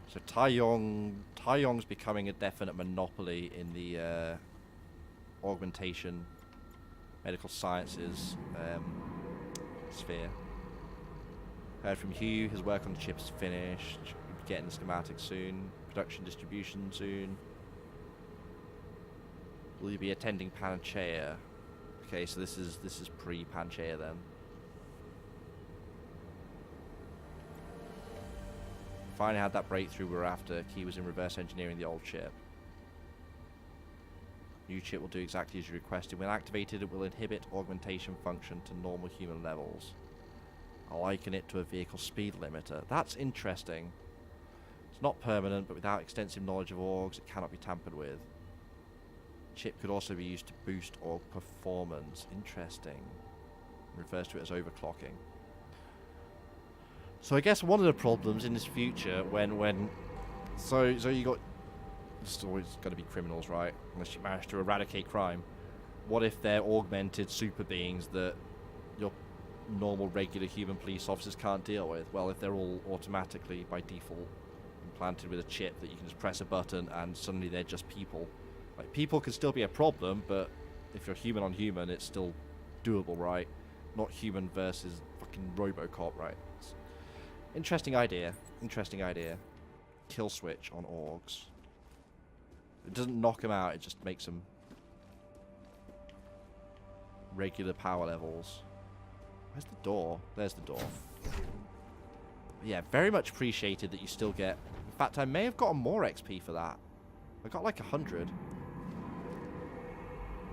So Taeyong's becoming a definite monopoly in the augmentation, medical sciences sphere. Heard from Hugh, his work on the chip is finished. We'll be getting the schematics soon. Production distribution soon. Will you be attending Panacea? Okay, so this is pre-Panacea then. Finally had that breakthrough we were after. Key was in reverse engineering the old chip. New chip will do exactly as you requested. When activated, it will inhibit augmentation function to normal human levels. I liken it to a vehicle speed limiter. That's interesting. It's not permanent, but without extensive knowledge of augs, it cannot be tampered with. Chip could also be used to boost aug performance. Interesting. Refers to it as overclocking. So I guess one of the problems in this future so you got, it's always going to be criminals, right? Unless you manage to eradicate crime. What if they're augmented super beings that your normal regular human police officers can't deal with? Well, if they're all automatically by default implanted with a chip that you can just press a button and suddenly they're just people. Like, people can still be a problem, but if you're human on human, it's still doable, right? Not human versus fucking RoboCop, right? Interesting idea. Interesting idea. Kill switch on orgs. It doesn't knock them out, it just makes them regular power levels. Where's the door? There's the door. Yeah, very much appreciated that you still get... In fact, I may have gotten more XP for that. I got like 100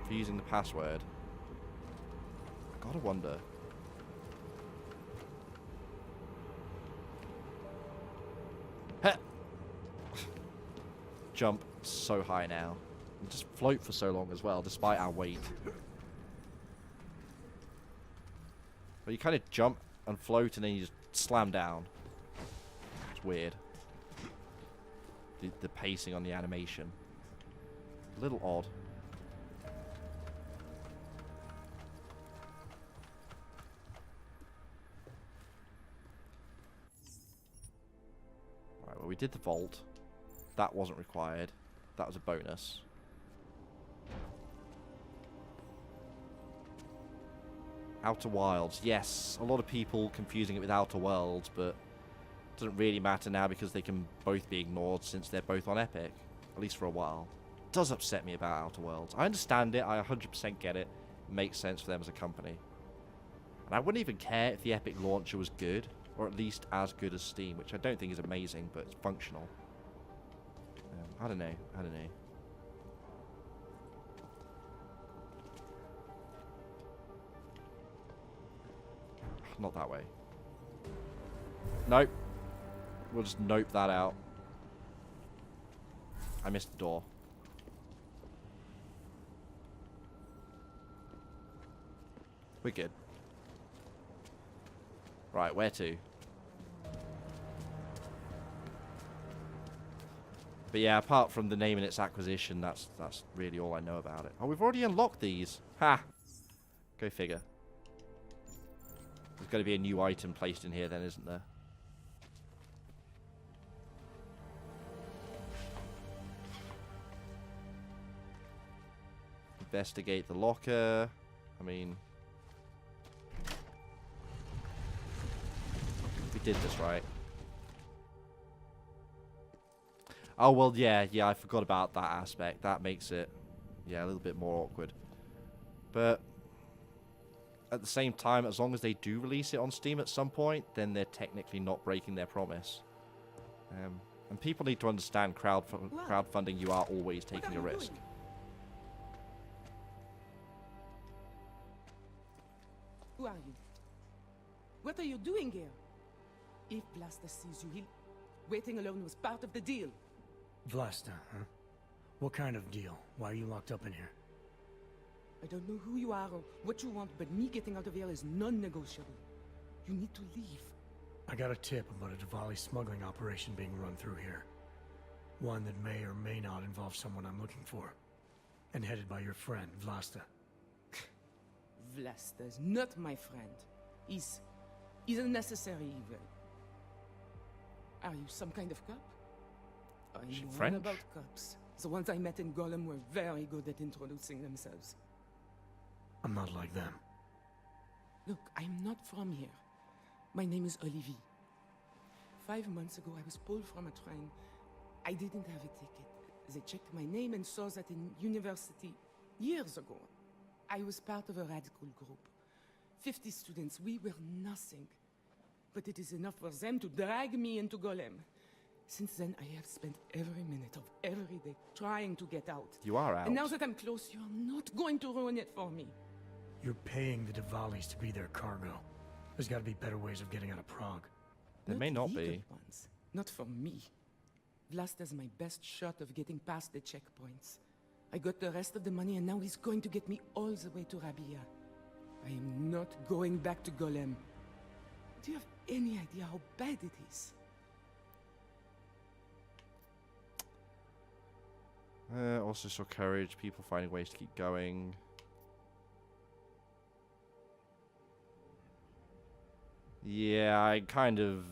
for using the password. I gotta wonder. Heh. Jump so high now. And just float for so long as well, despite our weight. But you kind of jump and float and then you just slam down. It's weird. The pacing on the animation. A little odd. Right, well, we did the vault. That wasn't required. That was a bonus. Outer Wilds. Yes, a lot of people confusing it with Outer Worlds, but it doesn't really matter now because they can both be ignored since they're both on Epic. At least for a while. It does upset me about Outer Worlds. I understand it. I 100% get it. It makes sense for them as a company. And I wouldn't even care if the Epic launcher was good, or at least as good as Steam, which I don't think is amazing, but it's functional. I don't know. I don't know. Not that way. Nope. We'll just nope that out. I missed the door. We're good. Right, where to? But yeah, apart from the name and its acquisition, that's really all I know about it. Oh, we've already unlocked these. Ha! Go figure. There's got to be a new item placed in here then, isn't there? Investigate the locker. I mean... we did this right. Oh, well, yeah, I forgot about that aspect. That makes it, yeah, a little bit more awkward. But at the same time, as long as they do release it on Steam at some point, then they're technically not breaking their promise. And people need to understand crowdfunding, you are always taking a risk. Who are you? What are you doing here? If Blaster sees you, waiting alone was part of the deal. Vlasta, huh? What kind of deal? Why are you locked up in here? I don't know who you are or what you want, but me getting out of here is non-negotiable. You need to leave. I got a tip about a Diwali smuggling operation being run through here. One that may or may not involve someone I'm looking for. And headed by your friend, Vlasta. Vlasta is not my friend. He's a necessary evil. Are you some kind of cop? I know all about cops. The ones I met in Golem were very good at introducing themselves. I'm not like them. Look, I'm not from here. My name is Olivier. 5 months ago, I was pulled from a train. I didn't have a ticket. They checked my name and saw that in university years ago. I was part of a radical group. 50 students, we were nothing. But it is enough for them to drag me into Golem. Since then, I have spent every minute of every day trying to get out. You are out. And now that I'm close, you're not going to ruin it for me. You're paying the Diwalis to be their cargo. There's got to be better ways of getting out of Prague. There may not be. Ones. Not for me. Vlasta's my best shot of getting past the checkpoints. I got the rest of the money and now he's going to get me all the way to Rabia. I am not going back to Golem. Do you have any idea how bad it is? Also saw courage, people finding ways to keep going. Yeah, I'm kind of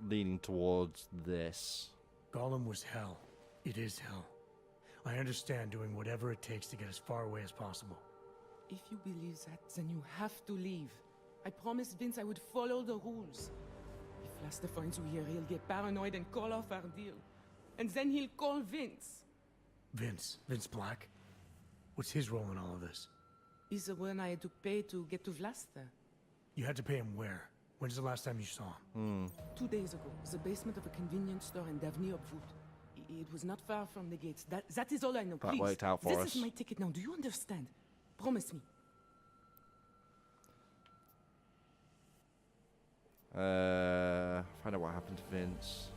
leaning towards this. Golem was hell. It is hell. I understand doing whatever it takes to get as far away as possible. If you believe that, then you have to leave. I promised Vince I would follow the rules. If Vlasta finds you here, he'll get paranoid and call off our deal. And then he'll call Vince. Vince Black? What's his role in all of this? He's the one I had to pay to get to Vlasta. You had to pay him where? When's the last time you saw him? 2 days ago, the basement of a convenience store in Davni Obvut. It was not far from the gates. That is all I know. That Please, worked out for us. This is my ticket now. Do you understand? Promise me. Find out what happened to Vince.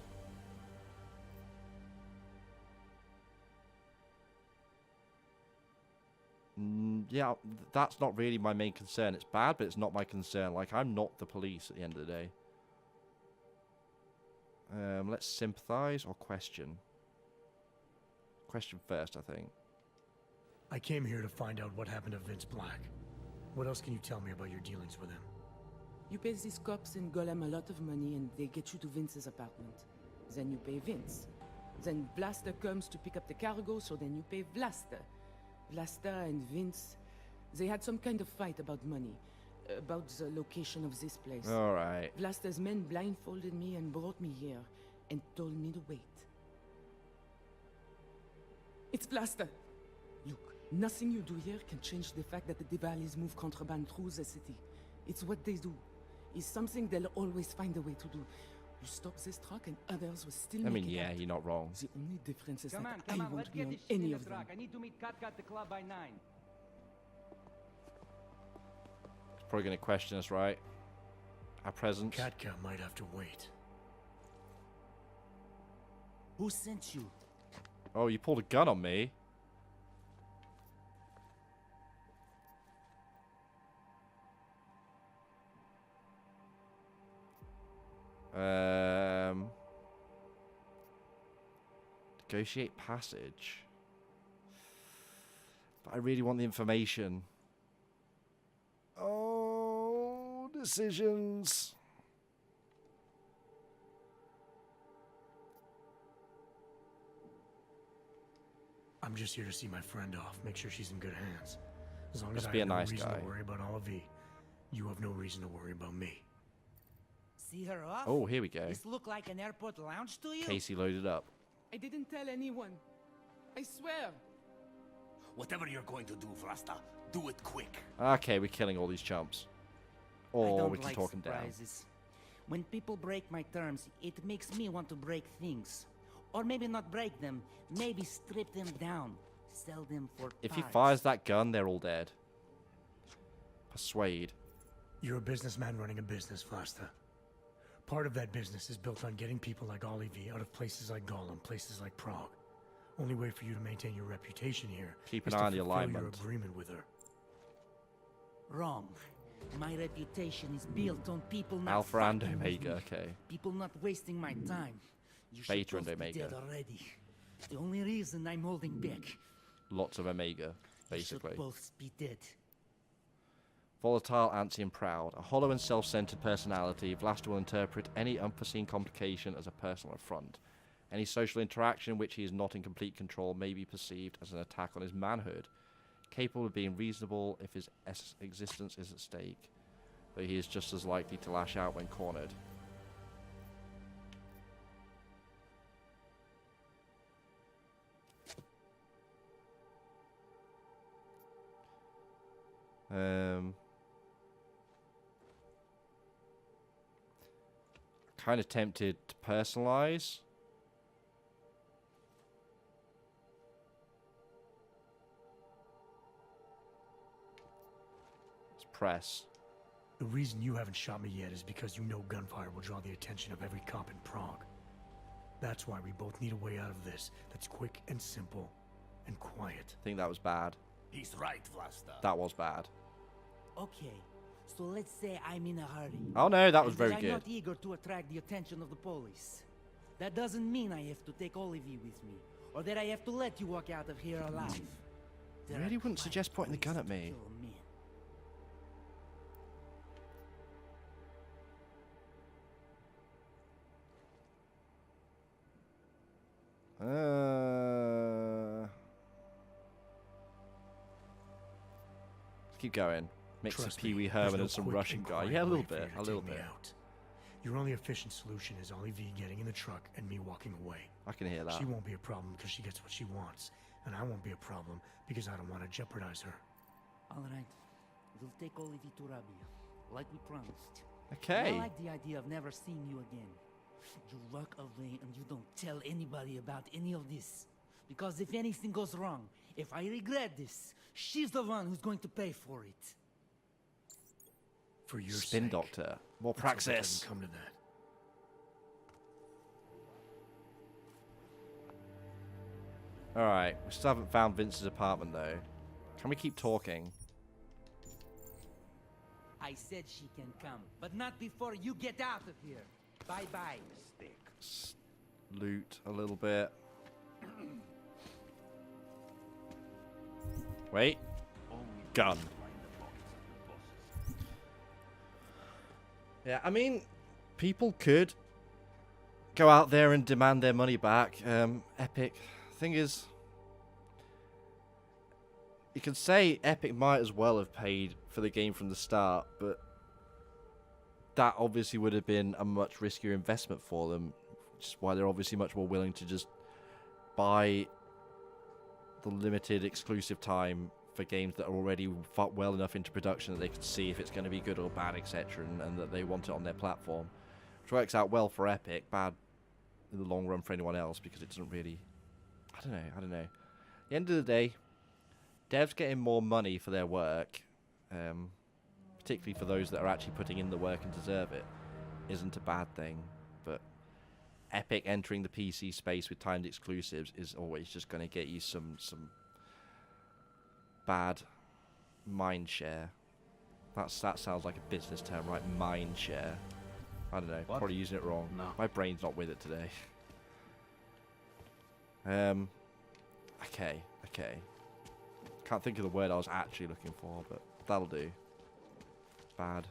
Yeah, that's not really my main concern. It's bad, but it's not my concern. Like, I'm not the police at the end of the day. Let's sympathize or question. Question first, I think. I came here to find out what happened to Vince Black. What else can you tell me about your dealings with him? You pay these cops in Golem a lot of money and they get you to Vince's apartment. Then you pay Vince. Then Blaster comes to pick up the cargo, so then you pay Blaster. Blaster and Vince, they had some kind of fight about money. About the location of this place. Alright. Blaster's men blindfolded me and brought me here. And told me to wait. It's Blaster! Look, nothing you do here can change the fact that the Diwalis move contraband through the city. It's what they do. It's something they'll always find a way to do. You stop this truck and others will still make it yeah, out. you're not wrong. The only difference is Come that on, I let's won't be get on this shit any in of the them. truck. I need to meet Cat at the club by 9. He's probably going to question us, right? Our presence. Katka might have to wait. Who sent you? Oh, you pulled a gun on me. Negotiate passage. But I really want the information. Oh, decisions. I'm just here to see my friend off, make sure she's in good hands. As long as Must I be a have no nice reason guy. to worry about Olive, you have no reason to worry about me. See her off? Oh, here we go. This look like an airport lounge to you? Casey loaded up. I didn't tell anyone. I swear. Whatever you're going to do, Vlasta, do it quick. Okay, we're killing all these chumps. I Or don't we can like talk them down. surprises. When people break my terms, it makes me want to break things. Or maybe not break them, maybe strip them down. Sell them for If he parts. fires that gun, they're all dead. Persuade. You're a businessman running a business, Vlasta. Part of that business is built on getting people like Olive out of places like Gollum, places like Prague. Only way for you to maintain your reputation here Keep an is eye to on the fulfill your alignment. agreement with her. Wrong. My reputation is built on people not Alpha and fucking with Omega, me. okay. People not wasting my time. You should Beta and both be Omega. dead already. The only reason I'm holding back. Lots of Omega, You basically. should both be dead. Volatile, antsy, and proud. A hollow and self-centered personality, Vlasta will interpret any unforeseen complication as a personal affront. Any social interaction in which he is not in complete control may be perceived as an attack on his manhood. Capable of being reasonable if his existence is at stake, though he is just as likely to lash out when cornered. Kind of tempted to personalize. Let's press. The reason you haven't shot me yet is because you know gunfire will draw the attention of every cop in Prague. That's why we both need a way out of this that's quick and simple and quiet. I think that was bad. He's right, Vlasta. That was bad. Okay, so let's say I'm in a hurry. Oh no, that was and very I'm good. not eager to attract the attention of the police. That doesn't mean I have to take Olive with me, or that I have to let you walk out of here alive. I really wouldn't suggest pointing the gun at me. Let's keep going. Mix of Trust Pee me, Wee there's Herman no and some quick Russian and guy. quiet Yeah, a way little for you bit, to a little take me bit. out. Your only efficient solution is Olive getting in the truck and me walking away. I can hear that. She won't be a problem because she gets what she wants, and I won't be a problem because I don't want to jeopardize her. All right, we'll take Olive to Rabia, like we promised. Okay. I like the idea of never seeing you again. You walk away and you don't tell anybody about any of this. Because if anything goes wrong, if I regret this, she's the one who's going to pay for it. For your Spin sake. Doctor. More Let's hope it praxis. doesn't come to that. Alright, we still haven't found Vince's apartment though. Can we keep talking? I said she can come, but not before you get out of here. Bye-bye. Loot a little bit. Wait. Gun. Yeah, I mean, people could go out there and demand their money back. Epic. Thing is, you could say Epic might as well have paid for the game from the start, but that obviously would have been a much riskier investment for them, which is why they're obviously much more willing to just buy the limited exclusive time for games that are already well enough into production that they can see if it's going to be good or bad, etc., and that they want it on their platform. Which works out well for Epic, bad in the long run for anyone else because it doesn't really... I don't know. At the end of the day, devs getting more money for their work, particularly for those that are actually putting in the work and deserve it, isn't a bad thing. But Epic entering the PC space with timed exclusives is always just going to get you some bad mind share. That sounds like a business term, right? Mind share. I don't know. What? Probably using it wrong. No. My brain's not with it today. Okay. Can't think of the word I was actually looking for, but that'll do. Bad.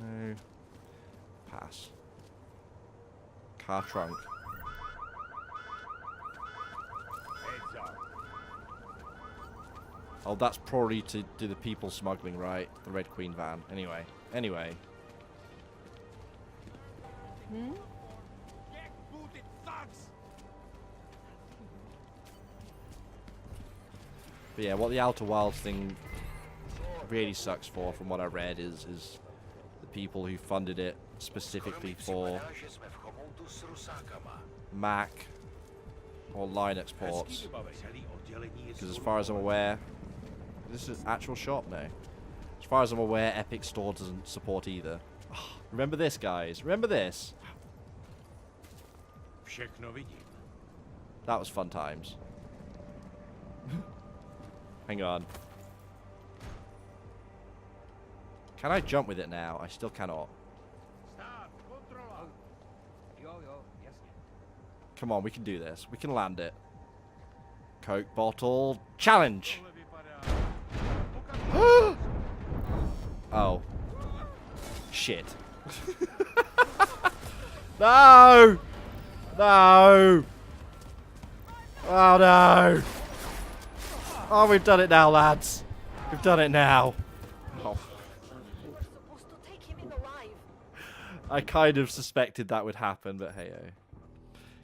No. Pass. Car trunk. Oh, that's probably to do the people smuggling, right? The Red Queen van. Anyway. Hmm? But yeah, what the Outer Wilds thing really sucks for, from what I read, is the people who funded it specifically for Mac or Linux ports. Because as far as I'm aware, this is an actual shop now. As far as I'm aware, Epic Store doesn't support either. Oh, remember this, guys? Remember this? That was fun times. Hang on. Can I jump with it now? I still cannot. Come on, we can do this. We can land it. Coke bottle challenge. Oh. Shit. No! No! Oh no! Oh, we've done it now, lads. We've done it now. Oh. I kind of suspected that would happen, but hey-oh.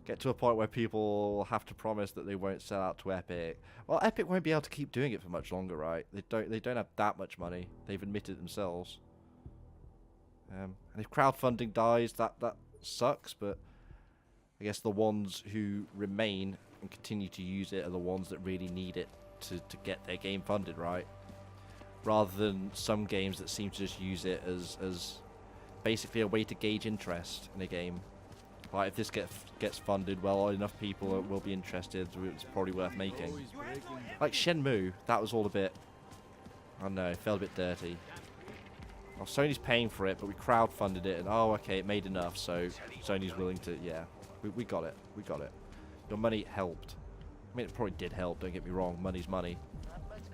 Get to a point where people have to promise that they won't sell out to Epic. Well, Epic won't be able to keep doing it for much longer, right? They don't have that much money. They've admitted it themselves. And if crowdfunding dies, that sucks, but I guess the ones who remain and continue to use it are the ones that really need it to get their game funded, right? Rather than some games that seem to just use it as basically a way to gauge interest in a game. Like, if this gets funded, well, enough people will be interested, so it's probably worth making. Like Shenmue, that was all a bit, I don't know, it felt a bit dirty. Well, Sony's paying for it, but we crowdfunded it, and oh, okay, it made enough, so Sony's willing to, yeah. We got it. We got it. Your money helped. I mean, it probably did help, don't get me wrong. Money's money.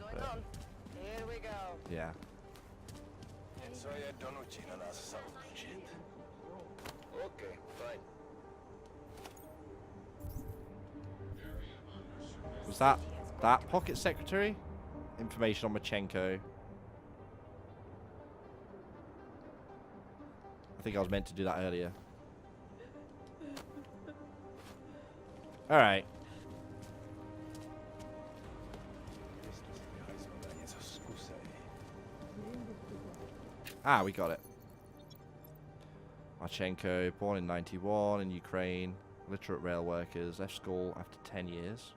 But, Here we go. yeah. Okay, fine. Was that pocket secretary? Information on Machenko. I think I was meant to do that earlier. Alright. Ah, we got it. Marchenko, born in 91 in Ukraine, literate rail workers, left school after 10 years.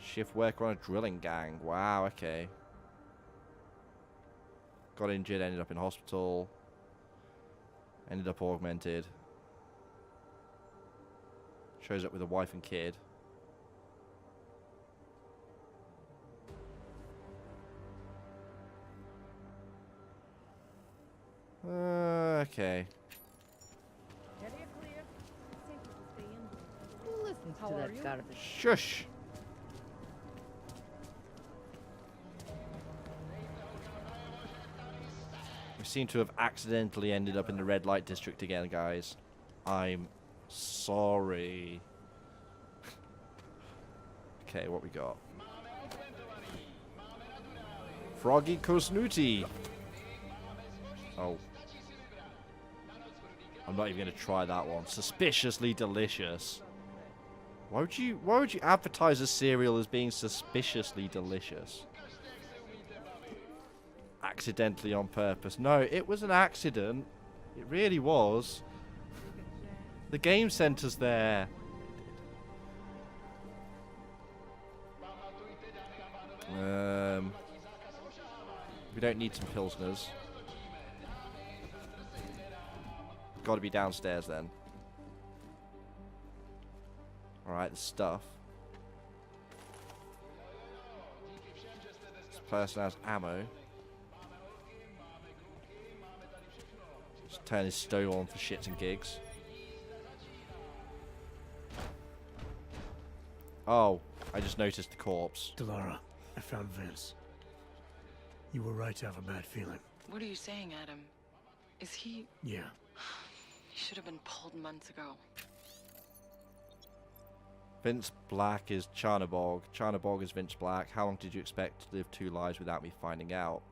Shift worker on a drilling gang. Wow, okay. Got injured, ended up in hospital. Ended up augmented. Shows up with a wife and kid. Okay. Who listens to that garbage? Shush. We seem to have accidentally ended up in the red light district again, guys. I'm sorry. Okay, what we got? Froggy Kosnuti. Oh. I'm not even gonna try that one. Suspiciously delicious. Why would you advertise a cereal as being suspiciously delicious? Accidentally on purpose. No, it was an accident. It really was. The game center's there. We don't need some pilsners. Got to be downstairs then. Alright, the stuff. This person has ammo. Just turn his stove on for shits and gigs. Oh, I just noticed the corpse. Delara, I found Vince. You were right to have a bad feeling. What are you saying, Adam? Is he... Yeah. He should have been pulled months ago. Vince Black is Charnabog. Charnabog is Vince Black. How long did you expect to live 2 lives without me finding out?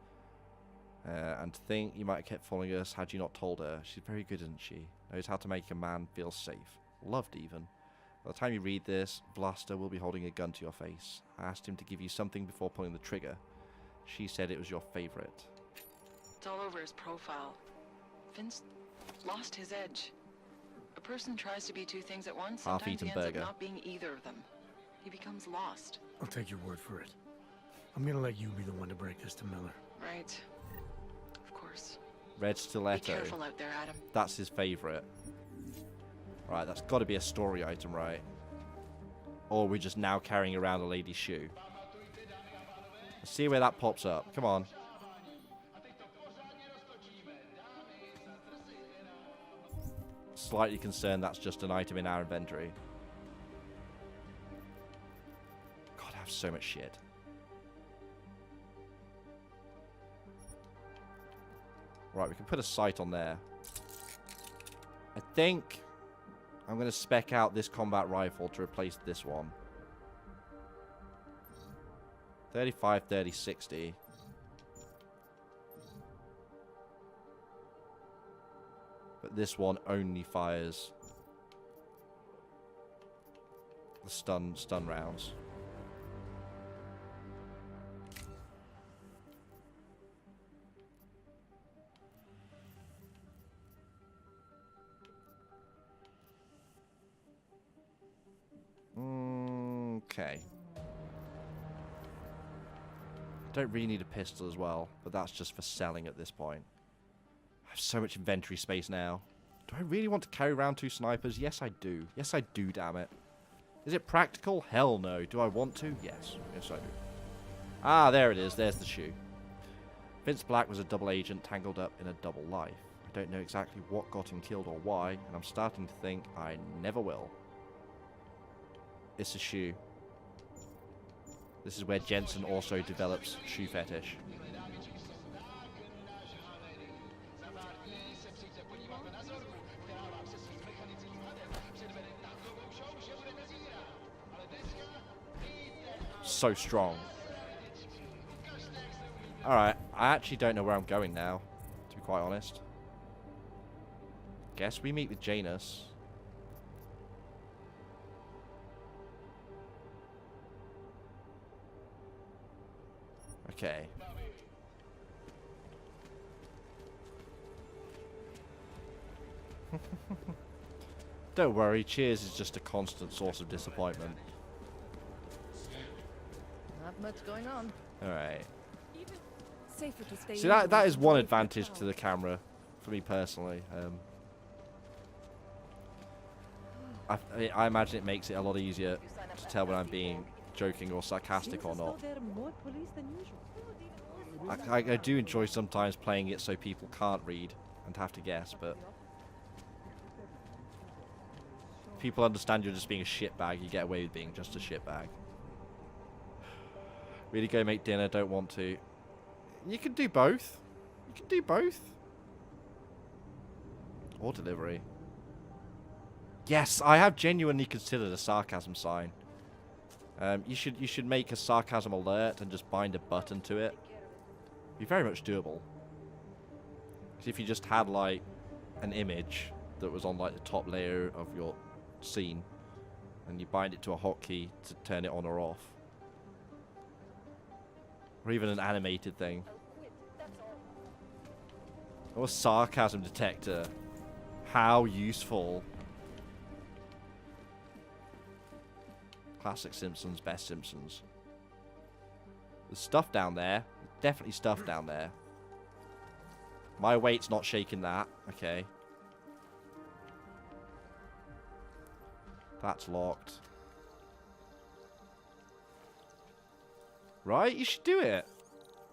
And to think you might have kept following us had you not told her. She's very good, isn't she? Knows how to make a man feel safe. Loved, even. By the time you read this, Vlasta will be holding a gun to your face. I asked him to give you something before pulling the trigger. She said it was your favorite. It's all over his profile. Vince lost his edge. A person tries to be 2 things at once, sometimes he ends up not being either of them. He becomes lost. I'll take your word for it. I'm gonna let you be the one to break this to Miller. Right. Of course. Red Stiletto. Be careful out there, Adam. That's his favorite. Right, that's got to be a story item, right? Or we're just now carrying around a lady's shoe. Let's see where that pops up. Come on. Slightly concerned that's just an item in our inventory. God, I have so much shit. Right, we can put a sight on there. I think I'm going to spec out this combat rifle to replace this one. 35, 30, 60. But this one only fires the stun rounds. Okay. Don't really need a pistol as well, but that's just for selling at this point. I have so much inventory space now. Do I really want to carry around 2 snipers? Yes, I do. Yes, I do, damn it. Is it practical? Hell no. Do I want to? Yes. Yes, I do. Ah, there it is. There's the shoe. Vince Black was a double agent tangled up in a double life. I don't know exactly what got him killed or why, and I'm starting to think I never will. It's a shoe. This is where Jensen also develops shoe fetish. So strong. Alright, I actually don't know where I'm going now, to be quite honest. Guess we meet with Janus. Okay. Don't worry, Cheers is just a constant source of disappointment. Not much going on. Alright. Safer to stay. See, that is one advantage to the camera, for me personally. I imagine it makes it a lot easier to tell when I'm being joking or sarcastic or not. I do enjoy sometimes playing it so people can't read and have to guess, but people understand you're just being a shitbag. You get away with being just a shitbag. Really go make dinner, don't want to. You can do both. You can do both. Or delivery. Yes, I have genuinely considered a sarcasm sign. You should make a sarcasm alert and just bind a button to it. Be very much doable. Because if you just had like an image that was on like the top layer of your scene, and you bind it to a hotkey to turn it on or off, or even an animated thing, or a sarcasm detector. How useful. Classic Simpsons, best Simpsons. There's stuff down there. Definitely stuff down there. My weight's not shaking that. Okay. That's locked. Right? You should do it.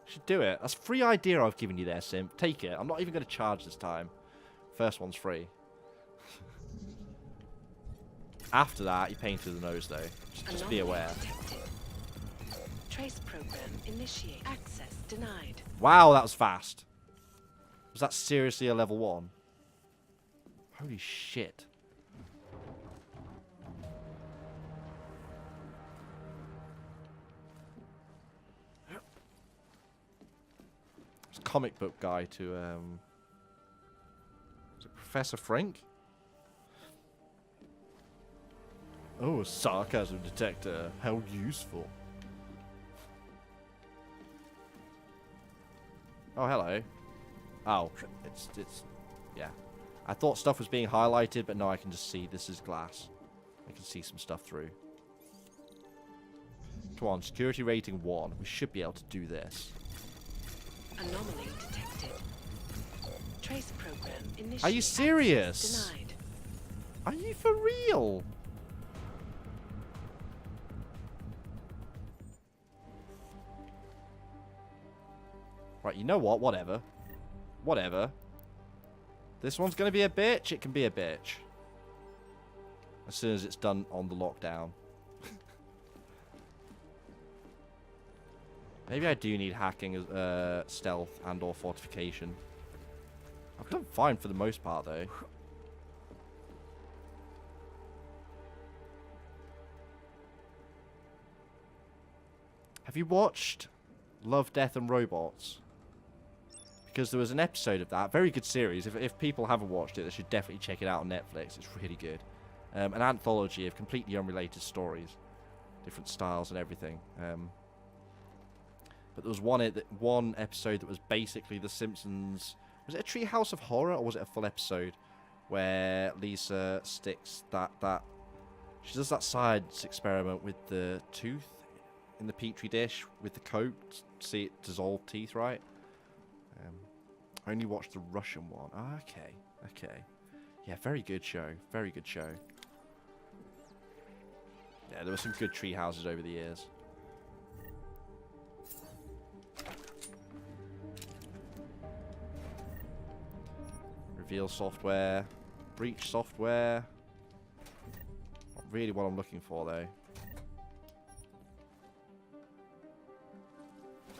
You should do it. That's a free idea I've given you there, Simp. Take it. I'm not even going to charge this time. First one's free. After that, you're paying through the nose, though. Just be aware. Trace program initiate. Access denied. Wow, that was fast. Was that seriously a level 1? Holy shit. It's a comic book guy to, is it Professor Frank? Oh, a sarcasm detector. How useful. Oh, hello. Oh, it's, yeah. I thought stuff was being highlighted, but no, I can just see this is glass. I can see some stuff through. Come on, security rating 1. We should be able to do this. Anomaly detected. Trace program initiated. Are you serious? Denied. Are you for real? Right, you know what? Whatever. Whatever. This one's going to be a bitch. It can be a bitch. As soon as it's done on the lockdown. Maybe I do need hacking, stealth, and or fortification. I've done fine for the most part, though. Have you watched Love, Death, and Robots? Because there was an episode of that. Very good series. If people haven't watched it, they should definitely check it out on Netflix. It's really good. An anthology of completely unrelated stories. Different styles and everything. But there was one episode that was basically The Simpsons. Was it a Treehouse of Horror, or was it a full episode? Where Lisa sticks that... She does that science experiment with the tooth in the petri dish with the coat. See it dissolve teeth, right? I only watched the Russian one. Oh, okay. Okay. Yeah, very good show. Very good show. Yeah, there were some good tree houses over the years. Reveal software. Breach software. Not really what I'm looking for, though.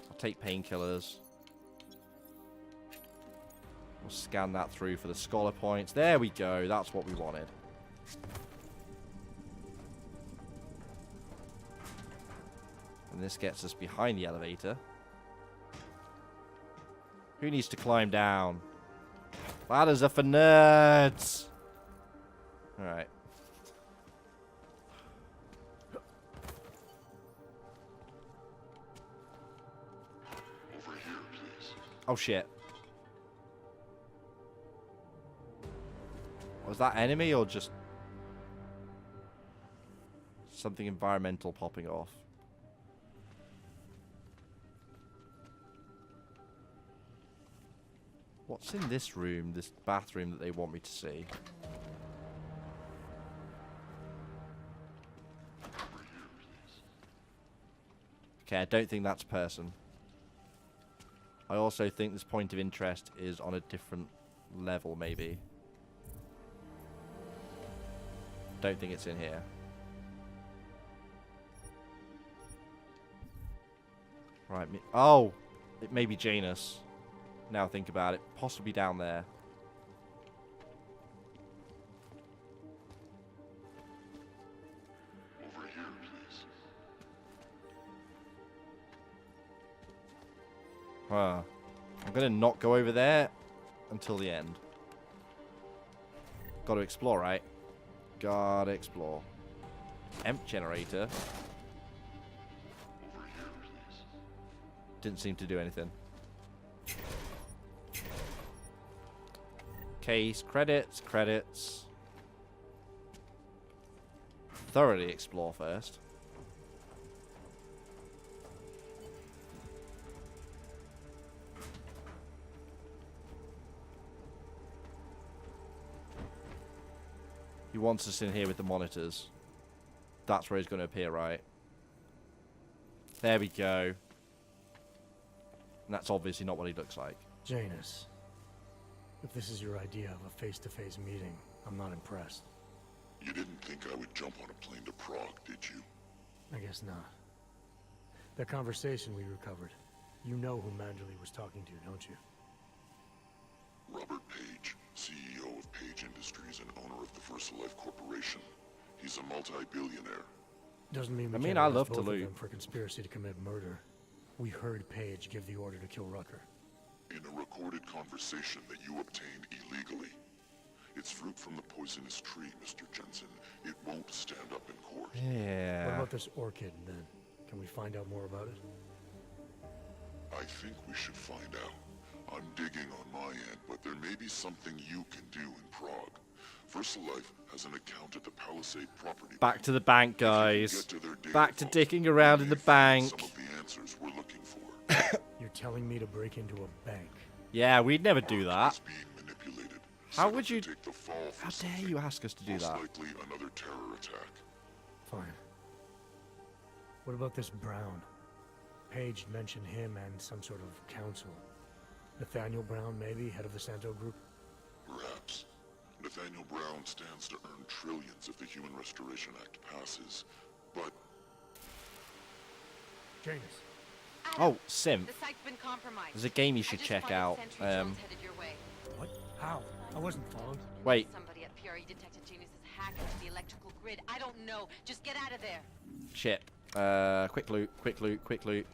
I'll take painkillers. We'll scan that through for the scholar points. There we go. That's what we wanted. And this gets us behind the elevator. Who needs to climb down? Ladders are for nerds. Alright. Oh shit. Was that enemy or just something environmental popping off? What's in this room, this bathroom that they want me to see? Okay, I don't think that's a person. I also think this point of interest is on a different level, maybe. Don't think it's in here. Right. Oh! It may be Janus. Now think about it. Possibly down there. Over here, please. Huh. I'm gonna not go over there until the end. Gotta explore, right? Gotta explore. Emp generator. Over here, please. Didn't seem to do anything. Case, credits, credits. Thoroughly explore first. He wants us in here with the monitors. That's where he's going to appear, right? There we go. And that's obviously not what he looks like. Janus, if this is your idea of a face-to-face meeting, I'm not impressed. You didn't think I would jump on a plane to Prague, did you? I guess not. That conversation we recovered. You know who Manderley was talking to, don't you? Robert Page, CEO of Page Industries and owner of the VersaLife Corporation. He's a multi-billionaire. Doesn't mean we can't I arrest love both of loot. them for conspiracy to commit murder. We heard Page give the order to kill Rucker. In a recorded conversation that you obtained illegally. It's fruit from the poisonous tree, Mr. Jensen. It won't stand up in court. Yeah. What about this orchid, then? Can we find out more about it? I think we should find out. I'm digging on my end, but there may be something you can do in Prague. VersaLife has an account at the Palisade property. Back to the bank, guys. Back to dicking around in the bank. Some of the answers we're looking for. You're telling me to break into a bank? Yeah, we'd never do that. Being manipulated. How would you? Take the fall for How dare something. you ask us to do Most that? likely another terror attack. Fine. What about this Brown? Page mentioned him and some sort of council. Nathaniel Brown, maybe, head of the Santo Group? Perhaps. Nathaniel Brown stands to earn trillions if the Human Restoration Act passes, but... Janus. Oh, Sim. The site's been compromised. There's a game you should check out. What? How? I wasn't followed. Wait. Somebody at PRE detected Janus's hack into the electrical grid. I don't know. Just get out of there. Shit. Quick loot, quick loot, quick loot.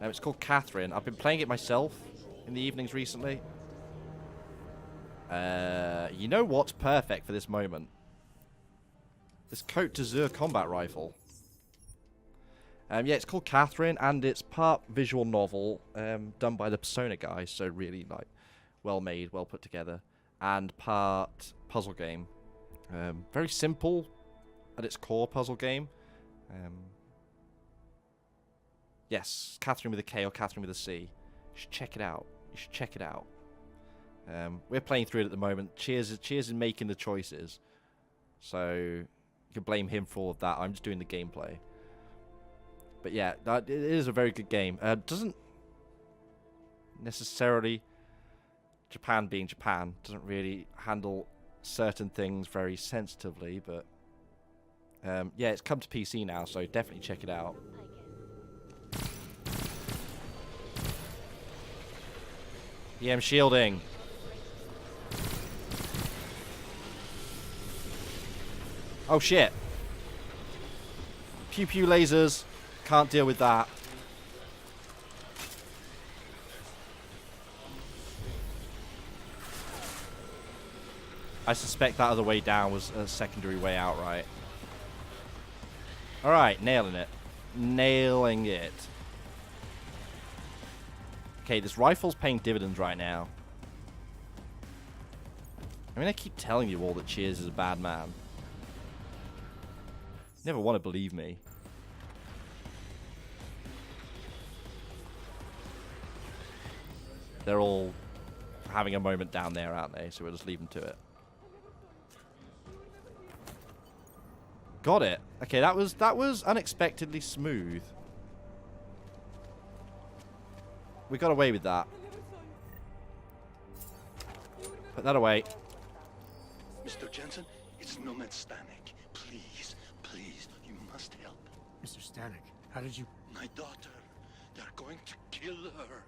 It's called Catherine. I've been playing it myself in the evenings recently. You know what's perfect for this moment? This Côte d'Azur combat rifle. Yeah, it's called Catherine, and it's part visual novel, done by the Persona guys, so really like well made, well put together, and part puzzle game. Very simple at its core puzzle game. Yes, Catherine with a K or Catherine with a C. You should check it out. You should check it out. We're playing through it at the moment. Cheers is making the choices, so you can blame him for all of that. I'm just doing the gameplay. But yeah, it is a very good game. Doesn't necessarily, Japan being Japan, doesn't really handle certain things very sensitively, but yeah, it's come to PC now, so definitely check it out. EM shielding. Oh shit. Pew pew lasers. Can't deal with that. I suspect that other way down was a secondary way out, right? Alright, nailing it. Nailing it. Okay, this rifle's paying dividends right now. I mean, I keep telling you all that Cheers is a bad man. You never want to believe me. They're all having a moment down there, aren't they? So we'll just leave them to it. Got it. Okay, that was unexpectedly smooth. We got away with that. Put that away. Mr. Jensen, it's Nomad Stanek. Please, please, you must help. Mr. Stanek, how did you... My daughter, they're going to kill her.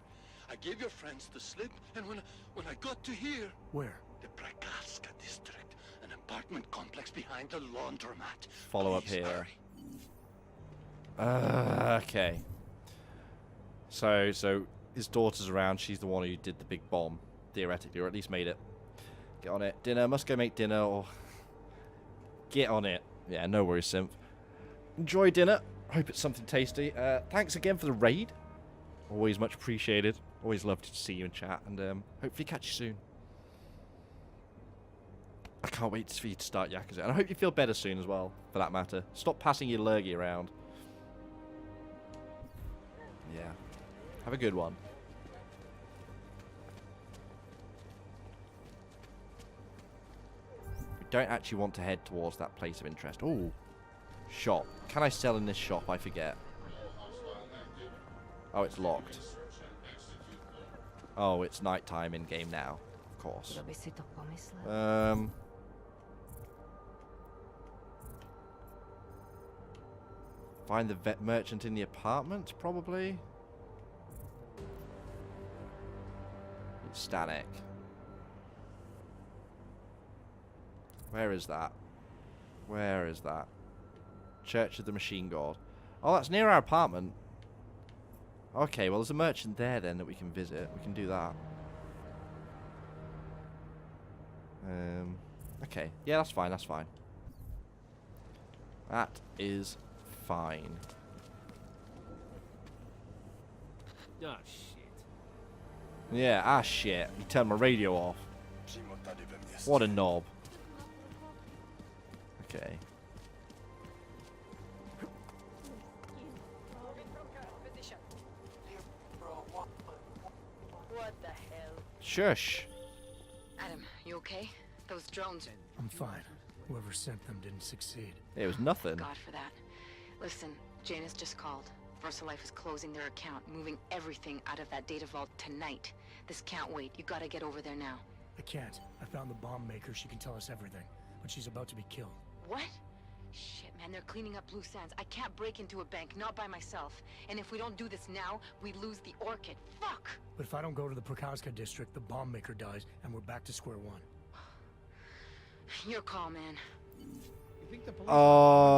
I gave your friends the slip, and when I got to here... Where? The Prakaska district, an apartment complex behind the laundromat. Follow up here. Okay. So his daughter's around. She's the one who did the big bomb, theoretically, or at least made it. Get on it. Dinner. Must go make dinner. Or get on it. Yeah, no worries, Simp. Enjoy dinner. Hope it's something tasty. Thanks again for the raid. Always much appreciated. Always love to see you in chat, and hopefully catch you soon. I can't wait for you to start Yakuza, and I hope you feel better soon as well, for that matter. Stop passing your lurgy around. Yeah. Have a good one. We don't actually want to head towards that place of interest. Ooh. Shop. Can I sell in this shop? I forget. Oh, it's locked. Oh, it's nighttime in game now. Of course. Find the vet merchant in the apartment, probably. It's Stanek. Where is that? Where is that? Church of the Machine God. Oh, that's near our apartment. Okay, well, there's a merchant there then that we can visit. We can do that. Okay. Yeah, that's fine. That's fine. That is fine. Oh, shit. Yeah, ah, shit. You turned my radio off. What a knob. Okay. What the hell? Shush. Adam, you okay? Those drones. I'm fine. Whoever sent them didn't succeed. It was nothing. God for that. Listen, Janus just called. VersaLife is closing their account, moving everything out of that data vault tonight. This can't wait. You gotta get over there now. I can't. I found the bomb maker. She can tell us everything. But she's about to be killed. What? Shit, man, they're cleaning up loose ends. I can't break into a bank, not by myself. And if we don't do this now, we lose the Orchid. Fuck! But if I don't go to the Prokowska district, the bomb maker dies, and we're back to square one. Your call, man. Oh.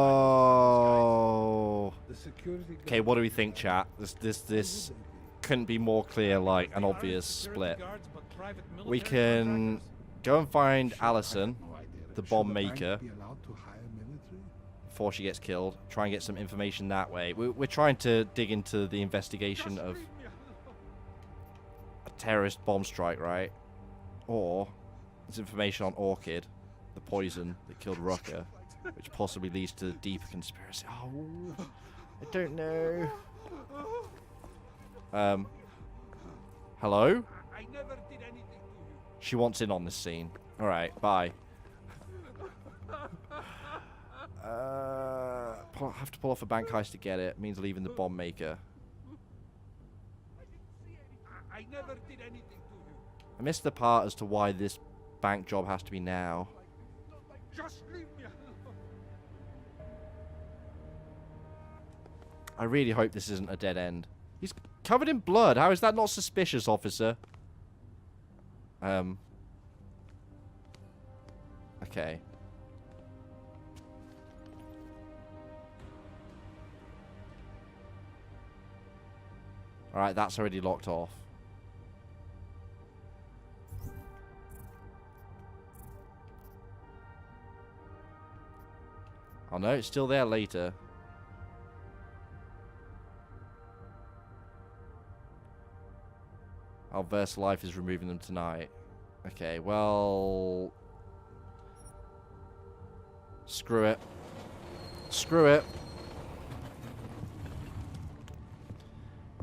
Okay, what do we think, chat? This couldn't be more clear, like an obvious split. We can go and find Allison, the bomb maker, before she gets killed. Try and get some information that way. We're trying to dig into the investigation of a terrorist bomb strike, right? Or there's information on Orchid, the poison that killed Rucker, which possibly leads to a deeper conspiracy. Oh, I don't know. Hello? I never did anything to you. She wants in on this scene. Alright, bye. Have to pull off a bank heist to get it. Means leaving the bomb maker. I never did anything to you. I missed the part as to why this bank job has to be now. Just leave me alone. I really hope this isn't a dead end. He's covered in blood. How is that not suspicious, officer? Okay. Alright, that's already locked off. Oh no, it's still there later. Oh, VersaLife is removing them tonight. Okay, well... Screw it. Screw it.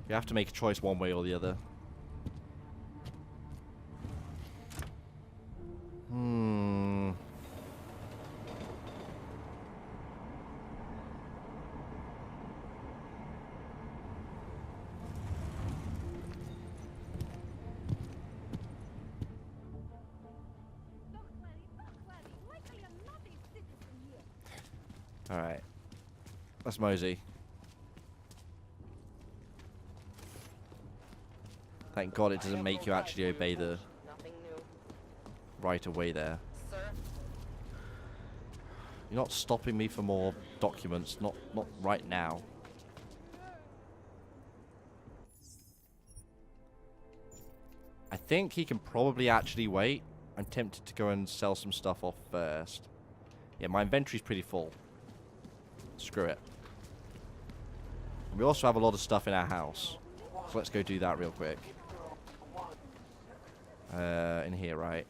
You have to make a choice one way or the other. Alright. Let's mosey. Thank God it doesn't make you actually obey the right away there. You're not stopping me for more documents. Not right now. I think he can probably actually wait. I'm tempted to go and sell some stuff off first. Yeah, my inventory's pretty full. Screw it. And we also have a lot of stuff in our house. So let's go do that real quick. In here, right?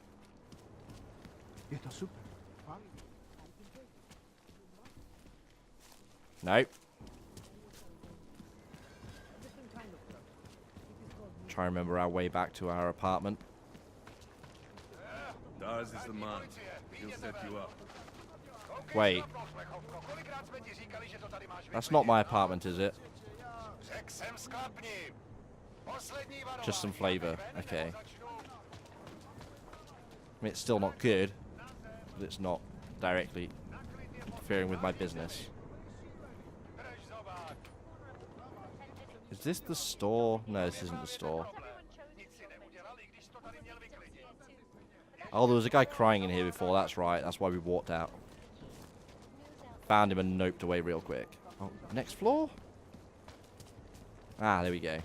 Nope. Try and remember our way back to our apartment. Daz is the man. He'll set you up. Wait. That's not my apartment, is it? Just some flavor. Okay. I mean, it's still not good, but it's not directly interfering with my business. Is this the store? No, this isn't the store. Oh, there was a guy crying in here before. That's right. That's why we walked out. Found him and noped away real quick. Oh, next floor? Ah, there we go.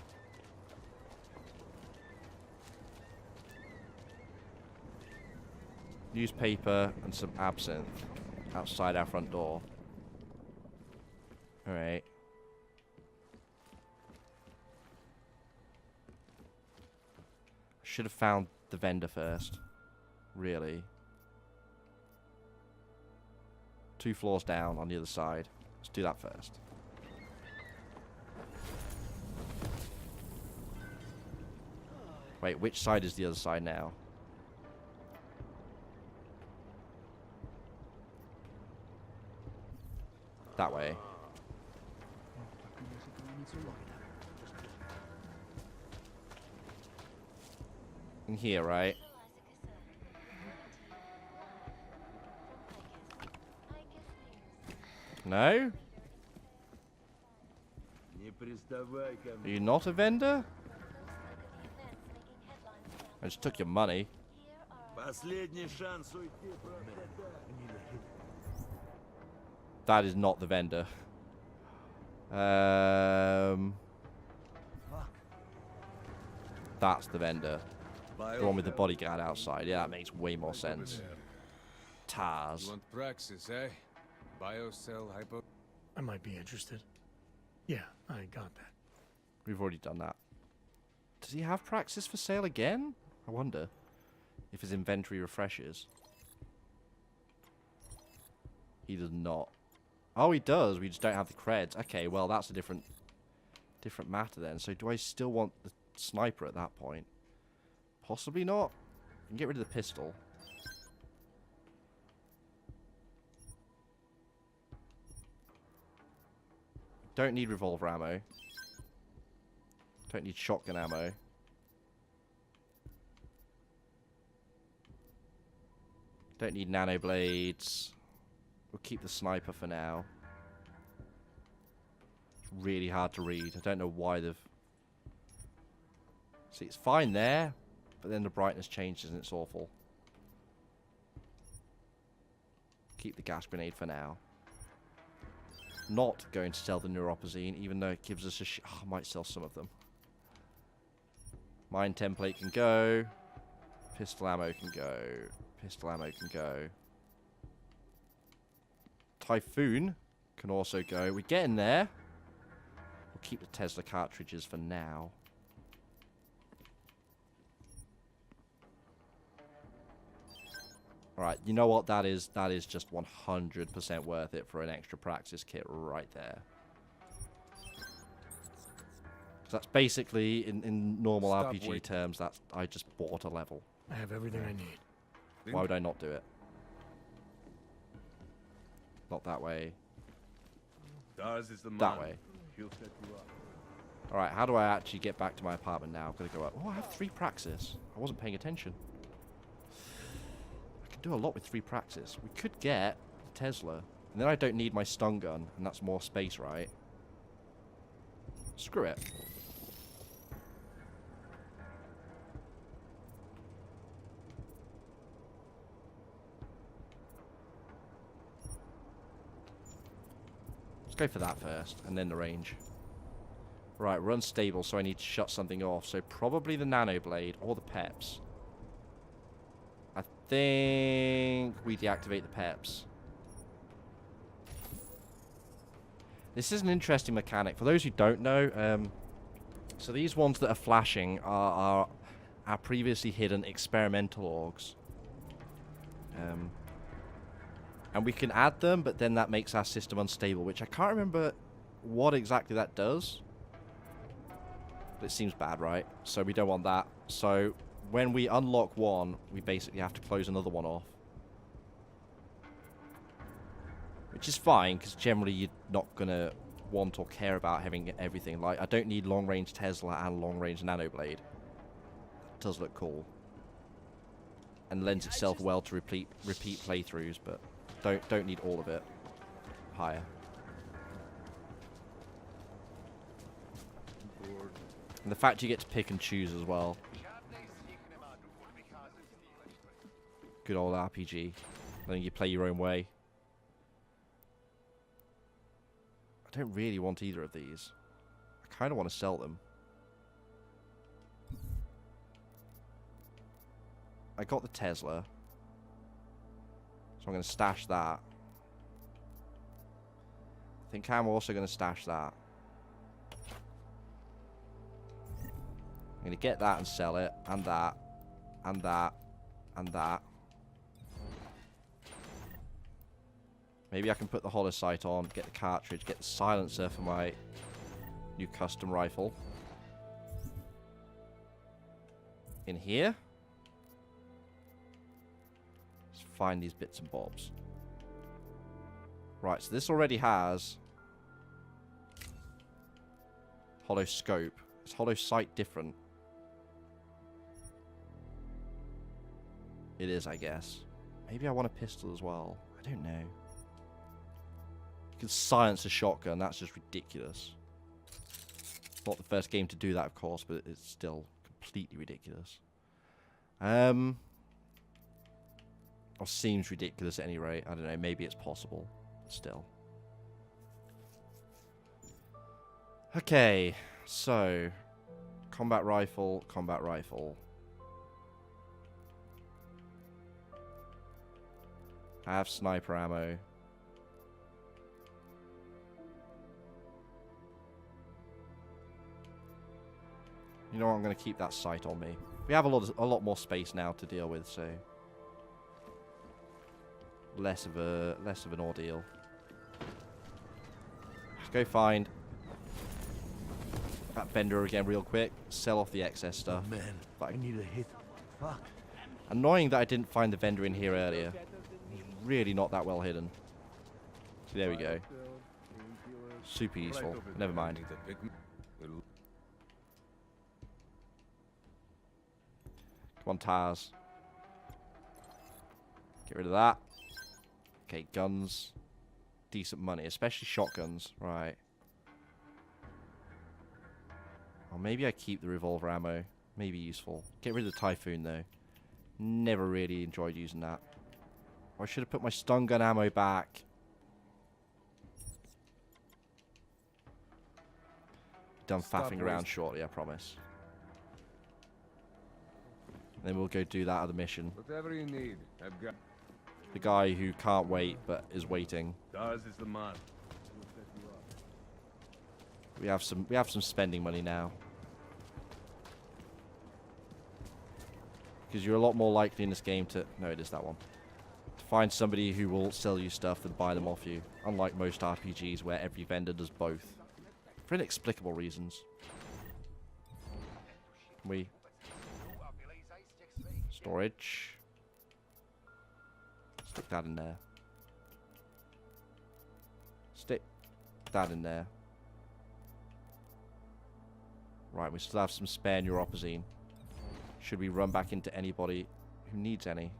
Newspaper and some absinthe outside our front door. Alright. Should have found the vendor first. Really. 2 floors down on the other side. Let's do that first. Wait, which side is the other side now? That way. In here, right? No? Are you not a vendor? I just took your money. That is not the vendor. That's the vendor. The one with the bodyguard outside. Yeah, that makes way more sense. Tars. You want Praxis, eh? Biocell hypo. I might be interested. Yeah, I got that. We've already done that. Does he have Praxis for sale again? I wonder if his inventory refreshes. He does not. Oh, he does. We just don't have the creds. Okay, well, that's a different matter then. So do I still want the sniper at that point? Possibly not. I can get rid of the pistol. Don't need revolver ammo. Don't need shotgun ammo. Don't need nano blades. We'll keep the sniper for now. It's really hard to read. I don't know why they've... See, it's fine there, but then the brightness changes and it's awful. Keep the gas grenade for now. Not going to sell the neuropazine, even though it gives us a oh, I might sell some of them. Mine template can go. Pistol ammo can go. Pistol ammo can go. Typhoon can also go. We're getting there. We'll keep the Tesla cartridges for now. Alright, you know what that is? That is just 100% worth it for an extra Praxis kit right there. So that's basically, in normal RPG terms, that's I just bought a level. I have everything I need. Why would I not do it? Not that way. That way. Alright, how do I actually get back to my apartment now? I've got to go up. Oh, I have 3 Praxis. I wasn't paying attention. I can do a lot with 3 Praxis. We could get Tesla. And then I don't need my stun gun. And that's more space, right? Screw it. Let's go for that first, and then the range. Right, we're unstable, so I need to shut something off. So probably the nano blade or the peps. I think we deactivate the peps. This is an interesting mechanic. For those who don't know, so these ones that are flashing are our previously hidden experimental orgs. And we can add them, but then that makes our system unstable, which I can't remember what exactly that does. But it seems bad, right? So we don't want that. So when we unlock one, we basically have to close another one off. Which is fine, because generally you're not going to want or care about having everything. Like, I don't need long-range Tesla and long-range nanoblade. It does look cool. And lends itself well to repeat playthroughs, but don't need all of it. Higher. And the fact you get to pick and choose as well. Good old RPG. Then you play your own way. I don't really want either of these. I kind of want to sell them. I got the Tesla. So I'm going to stash that. I think I'm also going to stash that. I'm going to get that and sell it. And that. And that. And that. Maybe I can put the holosight on, get the cartridge, get the silencer for my new custom rifle. In here. Let's find these bits and bobs. Right, so this already has holo scope. Is holo sight different? It is, I guess. Maybe I want a pistol as well. I don't know. You can silence a shotgun. That's just ridiculous. Not the first game to do that, of course, but it's still completely ridiculous. Or seems ridiculous at any rate. I don't know. Maybe it's possible. But still. Okay. So. Combat rifle. Combat rifle. I have sniper ammo. You know what? I'm going to keep that sight on me. We have a lot more space now to deal with, so less of an ordeal. Let's go find that vendor again real quick. Sell off the excess stuff. Oh, man, I need a hit. Fuck. Annoying that I didn't find the vendor in here earlier. He's really not that well hidden. So there we go. Super useful. Never mind. Come on, Taz. Get rid of that. Okay, guns. Decent money, especially shotguns. Right. Or maybe I keep the revolver ammo. Maybe useful. Get rid of the Typhoon, though. Never really enjoyed using that. Or I should have put my stun gun ammo back. Done faffing around shortly, I promise. Then we'll go do that other mission. Whatever you need, I've got. The guy who can't wait but is waiting. Daz is the man. We have some spending money now. Because you're a lot more likely in this game to... No, it is that one. To find somebody who will sell you stuff and buy them off you. Unlike most RPGs where every vendor does both. For inexplicable reasons. Storage. Stick that in there. Stick that in there. Right, we still have some spare neuropazine. Should we run back into anybody who needs any?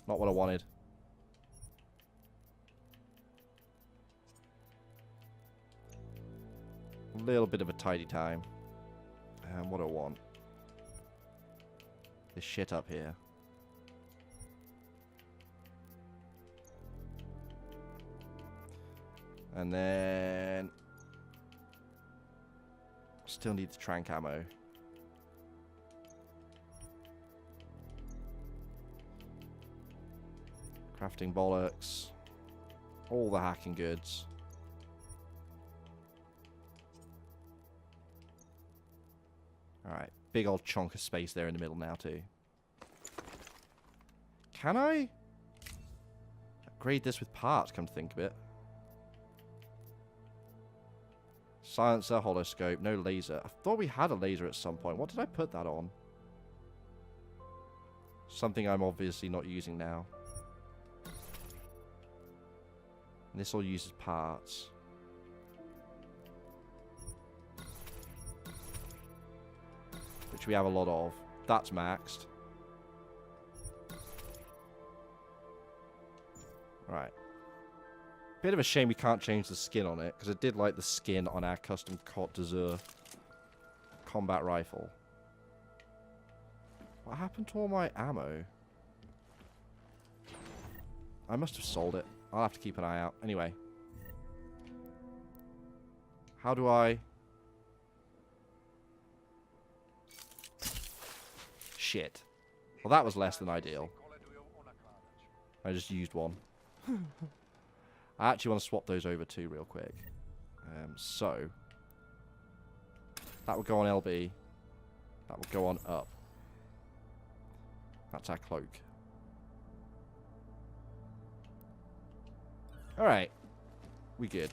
Not what I wanted. A little bit of a tidy time. What do I want? This shit up here. And then... Still need the trank ammo. Crafting bollocks. All the hacking goods. Alright, big old chunk of space there in the middle now too. Can I upgrade this with parts, come to think of it? Silencer, holoscope, no laser. I thought we had a laser at some point. What did I put that on? Something I'm obviously not using now. And this all uses parts. Which we have a lot of. That's maxed. Right. Bit of a shame we can't change the skin on it, because I did like the skin on our custom Côte d'Azur combat rifle. What happened to all my ammo? I must have sold it. I'll have to keep an eye out. Anyway. How do I... Shit. Well, that was less than ideal. I just used one. I actually want to swap those over too real quick. So. That would go on LB. That would go on up. That's our cloak. Alright. We good.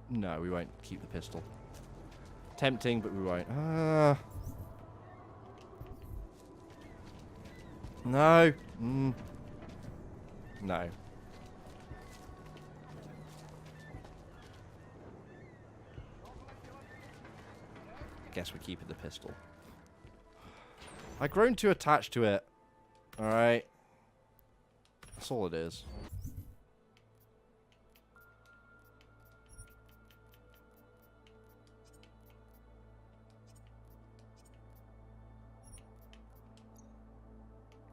No, we won't keep the pistol. Tempting, but we won't. No. No. Guess we're keeping the pistol. I've grown too attached to it. Alright. That's all it is.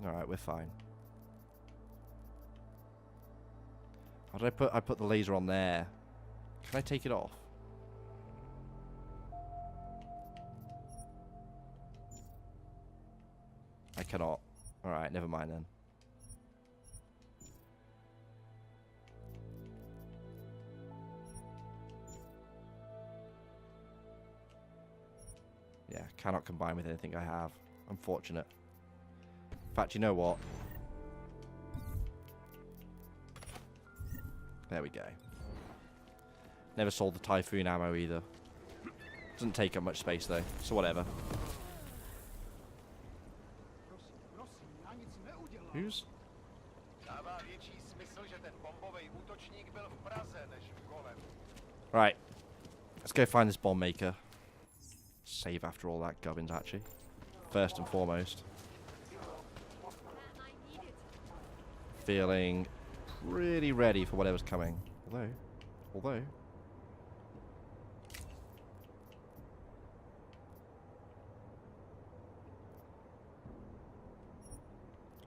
Alright, we're fine. How did I put the laser on there? Can I take it off? I cannot. Alright, never mind then. Yeah, cannot combine with anything I have. Unfortunate. In fact, you know what? There we go. Never sold the Typhoon ammo either. Doesn't take up much space though, so whatever. Who's? Right. Let's go find this bomb maker. Save after all that gubbins, actually. First and foremost. Feeling pretty ready for whatever's coming. Although...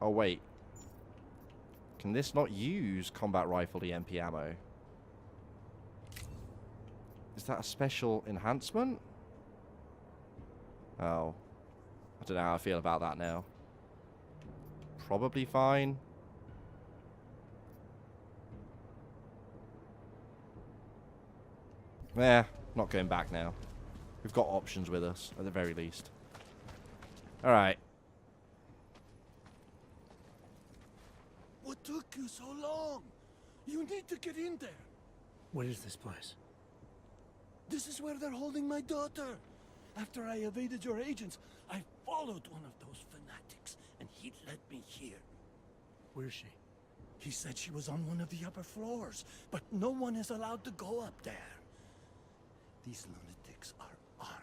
Oh, wait. Can this not use combat rifle EMP ammo? Is that a special enhancement? Oh. I don't know how I feel about that now. Probably fine. Yeah, not going back now. We've got options with us, at the very least. Alright. What took you so long? You need to get in there. What is this place? This is where they're holding my daughter. After I evaded your agents, I followed one of those fanatics, and he led me here. Where's she? He said she was on one of the upper floors, but no one is allowed to go up there. These lunatics are armed.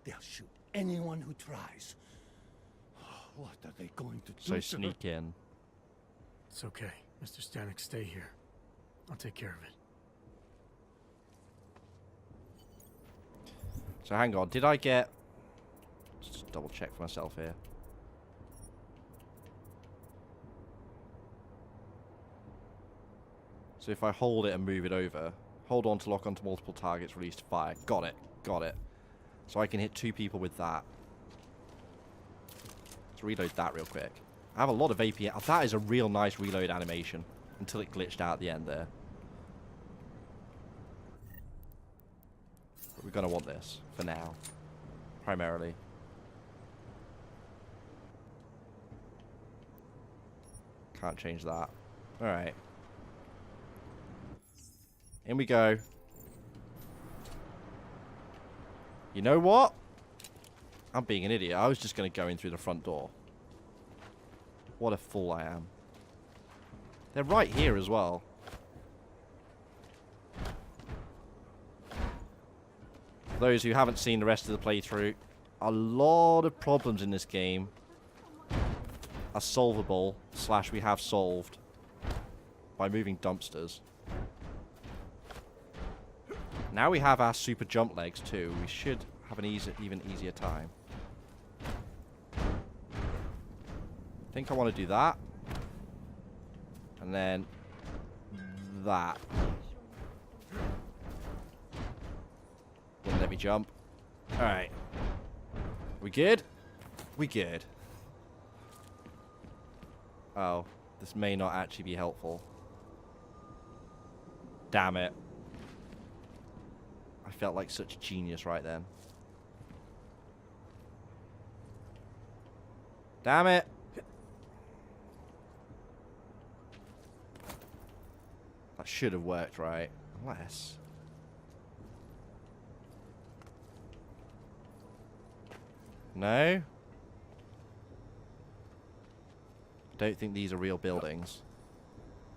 They'll shoot anyone who tries. What are they going to do? So sneak in. It's okay. Mr. Stanek, stay here. I'll take care of it. So hang on, did I get... Just double check for myself here. So if I hold it and move it over, hold on to lock onto multiple targets, release to fire. Got it, got it. So I can hit 2 people with that. Let's reload that real quick. I have a lot of AP. That is a real nice reload animation until it glitched out at the end there. But we're going to want this for now, primarily. Can't change that. Alright. In we go. You know what? I'm being an idiot. I was just going to go in through the front door. What a fool I am. They're right here as well. For those who haven't seen the rest of the playthrough, a lot of problems in this game as solvable / we have solved by moving dumpsters. Now we have our super jump legs too. We should have an even easier time. I think I want to do that. And then that. Wouldn't let me jump. Alright. We good? We good. Oh, this may not actually be helpful. Damn it. I felt like such a genius right then. Damn it. That should have worked, right? Unless... No? Don't think these are real buildings.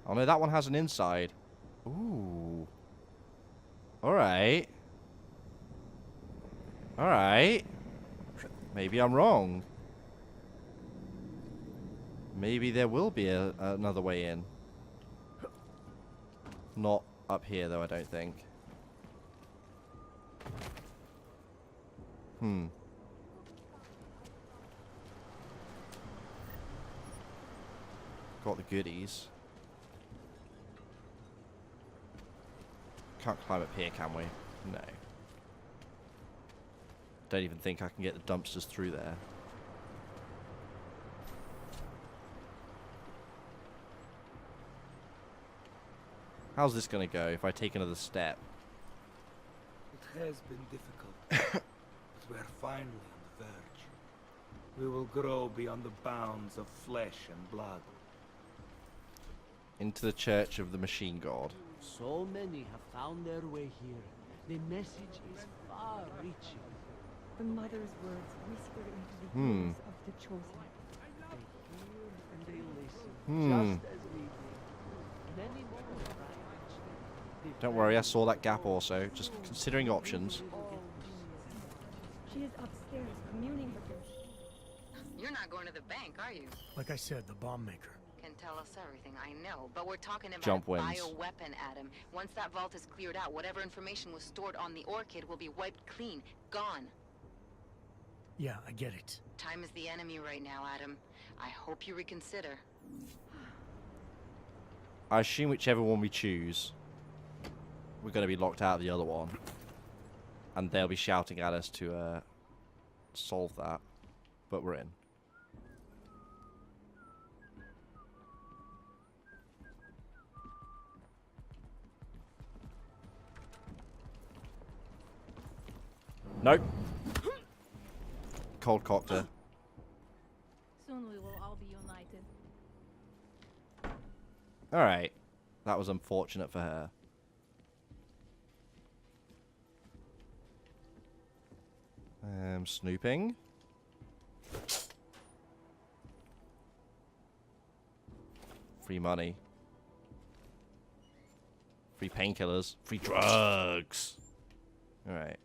Oh no, that one has an inside. Ooh. Alright. Alright. Maybe I'm wrong. Maybe there will be another way in. Not up here, though, I don't think. Got the goodies. Can't climb up here, can we? No. Don't even think I can get the dumpsters through there. How's this gonna go if I take another step? It has been difficult, but we're finally on the verge. We will grow beyond the bounds of flesh and blood. Into the Church of the Machine God. So many have found their way here. The message is far-reaching. The mother's words whispered into the ears of the chosen. They hear and they listen, just as we do. Many more arrive. Don't worry, I saw that gap also. Just considering options. She is upstairs communing with them. You're not going to the bank, are you? Like I said, the bomb maker. Can tell us everything, I know, but we're talking about Jump a wins. bioweapon, Adam. Once that vault is cleared out, whatever information was stored on the Orchid will be wiped clean, gone. Yeah, I get it. Time is the enemy right now, Adam. I hope you reconsider. I assume whichever one we choose, we're going to be locked out of the other one. And they'll be shouting at us to solve that. But we're in. Nope. Cold cocked her. Soon we will all be united. Alright. That was unfortunate for her. Snooping. Free money. Free painkillers. Free drugs. Alright.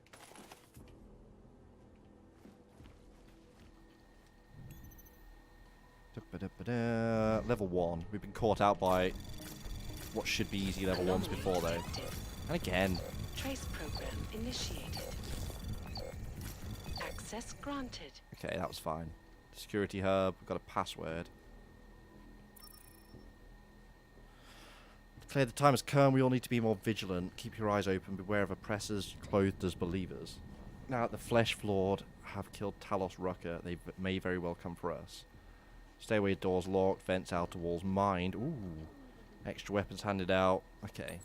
Level 1. We've been caught out by what should be easy level 1s before, though. And again. Trace program initiated. Access granted. Okay, that was fine. Security hub. We've got a password. Declare the time has come. We all need to be more vigilant. Keep your eyes open. Beware of oppressors clothed as believers. Now that the flesh-flawed have killed Talos Rucker, they may very well come for us. Stairway doors locked, vents, outer walls mined. Ooh. Extra weapons handed out. Okay.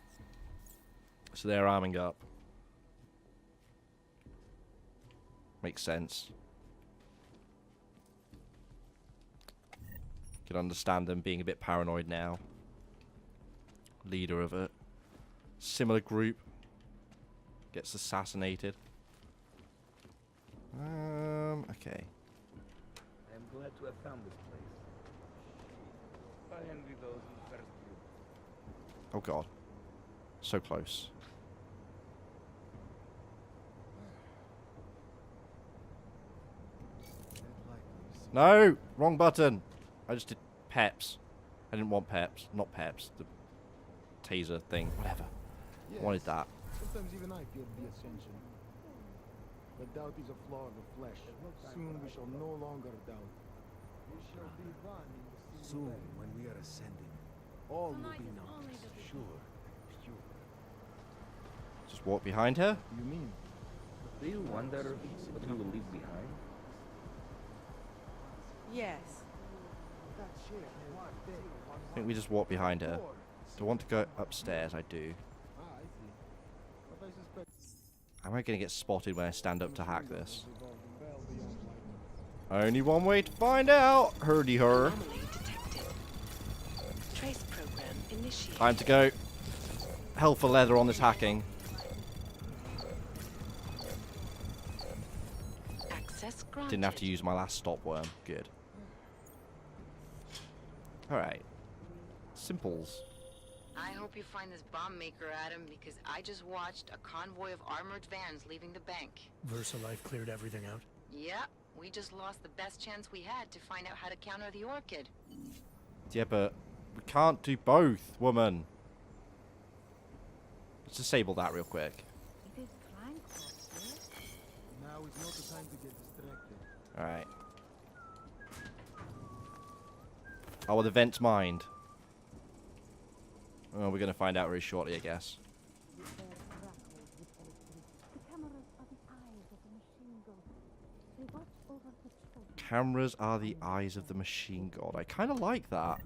So they're arming up. Makes sense. Can understand them being a bit paranoid now. Leader of a similar group gets assassinated. Okay. I am glad to have found this place. I envy those who first grew. Oh god. So close. No! Wrong button! I just did Peps. I didn't want Peps. Not Peps. The taser thing. Whatever. Yes. I wanted that. Sometimes even I feel the ascension. But doubt is a flaw of the flesh. Soon we shall no longer doubt. We shall be one in the Soon, when we are ascending, all will be known. Sure, pure. Just walk behind her? You mean? Do you wonder what we will leave behind? Yes. I think we just walk behind her. Do I want to go upstairs? I do. Am I going to get spotted when I stand up to hack this? Only one way to find out. Hurdy her. Trace program initiated. Time to go. Hell for leather on this hacking. Access granted. Didn't have to use my last stopworm. Good. Alright. Simples. I hope you find this bomb maker, Adam, because I just watched a convoy of armored vans leaving the bank. VersaLife cleared everything out. Yeah, we just lost the best chance we had to find out how to counter the Orchid. Yeah, but we can't do both, woman. Let's disable that real quick. Now is not the time to get distracted. Alright. Oh, well, the vent's mined. Oh, we're going to find out very shortly, I guess. Cameras are the eyes of the machine god. I kind of like that.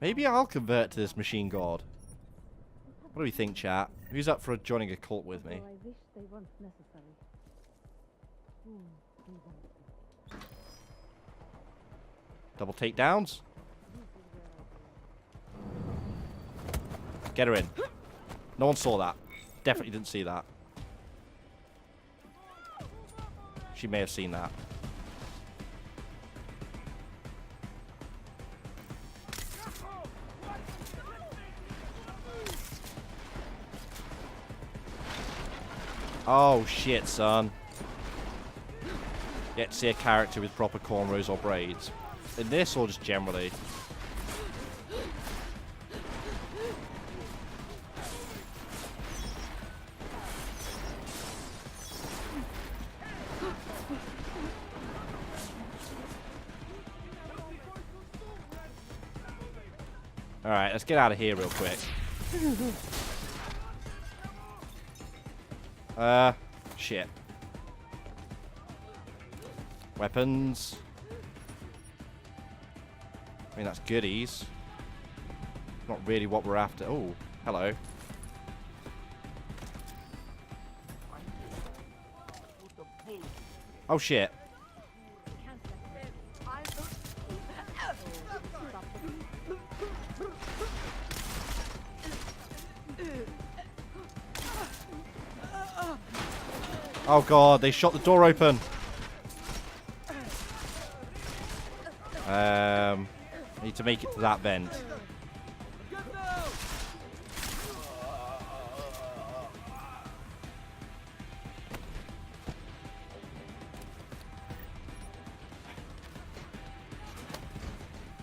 Maybe I'll convert to this machine god. What do we think, chat? Who's up for joining a cult with me? Double takedowns. Get her in. No one saw that. Definitely didn't see that. She may have seen that. Oh shit, son. Get to see a character with proper cornrows or braids. In this or just generally? Alright, let's get out of here real quick. Shit. Weapons. I mean, that's goodies. Not really what we're after. Oh, hello. Oh, shit. Oh god, they shot the door open. I need to make it to that vent.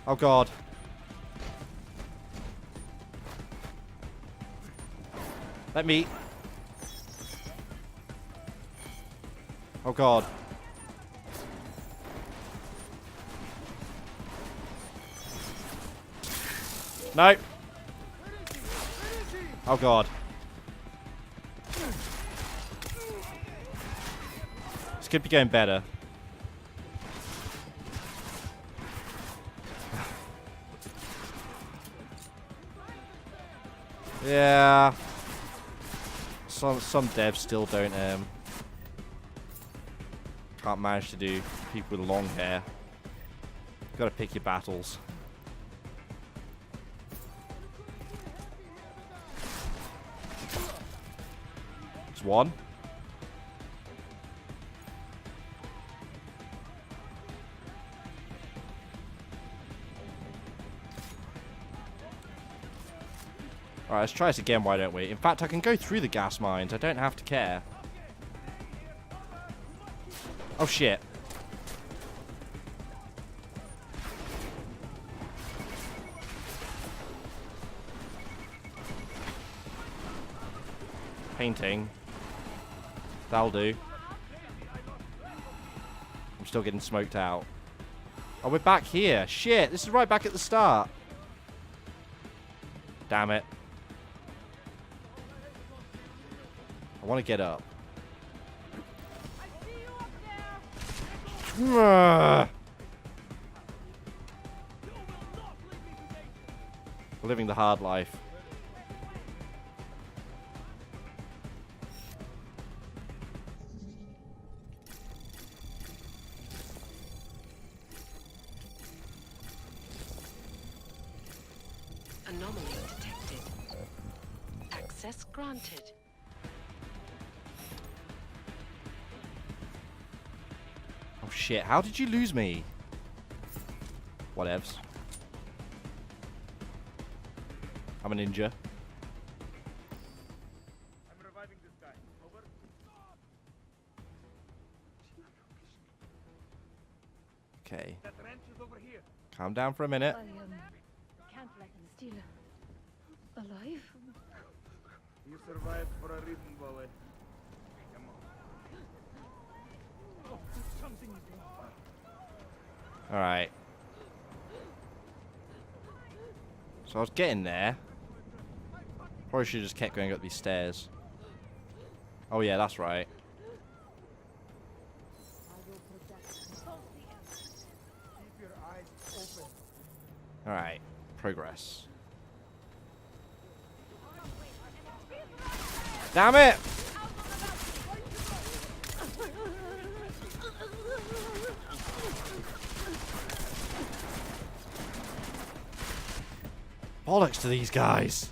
Oh god. Let me. Oh god. No. Oh god. This could be going better. Yeah. Some devs still don't can't manage to do people with long hair. Gotta pick your battles. It's one. Alright, let's try this again, why don't we? In fact, I can go through the gas mines. I don't have to care. Oh, shit. Painting. That'll do. I'm still getting smoked out. Oh, we're back here. Shit, this is right back at the start. Damn it. I want to get up. Living the hard life. Anomaly detected. Access granted. Oh shit, how did you lose me? Whatevs. I'm a ninja. I'm reviving this guy. Over. Okay. That wrench is over here. Calm down for a minute. Can't let him still alive. You survived for a reason, Bowen. Come on. Oh, something is wrong. Alright. So I was getting there. Probably should have just kept going up these stairs. Oh yeah, that's right. Alright. Progress. Damn it! Bollocks to these guys.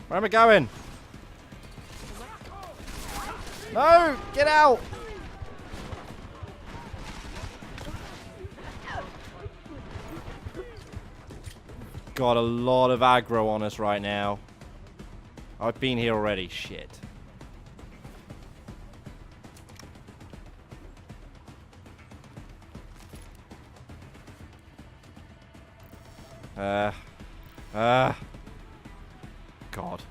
Where am I going? No! Get out! Got a lot of aggro on us right now. I've been here already. Shit. God.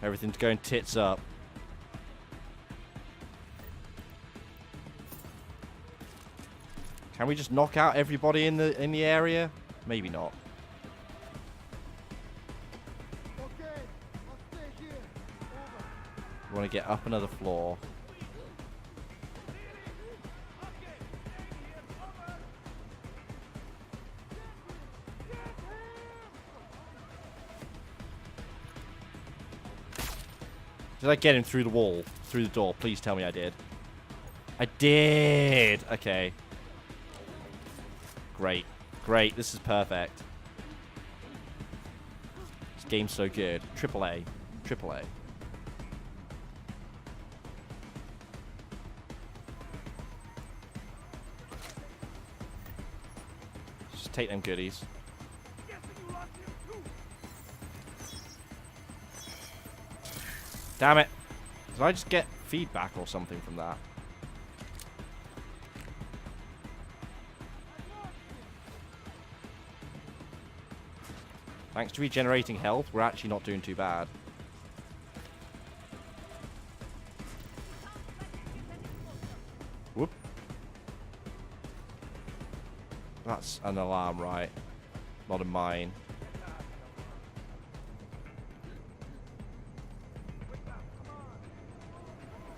Everything's going tits up. Can we just knock out everybody in the area? Maybe not. We want to get up another floor. Did I get him through the wall? Through the door? Please tell me I did. I did! Okay. Great. Great. This is perfect. This game's so good. Triple A. Triple A. Just take them goodies. Damn it. Did I just get feedback or something from that? Thanks to regenerating health, we're actually not doing too bad. Whoop. That's an alarm, right? Not a mine.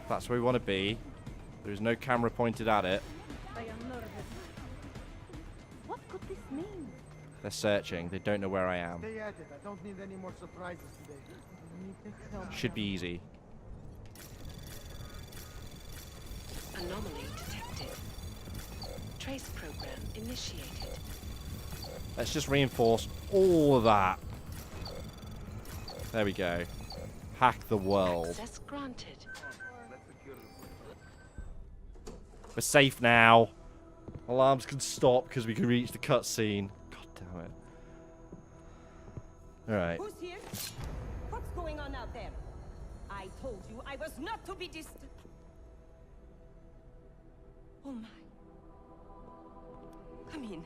That's where we want to be. There is no camera pointed at it. I am nervous. What could this mean? They're searching. They don't know where I am. Stay at it. I don't need any more surprises today. Should be easy. Anomaly detected. Trace program initiated. Let's just reinforce all of that. There we go. Hack the world. Access granted. We're safe now. Alarms can stop because we can reach the cutscene. God damn it. Alright. Who's here? What's going on out there? I told you I was not to be distant. Oh my. Come in.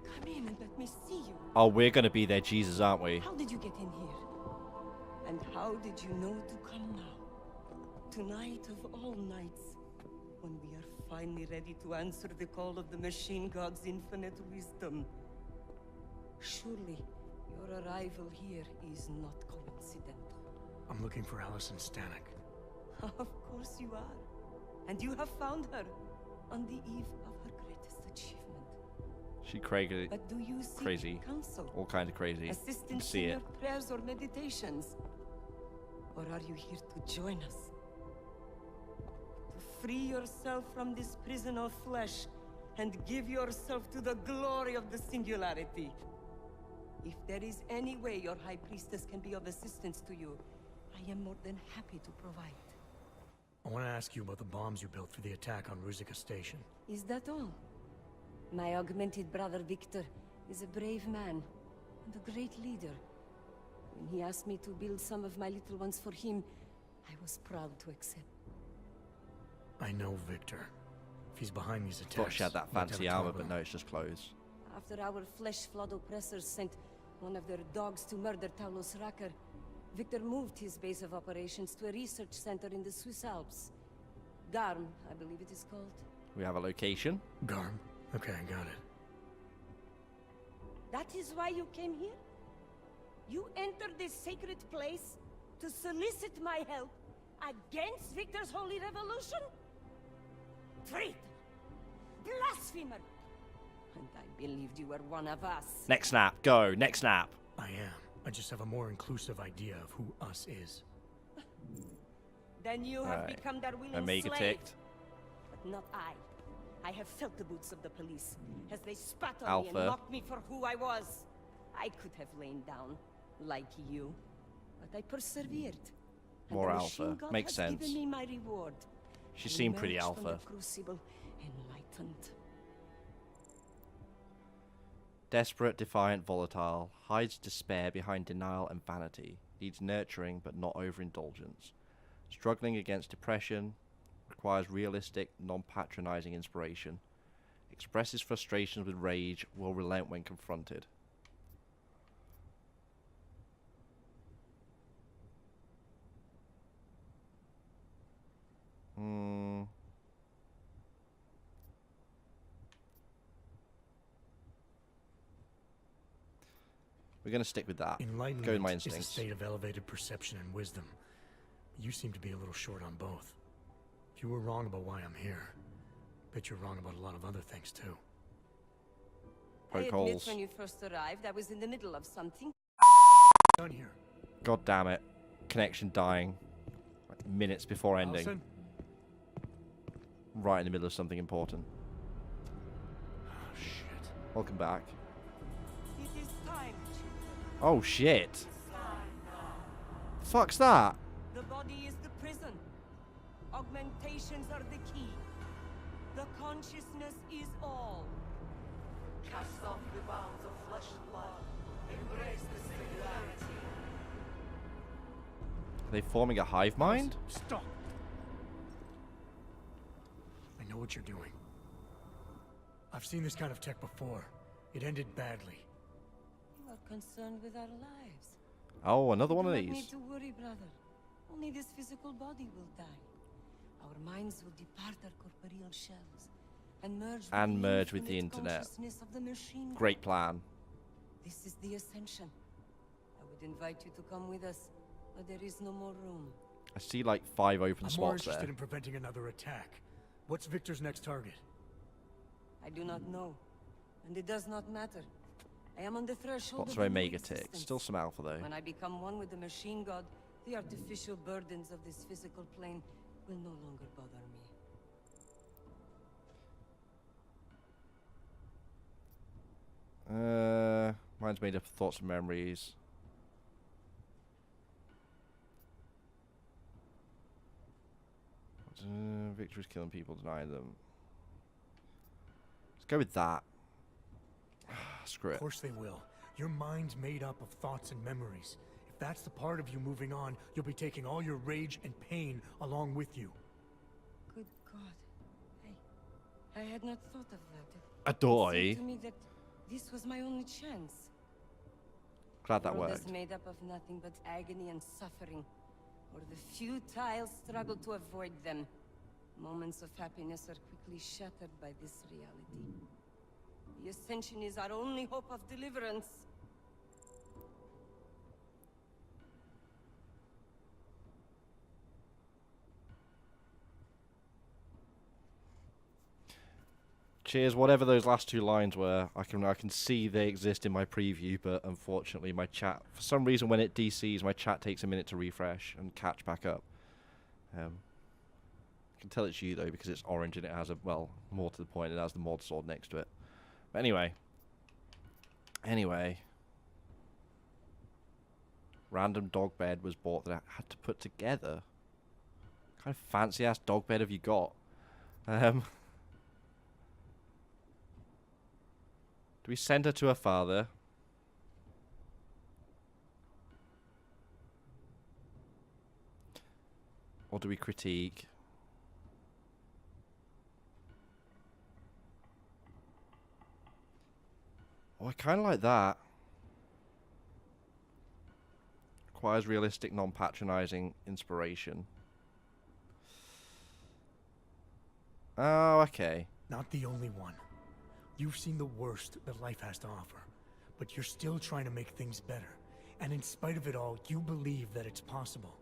Come in and let me see you. Oh, we're gonna be their Jesus, aren't we? How did you get in here? And how did you know to come now? Tonight of all nights, when we are finally ready to answer the call of the Machine God's infinite wisdom. Surely, your arrival here is not coincidental. I'm looking for Allison Stanek. Of course you are. And you have found her on the eve of her greatest achievement. She crazy. But do you seek Crazy. counsel? All kind of crazy. Assistance See in it. your prayers or meditations? Or are you here to join us? To free yourself from this prison of flesh and give yourself to the glory of the singularity. If there is any way your High Priestess can be of assistance to you, I am more than happy to provide. I want to ask you about the bombs you built for the attack on Ruzicka Station. Is that all? My augmented brother Victor is a brave man and a great leader. When he asked me to build some of my little ones for him, I was proud to accept. I know Victor. If he's behind these attacks... Thought she had that we'll have fancy a armor, trouble. but no, it's just clothes. After our flesh-flood oppressors sent one of their dogs to murder Talos Racker, Victor moved his base of operations to a research center in the Swiss Alps. Garm, I believe it is called. We have a location. Garm? Okay, I got it. That is why you came here? You entered this sacred place to solicit my help against Victor's holy revolution? Traitor! Blasphemer! And I believed you were one of us. Next snap. Go. Next snap. I am. I just have a more inclusive idea of who us is. Then you have Right. become their willing Omega slave. ticked. But not I. I have felt the boots of the police as they spat on me Alpha. and mocked me for who I was. I could have lain down, like you, but I persevered. And More the alpha. Machine God Makes has sense. given me my reward. She I seemed pretty emerged from the alpha. crucible enlightened. Desperate, defiant, volatile, hides despair behind denial and vanity, needs nurturing but not overindulgence. Struggling against depression, requires realistic, non-patronizing inspiration. Expresses frustrations with rage, will relent when confronted. We're going to stick with that. Enlightenment Go with my is a instincts. state of elevated perception and wisdom. You seem to be a little short on both. If you were wrong about why I'm here, bet you're wrong about a lot of other things too. I Poke admit holes. when you first arrived, I was in the middle of something. Done here. God damn it. Connection dying. Like minutes before ending. Allison? Right in the middle of something important. Oh, shit. Welcome back. It is time. Oh shit. Fuck's that? The body is the prison. Augmentations are the key. The consciousness is all. Cast off the bounds of flesh and blood. Embrace the singularity. Are they forming a hive mind? Stop. I know what you're doing. I've seen this kind of tech before. It ended badly. You are concerned with our lives. Oh, another one of You do not these. need to worry, brother. Only this physical body will die. Our minds will depart our corporeal shells and merge with the internet. consciousness of the machine. Great plan. This is the ascension. I would invite you to come with us, but there is no more room. I see like 5 open I'm more spots interested there. in preventing another attack. What's Victor's next target? I do not know, and it does not matter. I am on the threshold Lots of of a new Omega ticks. existence. Still some alpha though. When I become one with the machine god, the artificial burdens of this physical plane will no longer bother me. Mine's made up of thoughts and memories. Victor is killing people, denying them. Let's go with that. Screw it. Of course they will. Your mind's made up of thoughts and memories. If that's the part of you moving on, you'll be taking all your rage and pain along with you. Good God. Hey, I had not thought of that. A doy. It seemed to me that this was my only chance. Glad that World worked. is made up of nothing but agony and suffering, or the futile struggle to avoid them. Moments of happiness are quickly shattered by this reality. The Ascension is our only hope of deliverance. Cheers, whatever those last two lines were. I can see they exist in my preview, but unfortunately my chat, for some reason when it DCs, my chat takes a minute to refresh and catch back up. I can tell it's you though because it's orange and it has a, well, more to the point, it has the mod sword next to it. But anyway. Random dog bed was bought that I had to put together. What kind of fancy ass dog bed have you got? Do we send her to her father? Or do we critique? Oh, I kind of like that. Requires realistic, non-patronizing inspiration. Oh, okay. Not the only one. You've seen the worst that life has to offer, but you're still trying to make things better. And in spite of it all, you believe that it's possible.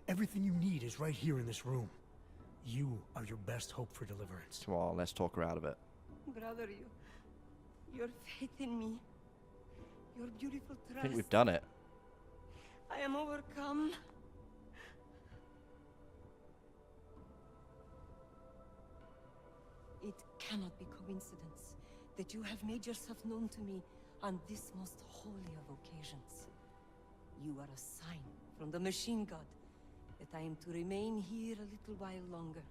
Everything you need is right here in this room. You are your best hope for deliverance. Come on, let's talk her out of it. Brother, your faith in me, your beautiful trust. I think we've done it. I am overcome. It cannot be coincidence that you have made yourself known to me on this most holy of occasions. You are a sign from the machine god that I am to remain here a little while longer.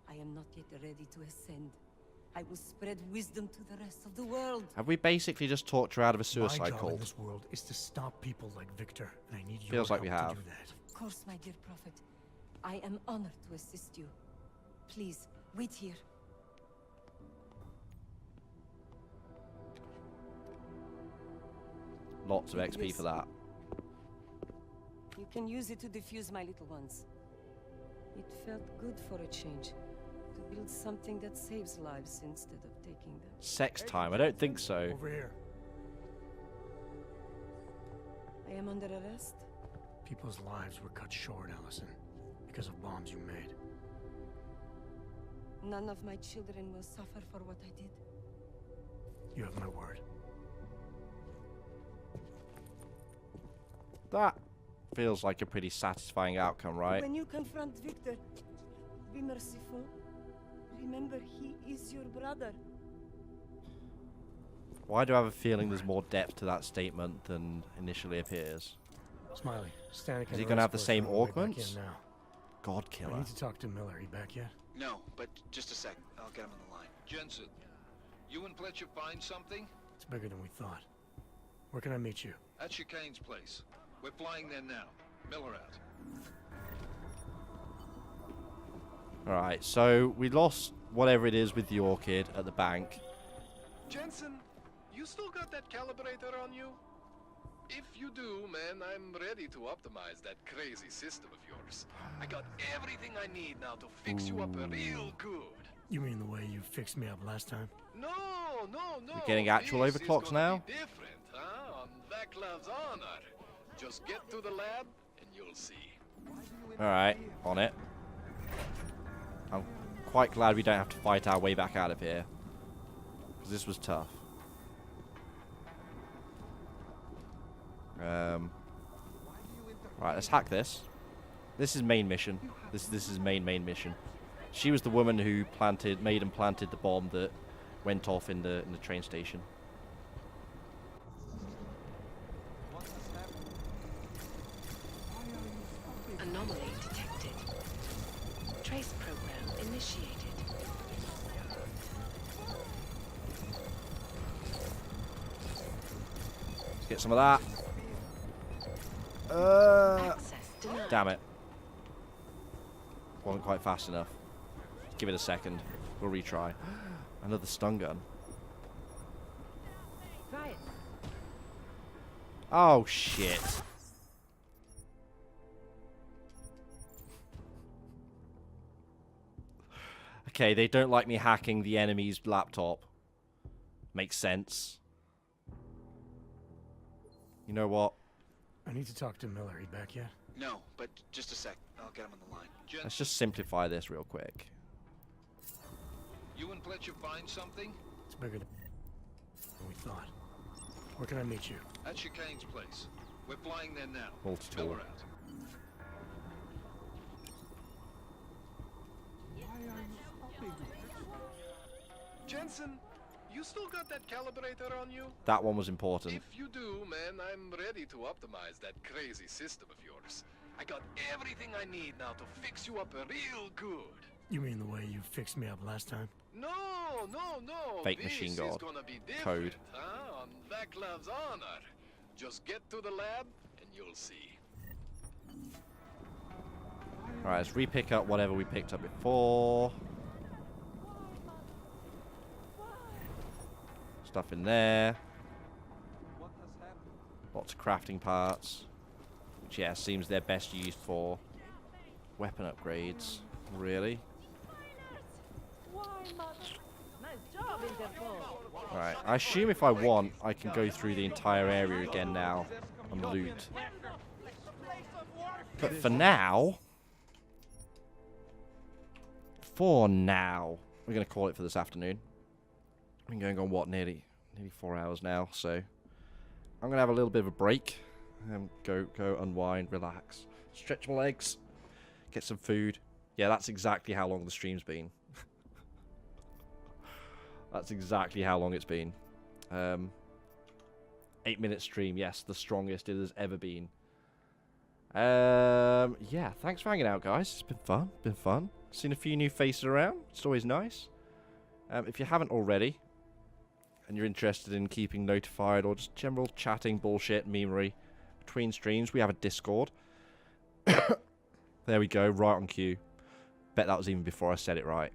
I am not yet ready to ascend. I will spread wisdom to the rest of the world. Have we basically just talked her out of a My suicide job in cult? this world is to stop people like Victor, and I need your Feels like we help have. to do that. Of course, my dear prophet. I am honored to assist you. Please, wait here. Lots of XP for that. You can use it to defuse my little ones. It felt good for a change. To build something that saves lives instead of taking them. Sex time? I don't think so. Over here. I am under arrest? People's lives were cut short, Allison, because of bombs you made. None of my children will suffer for what I did. You have my word. That feels like a pretty satisfying outcome, right? When you confront Victor, be merciful. Remember, he is your brother. Why do I have a feeling there's more depth to that statement than initially appears? Smiley, Stanek. Is he going to have the same augments? God killer. I need to talk to Miller. He back yet? No, but just a sec. I'll get him on the line. Jensen, you and Fletcher find something? It's bigger than we thought. Where can I meet you? At Chicane's place. We're flying there now. Miller out. Alright, so we lost whatever it is with the orchid at the bank. Jensen, you still got that calibrator on you? If you do, man, I'm ready to optimize that crazy system of yours. I got everything I need now to fix you up real good. You mean the way you fixed me up last time? No. We're getting actual This overclocks is gonna now? be different, huh? On Vaclav's honor. Just get to the lab and you'll see. Alright, on it. I'm quite glad we don't have to fight our way back out of here. Because this was tough. Right, let's hack this. This is main mission. This is main mission. She was the woman who made and planted the bomb that went off in the train station. Anomaly detected. Trace program initiated. Let's get some of that. Damn it. Wasn't quite fast enough. Give it a second. We'll retry. Another stun gun. Try it. Oh, shit. Okay, they don't like me hacking the enemy's laptop. Makes sense. You know what? I need to talk to Miller. He back yet? No, but just a sec. I'll get him on the line. Let's just simplify this real quick. You and Fletcher find something? It's bigger than we thought. Where can I meet you? At Chicane's place. We're flying there now. Multi-tool. Miller out. Jensen, you still got that calibrator on you? That one was important. If you do, man, I'm ready to optimize that crazy system of yours. I got everything I need now to fix you up real good. You mean the way you fixed me up last time? No. Fake This machine is god. gonna be Code. different, huh? On Vaklav's honor. Just get to the lab and you'll see. Alright, let's re-pick up whatever we picked up before. Stuff in there. Lots of crafting parts. Which, yeah, seems they're best used for weapon upgrades. Really? Right, I assume if I want, I can go through the entire area again now and loot. But for now... we're going to call it for this afternoon. I've been going on, what, nearly 4 hours now, so... I'm going to have a little bit of a break. Go unwind, relax. Stretch my legs. Get some food. Yeah, that's exactly how long the stream's been. That's exactly how long it's been. 8-minute stream, yes, the strongest it has ever been. Yeah, thanks for hanging out, guys. It's been fun. Seen a few new faces around. It's always nice. If you haven't already, and you're interested in keeping notified or just general chatting bullshit memery between streams, we have a Discord. There we go, right on cue. Bet that was even before I said it right.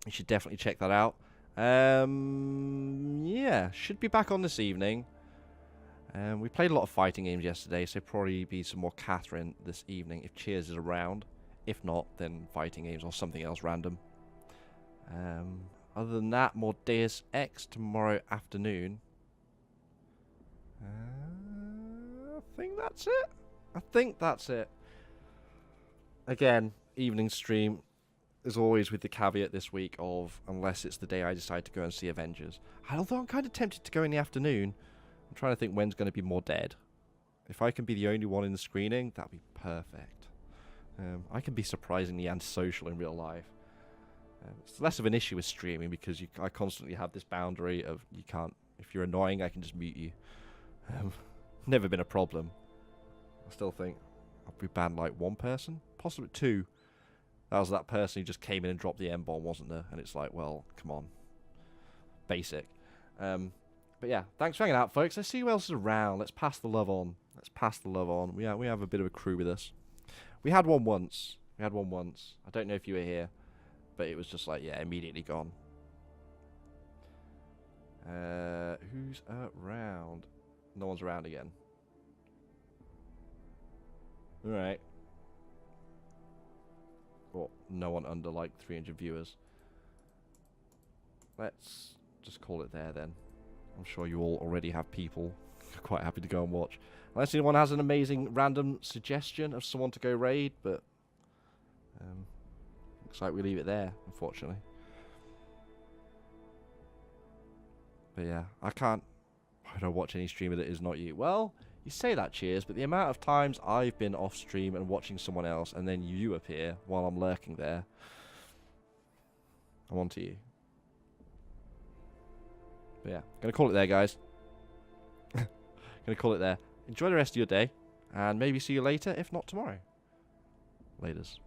You should definitely check that out. Yeah, should be back on this evening. We played a lot of fighting games yesterday, so probably be some more Catherine this evening if Cheers is around. If not, then fighting games or something else random. Other than that, more Deus Ex tomorrow afternoon. I think that's it. Again, evening stream, as always, with the caveat this week of unless it's the day I decide to go and see Avengers. Although I'm kind of tempted to go in the afternoon. I'm trying to think when's going to be more dead. If I can be the only one in the screening, that'd be perfect. I can be surprisingly antisocial in real life. It's less of an issue with streaming because I constantly have this boundary of you can't. If you're annoying, I can just mute you. Never been a problem. I still think I've banned like one person, possibly two. That was that person who just came in and dropped the M-bomb, wasn't there? And it's like, well, come on. Basic. But yeah, thanks for hanging out, folks. Let's see who else is around. Let's pass the love on. We have a bit of a crew with us. We had one once. I don't know if you were here, but it was just like, yeah, immediately gone. Who's around? No one's around again. Alright. Well, no one under like 300 viewers. Let's just call it there then. I'm sure you all already have people quite happy to go and watch. Unless anyone has an amazing random suggestion of someone to go raid, but looks like we leave it there, unfortunately. But yeah, I don't watch any streamer that is not you. Well, you say that, Cheers, but the amount of times I've been off stream and watching someone else and then you appear while I'm lurking there, I'm on to you. But yeah, gonna call it there, guys. Gonna call it there. Enjoy the rest of your day, and maybe see you later, if not tomorrow. Laters.